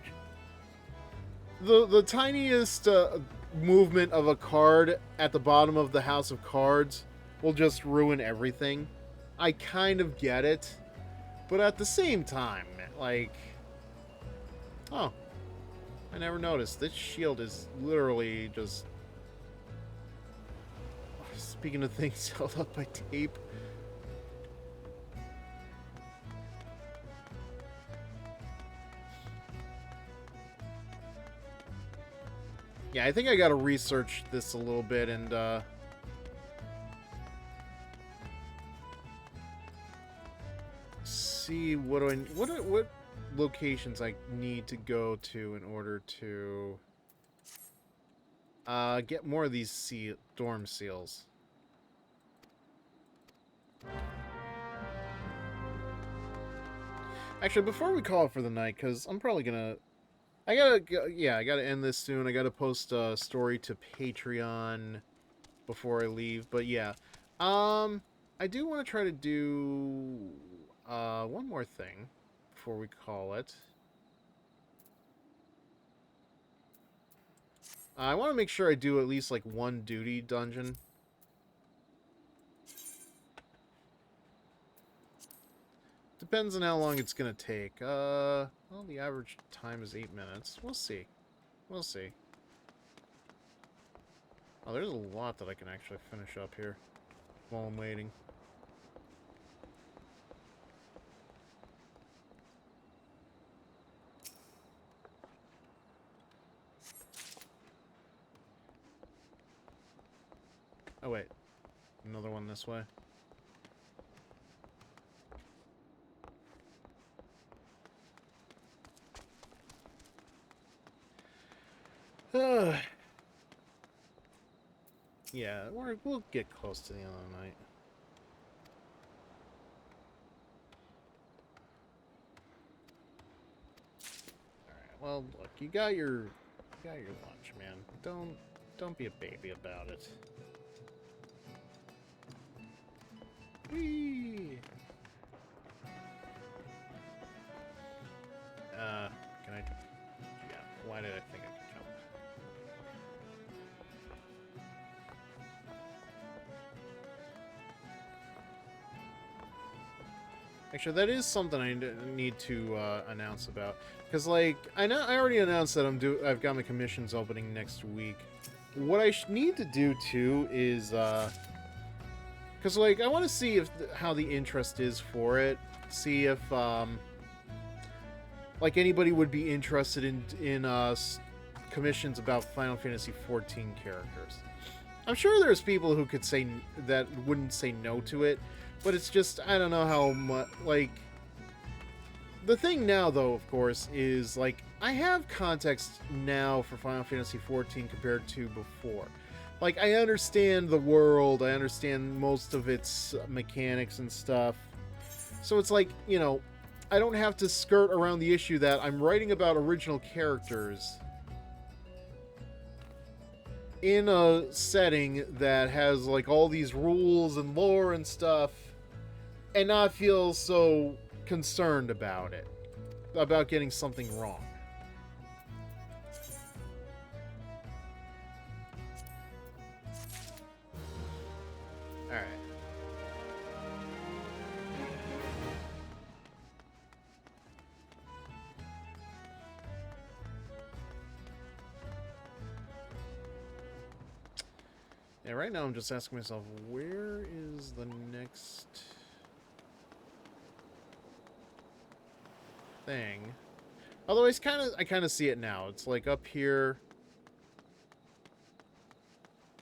The tiniest movement of a card at the bottom of the House of Cards will just ruin everything. I kind of get it. But at the same time, like... Oh. I never noticed. This shield is literally just... Speaking of things held up by tape... Yeah, I think I gotta research this a little bit and, see what locations I need to go to in order to, get more of these storm seals. Actually, before we call it for the night, because I'm probably gonna... I gotta end this soon. I gotta post a story to Patreon before I leave. But yeah, I do want to try to do one more thing before we call it. I want to make sure I do at least like one duty dungeon. Depends on how long it's gonna take. Well, the average time is 8 minutes. We'll see. We'll see. Oh, there's a lot that I can actually finish up here while I'm waiting. Oh, wait. Another one this way. Yeah, we'll get close to the end of the night. Alright, well, look, you got your lunch, man. Don't be a baby about it. Whee! Can I... Yeah, why did I think I could jump? Actually, that is something I need to announce about. Because, like, I already announced that I've got my commissions opening next week. What I need to do, too, is... Because, like, I want to see how the interest is for it. See if, like, anybody would be interested in commissions about Final Fantasy XIV characters. I'm sure there's people who could say that wouldn't say no to it, but it's just, I don't know how much, like... The thing now, though, of course, is, like, I have context now for Final Fantasy XIV compared to before. Like, I understand the world, I understand most of its mechanics and stuff. So it's like, you know, I don't have to skirt around the issue that I'm writing about original characters in a setting that has, like, all these rules and lore and stuff, and not feel so concerned about it, about getting something wrong. Alright. Yeah, right now I'm just asking myself, where is the next thing? Although I kind of see it now. It's like up here.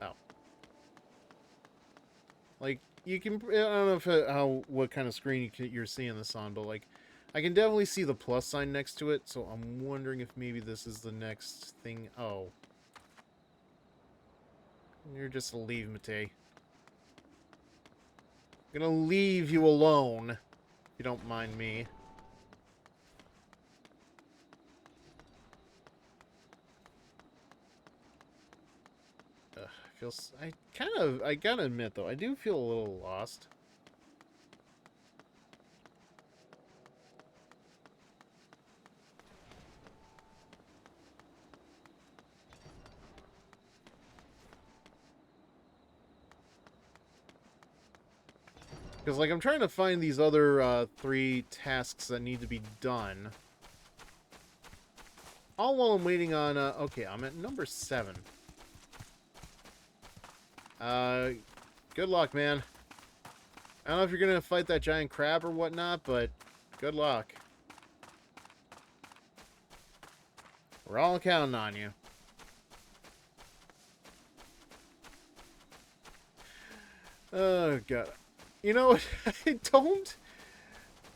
Oh. Like, you can, I don't know what kind of screen you're seeing this on, but, like, I can definitely see the plus sign next to it, so I'm wondering if maybe this is the next thing. Oh. You're just a leave, Matei. I'm gonna leave you alone, if you don't mind me. I gotta admit, though, I do feel a little lost. Because, like, I'm trying to find these other 3 tasks that need to be done. All while I'm waiting on, okay, I'm at number 7. Good luck, man. I don't know if you're gonna fight that giant crab or whatnot, but good luck. We're all counting on you. Oh, God. You know what? I don't...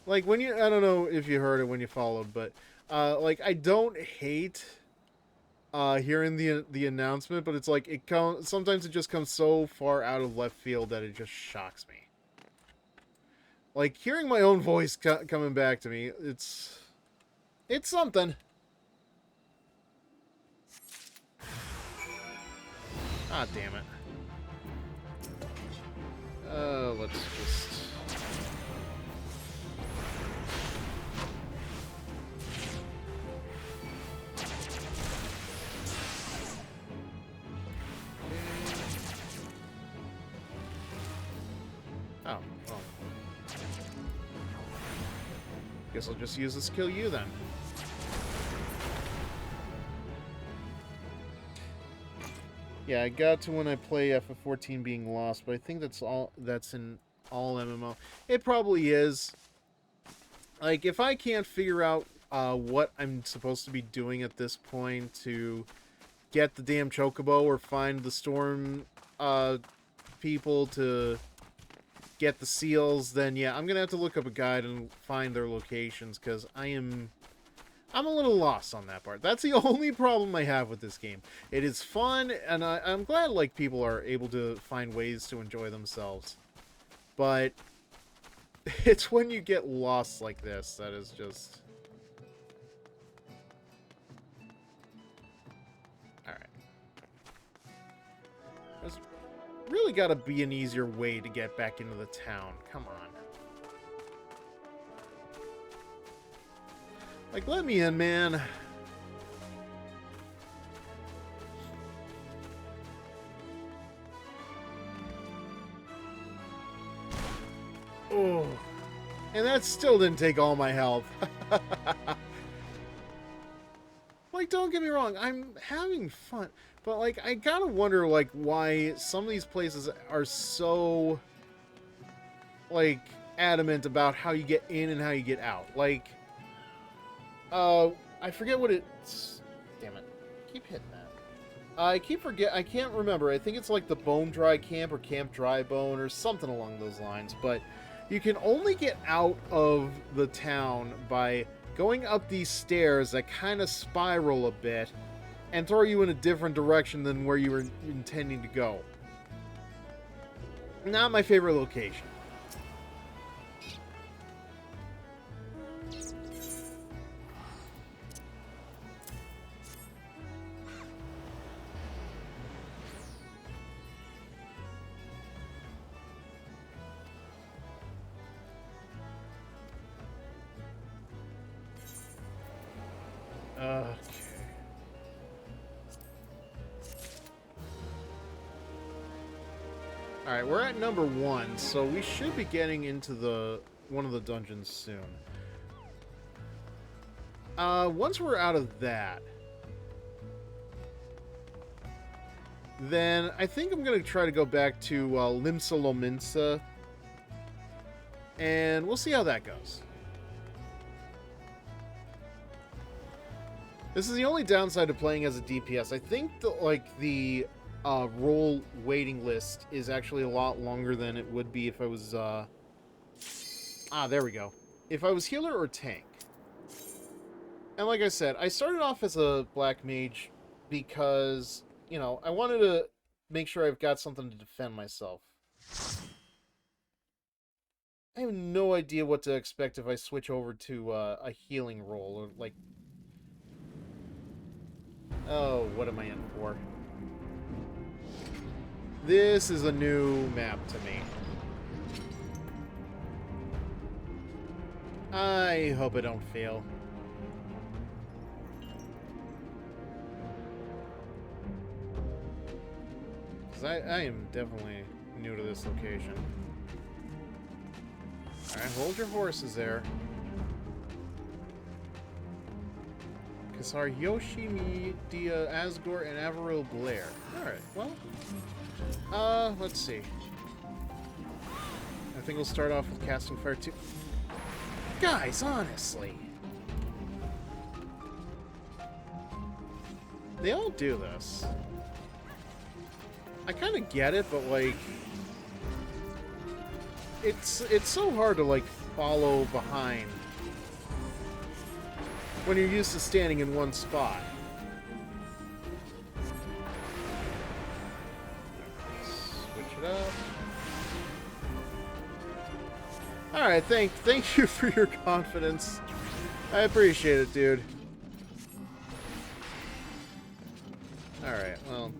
Like, when you... I don't know if you heard it when you followed, but... like, I don't hate... hearing the announcement, but it's like sometimes it just comes so far out of left field that it just shocks me. Like, hearing my own voice coming back to me, it's something. Ah, damn it. Let's just... Guess I'll just use this to kill you then. Yeah, I got to when I play FF14 being lost, but I think that's in all MMO. It probably is. Like, if I can't figure out what I'm supposed to be doing at this point to get the damn chocobo or find the storm people to get the seals, then yeah, I'm gonna have to look up a guide and find their locations, because I'm a little lost on that part. That's the only problem I have with this game. It is fun, and I'm glad like people are able to find ways to enjoy themselves. But it's when you get lost like this that is just... Alright. There's really gotta be an easier way to get back into the town. Come on. Like, let me in, man. Oh. And that still didn't take all my health. Like, don't get me wrong, I'm having fun. But, like, I gotta wonder, like, why some of these places are so, like, adamant about how you get in and how you get out. Like... I forget what it's... Damn it. I keep hitting that. I can't remember. I think it's like the Bone Dry Camp or Camp Dry Bone or something along those lines. But you can only get out of the town by going up these stairs that kind of spiral a bit and throw you in a different direction than where you were intending to go. Not my favorite location. Okay. Alright, we're at number 1, so we should be getting into one of the dungeons soon. Once we're out of that, then I think I'm going to try to go back to Limsa Lominsa, and we'll see how that goes. This is the only downside to playing as a DPS. I think the role waiting list is actually a lot longer than it would be if I was there we go. If I was healer or tank. And like I said, I started off as a black mage because, you know, I wanted to make sure I've got something to defend myself. I have no idea what to expect if I switch over to a healing role, or like... Oh, what am I in for? This is a new map to me. I hope I don't fail. Because I am definitely new to this location. Alright, hold your horses there. Kasar Yoshimi, Dia Asgore, and Averil Blair. Alright, well. Let's see. I think we'll start off with Casting Fire 2. Guys, honestly. They all do this. I kind of get it, but like... It's so hard to like follow behind when you're used to standing in one spot. Switch it up. Alright, thank you for your confidence. I appreciate it, dude. Alright, well...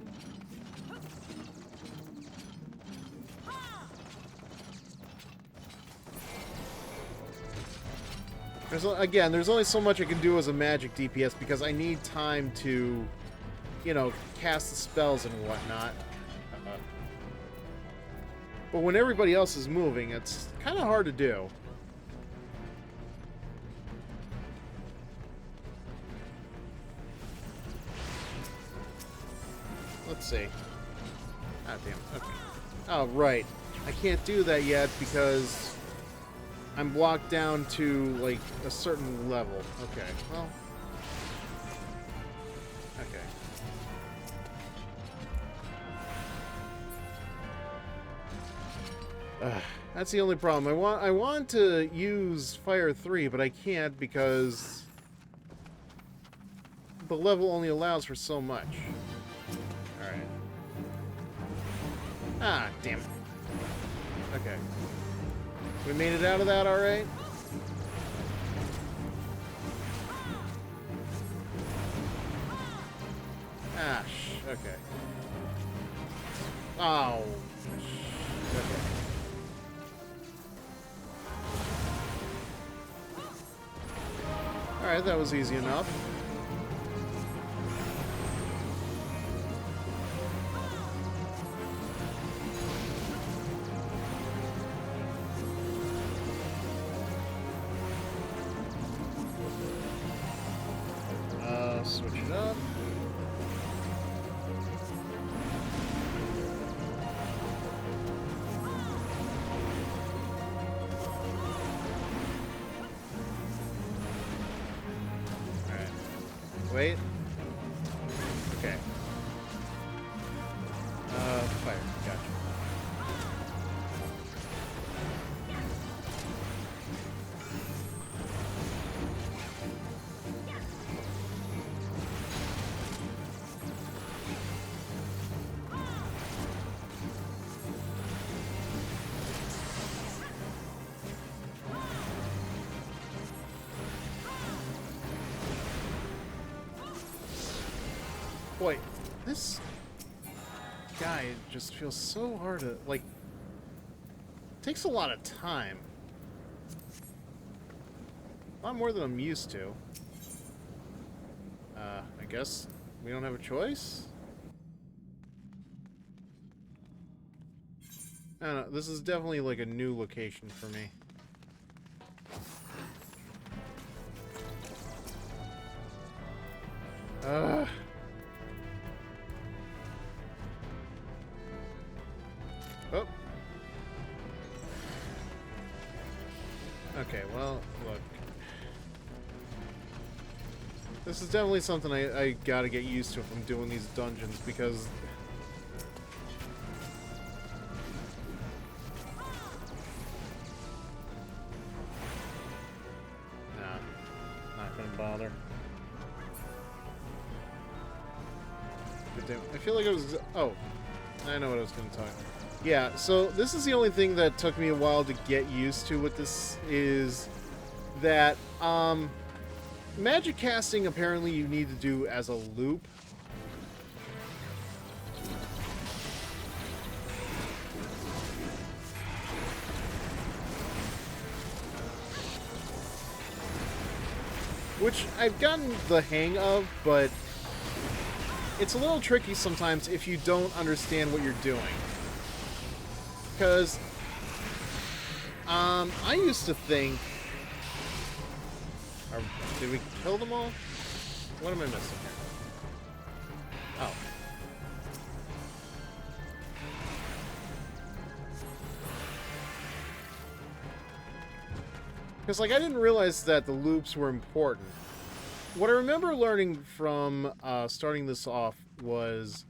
There's only so much I can do as a magic DPS because I need time to, you know, cast the spells and whatnot. But when everybody else is moving, it's kind of hard to do. let's see. Ah, damn. Okay. Oh, right. I can't do that yet because I'm blocked down to, like, a certain level. Okay, well... Okay. That's the only problem. I want to use Fire 3, but I can't because the level only allows for so much. Alright. Ah, damn it. Okay. We made it out of that alright? Ah, okay. Oh. Okay. Alright, that was easy enough. Switch it up. Alright. Wait. Okay. Fire. Gotcha. Boy, this guy just feels so hard to, like, takes a lot of time. A lot more than I'm used to. I guess we don't have a choice? I don't know, this is definitely like a new location for me. Oh. Okay, well, look. This is definitely something I gotta get used to if I'm doing these dungeons, because... Nah, not gonna bother. I feel like it was... Oh, I know what I was gonna talk about. Yeah, so this is the only thing that took me a while to get used to with this, is that, magic casting apparently you need to do as a loop. Which I've gotten the hang of, but it's a little tricky sometimes if you don't understand what you're doing. Because, I used to think... Did we kill them all? What am I missing here? Oh. Because, like, I didn't realize that the loops were important. What I remember learning from starting this off was...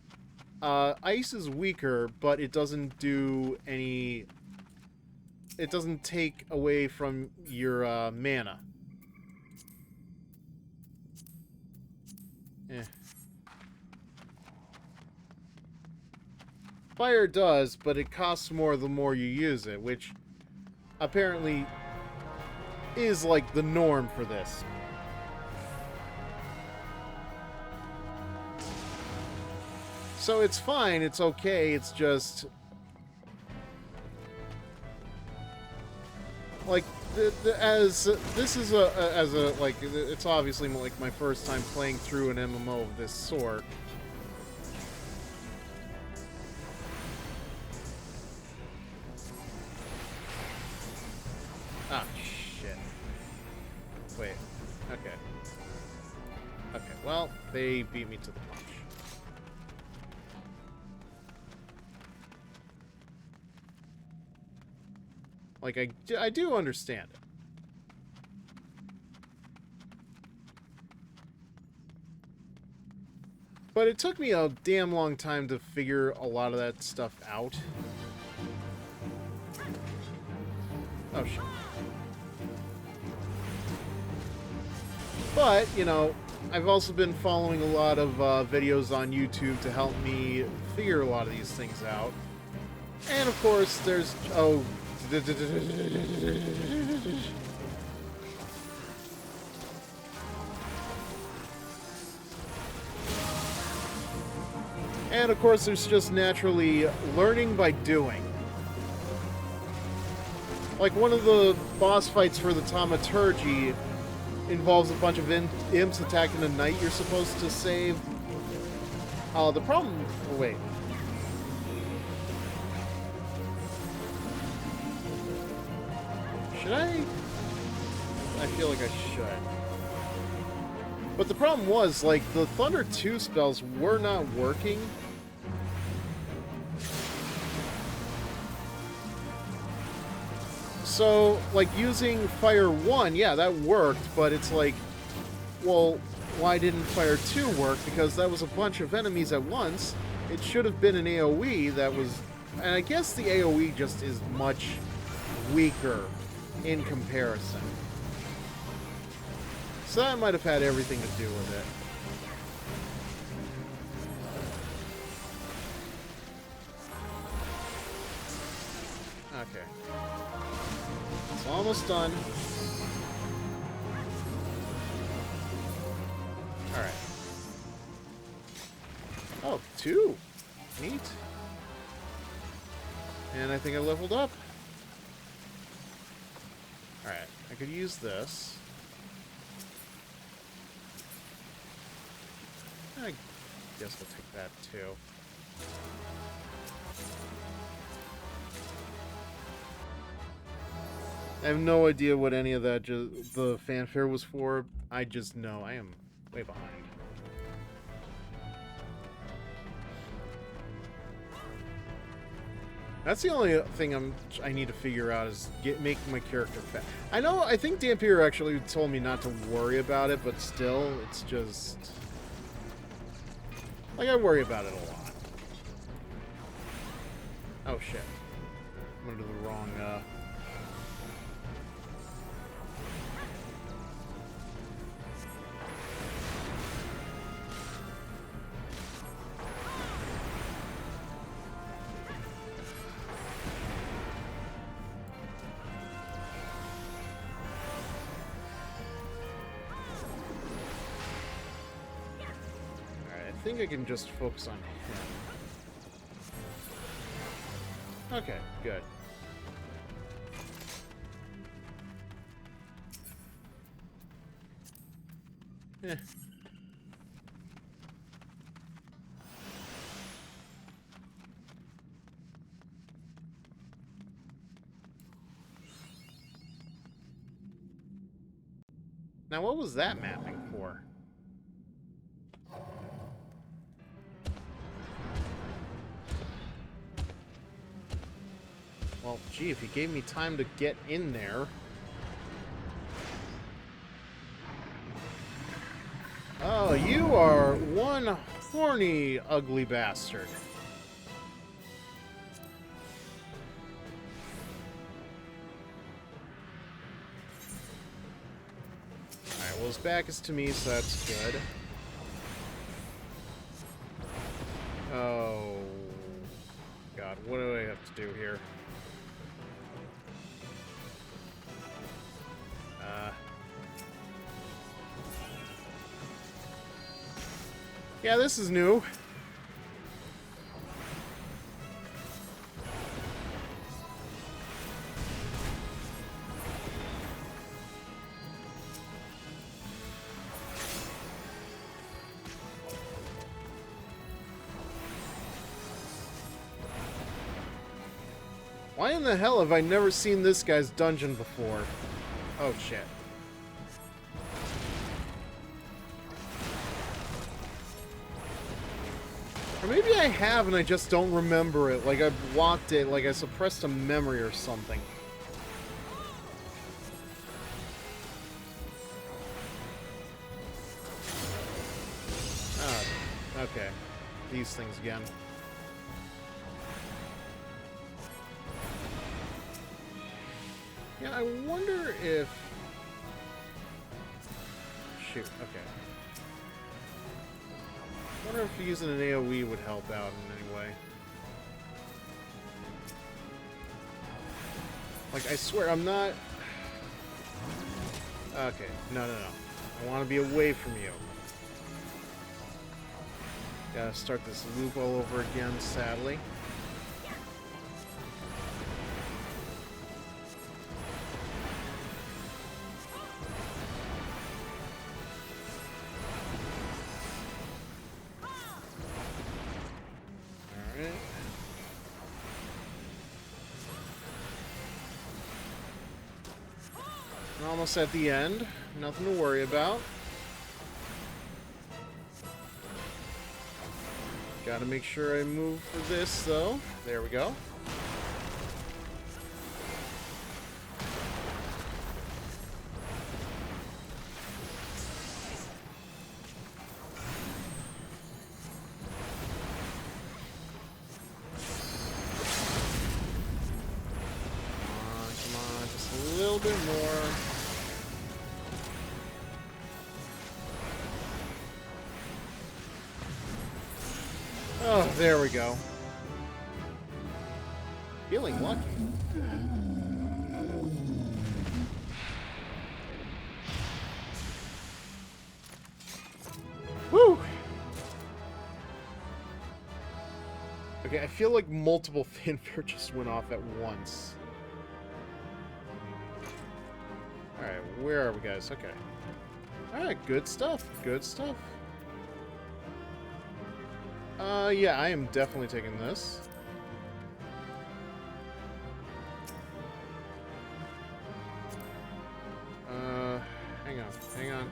ice is weaker, but it doesn't do any... It doesn't take away from your mana. Fire does, but it costs more the more you use it, which apparently is like the norm for this. So it's fine, it's okay, it's just... Like, this is like, it's obviously like my first time playing through an MMO of this sort. Ah, shit. Wait, okay. Okay, well, they beat me to the punch. Like, I do understand it. But it took me a damn long time to figure a lot of that stuff out. Oh, shit. But, you know, I've also been following a lot of videos on YouTube to help me figure a lot of these things out. And, of course, there's... Oh... And, of course, there's just naturally learning by doing. Like, one of the boss fights for the Thaumaturgy involves a bunch of imps attacking a knight you're supposed to save. The problem... Oh, wait. Should I? I feel like I should. But the problem was, like, the Thunder 2 spells were not working. So, like, using Fire 1, yeah, that worked, but it's like, well, why didn't Fire 2 work? Because that was a bunch of enemies at once. It should have been an AoE that was... And I guess the AoE just is much weaker in comparison. So that might have had everything to do with it. Okay. It's almost done. Alright. Oh, 2. Neat. And I think I leveled up. Alright, I could use this. I guess we'll take that too. I have no idea what any of that the fanfare was for. I just know I am way behind. That's the only thing I need to figure out is making my character fat. I think Dampier actually told me not to worry about it, but still, it's just... Like, I worry about it a lot. Oh, shit. I'm under the wrong, I think I can just focus on him. Okay, good. Eh. Now, what was that mapping for? Well, gee, if he gave me time to get in there... Oh, you are one horny, ugly bastard. Alright, well, his back is to me, so that's good. Oh... God, what do I have to do here? Yeah, this is new. Why in the hell have I never seen this guy's dungeon before? Oh, shit. Or maybe I have and I just don't remember it. Like I blocked it, like I suppressed a memory or something. Okay. These things again. Yeah, I wonder if... Shoot, okay. I wonder if using an AoE would help out in any way. Like, I swear, I'm not... Okay, no. I want to be away from you. Gotta start this loop all over again, sadly. Alright. Almost at the end. Nothing to worry about. Gotta make sure I move for this, though. There we go. Come on, just a little bit more. Oh, there we go. Feeling lucky. Woo! Okay, I feel like multiple fanfare just went off at once. Alright, where are we, guys? Okay. Alright, good stuff. Good stuff. Yeah, I am definitely taking this. Hang on.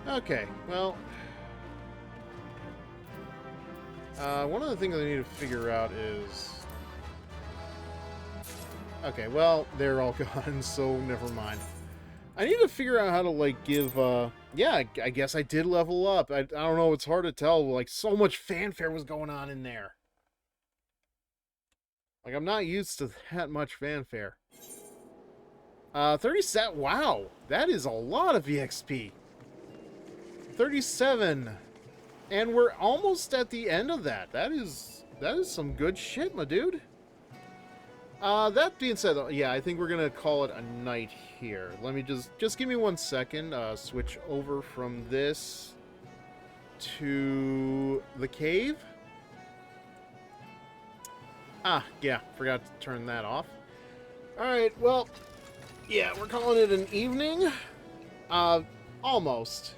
Okay, well... one of the things I need to figure out is... Okay, well, they're all gone, so never mind. I need to figure out how to, like, give, yeah, I guess I did level up. I don't know, it's hard to tell. Like, so much fanfare was going on in there. Like, I'm not used to that much fanfare. 37, wow, that is a lot of EXP. 37. And we're almost at the end of that. That is some good shit, my dude. That being said, though, yeah, I think we're gonna call it a night here. Let me just give me 1 second. Switch over from this to the cave. Ah, yeah, forgot to turn that off. All right, well, yeah, we're calling it an evening. Almost.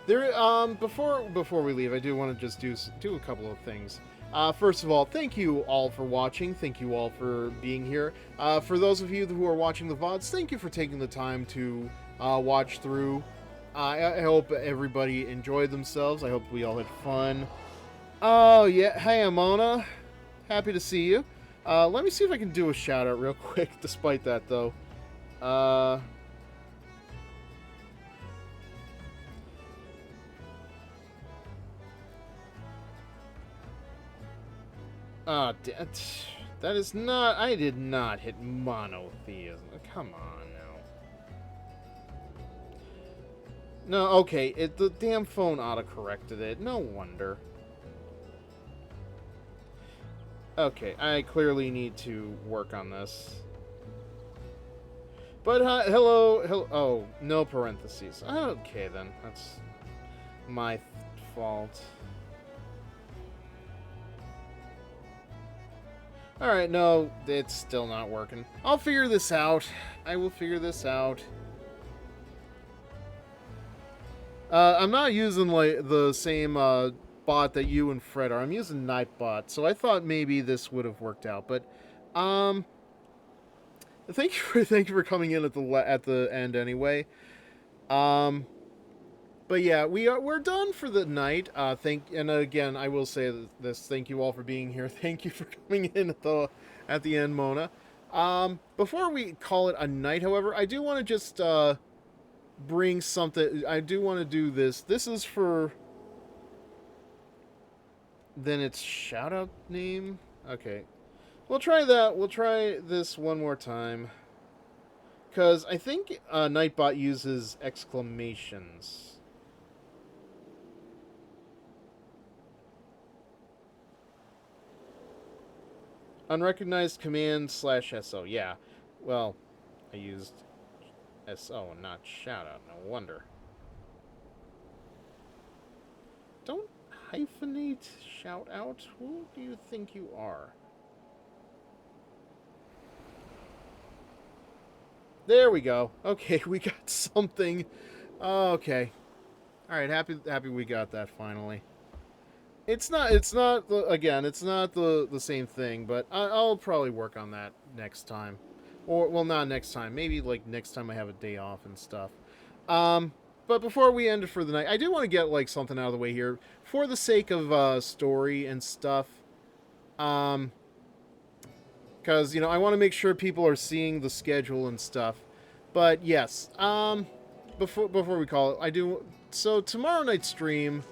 There, before we leave, I do want to just do a couple of things. First of all, thank you all for watching. Thank you all for being here. For those of you who are watching the VODs, thank you for taking the time to watch through. I hope everybody enjoyed themselves. I hope we all had fun. Oh, yeah. Hey, Amona. Happy to see you. Let me see if I can do a shout-out real quick, despite that, though. That is not... I did not hit monotheism. Come on, now. No, okay. The damn phone auto-corrected it. No wonder. Okay, I clearly need to work on this. But, hello... Oh, no parentheses. Okay, then. That's my fault. Alright, no, it's still not working. I'll figure this out. I will figure this out. I'm not using, like, the same, bot that you and Fred are. I'm using Nightbot, so I thought maybe this would have worked out. But, thank you for coming in at the end anyway. But yeah, we're done for the night. And again, I will say this: thank you all for being here. Thank you for coming in at the end, Mona. Before we call it a night, however, I do want to just bring something. I do want to do this. This is for. Then it's shout out name. Okay, we'll try that. We'll try this one more time. Because I think Nightbot uses exclamations. Unrecognized command / SO. Yeah. Well, I used SO and not shout out. No wonder. Don't hyphenate shout out. Who do you think you are? There we go. Okay, we got something. Okay. All right, happy we got that finally. It's not again, it's not the same thing, but I'll probably work on that next time. Or well, not next time. Maybe like next time I have a day off and stuff. But before we end it for the night, I do want to get like something out of the way here for the sake of story and stuff. Because you know, I want to make sure people are seeing the schedule and stuff. But yes, before we call it, I do. So tomorrow night's stream,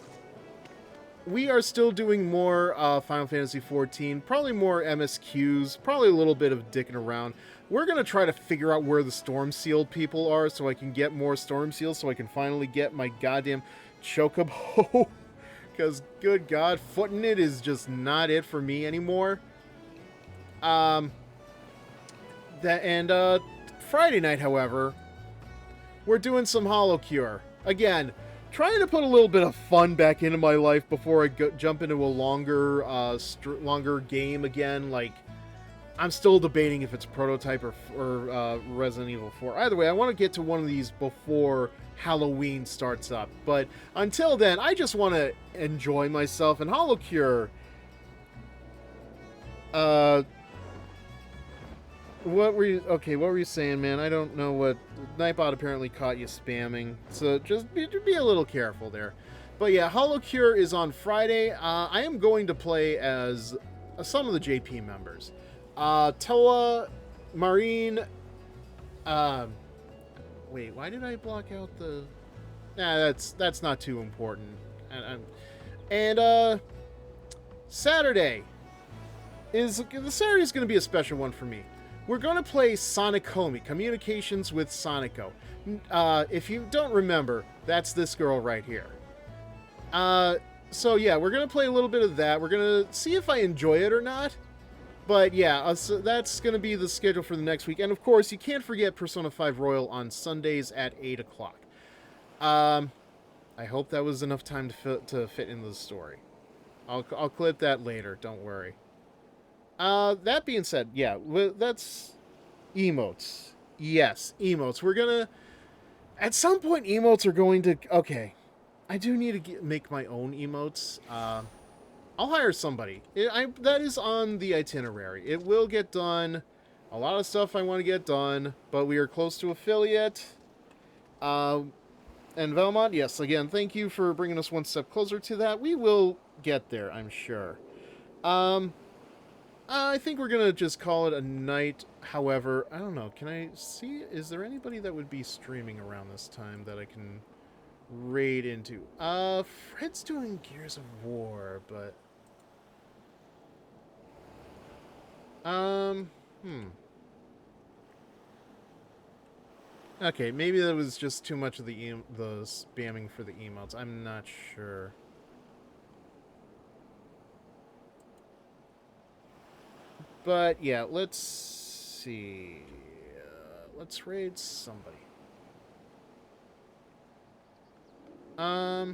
we are still doing more Final Fantasy XIV, probably more MSQs, probably a little bit of dicking around. We're going to try to figure out where the Storm Sealed people are so I can get more Storm Seals so I can finally get my goddamn Chocobo. Because, good God, footing it is just not it for me anymore. Friday night, however, we're doing some Hollow Cure. Again, trying to put a little bit of fun back into my life before I jump into a longer game again. Like, I'm still debating if it's Prototype or Resident Evil 4. Either way, I want to get to one of these before Halloween starts up. But until then, I just want to enjoy myself. And Hollow Cure... What were you saying, man? I don't know what... Nightbot apparently caught you spamming, so just be a little careful there. But yeah, Hollow Cure is on Friday. I am going to play as some of the JP members. Toa, Marine... wait, why did I block out the... Nah, that's not too important. Saturday is going to be a special one for me. We're going to play Sonicomi, Communications with Sonico. If you don't remember, that's this girl right here. So yeah, we're going to play a little bit of that. We're going to see if I enjoy it or not. But yeah, so that's going to be the schedule for the next week. And of course, you can't forget Persona 5 Royal on Sundays at 8 o'clock. I hope that was enough time to fit into the story. I'll clip that later, don't worry. That being said, yeah, that's emotes. Yes, emotes. We're gonna... At some point, emotes are going to... Okay, I do need to make my own emotes. I'll hire somebody. That is on the itinerary. It will get done. A lot of stuff I want to get done, but we are close to affiliate. And Velmont, yes, again, thank you for bringing us one step closer to that. We will get there, I'm sure. I think we're going to just call it a night. However, I don't know. Can I see? Is there anybody that would be streaming around this time that I can raid into? Fred's doing Gears of War, but... Okay, maybe that was just too much of the spamming for the emotes. I'm not sure. But yeah, let's see. Let's raid somebody. I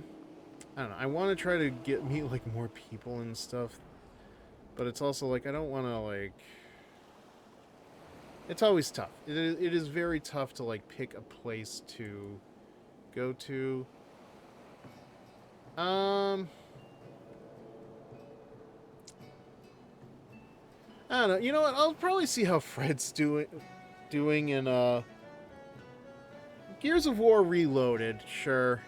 don't know. I want to try to meet like more people and stuff, but it's also like I don't want to like. It's always tough. It is very tough to like pick a place to go to. I don't know. You know what? I'll probably see how Fred's doing in Gears of War Reloaded. Sure.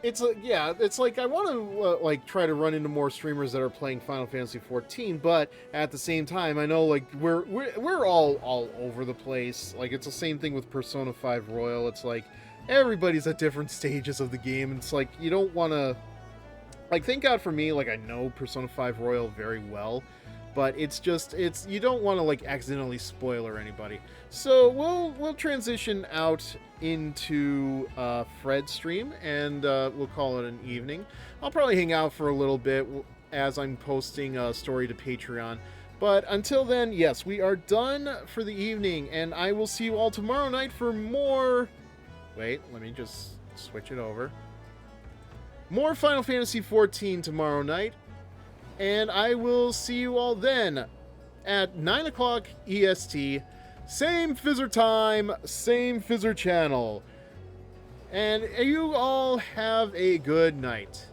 It's like, yeah, it's like I want to like try to run into more streamers that are playing Final Fantasy 14, but at the same time, I know like we're all over the place. Like it's the same thing with Persona 5 Royal. It's like everybody's at different stages of the game. It's like you don't want to, like, thank God for me, like I know Persona 5 Royal very well, but it's you don't want to like accidentally spoiler anybody. So we'll transition out into Fred's stream, and we'll call it an evening. I'll probably hang out for a little bit as I'm posting a story to Patreon. But until then, yes, we are done for the evening, and I will see you all tomorrow night for more... Wait, let me just switch it over. More Final Fantasy XIV tomorrow night, and I will see you all then at 9 o'clock EST. Same Fizzer time, same Fizzer channel. And you all have a good night.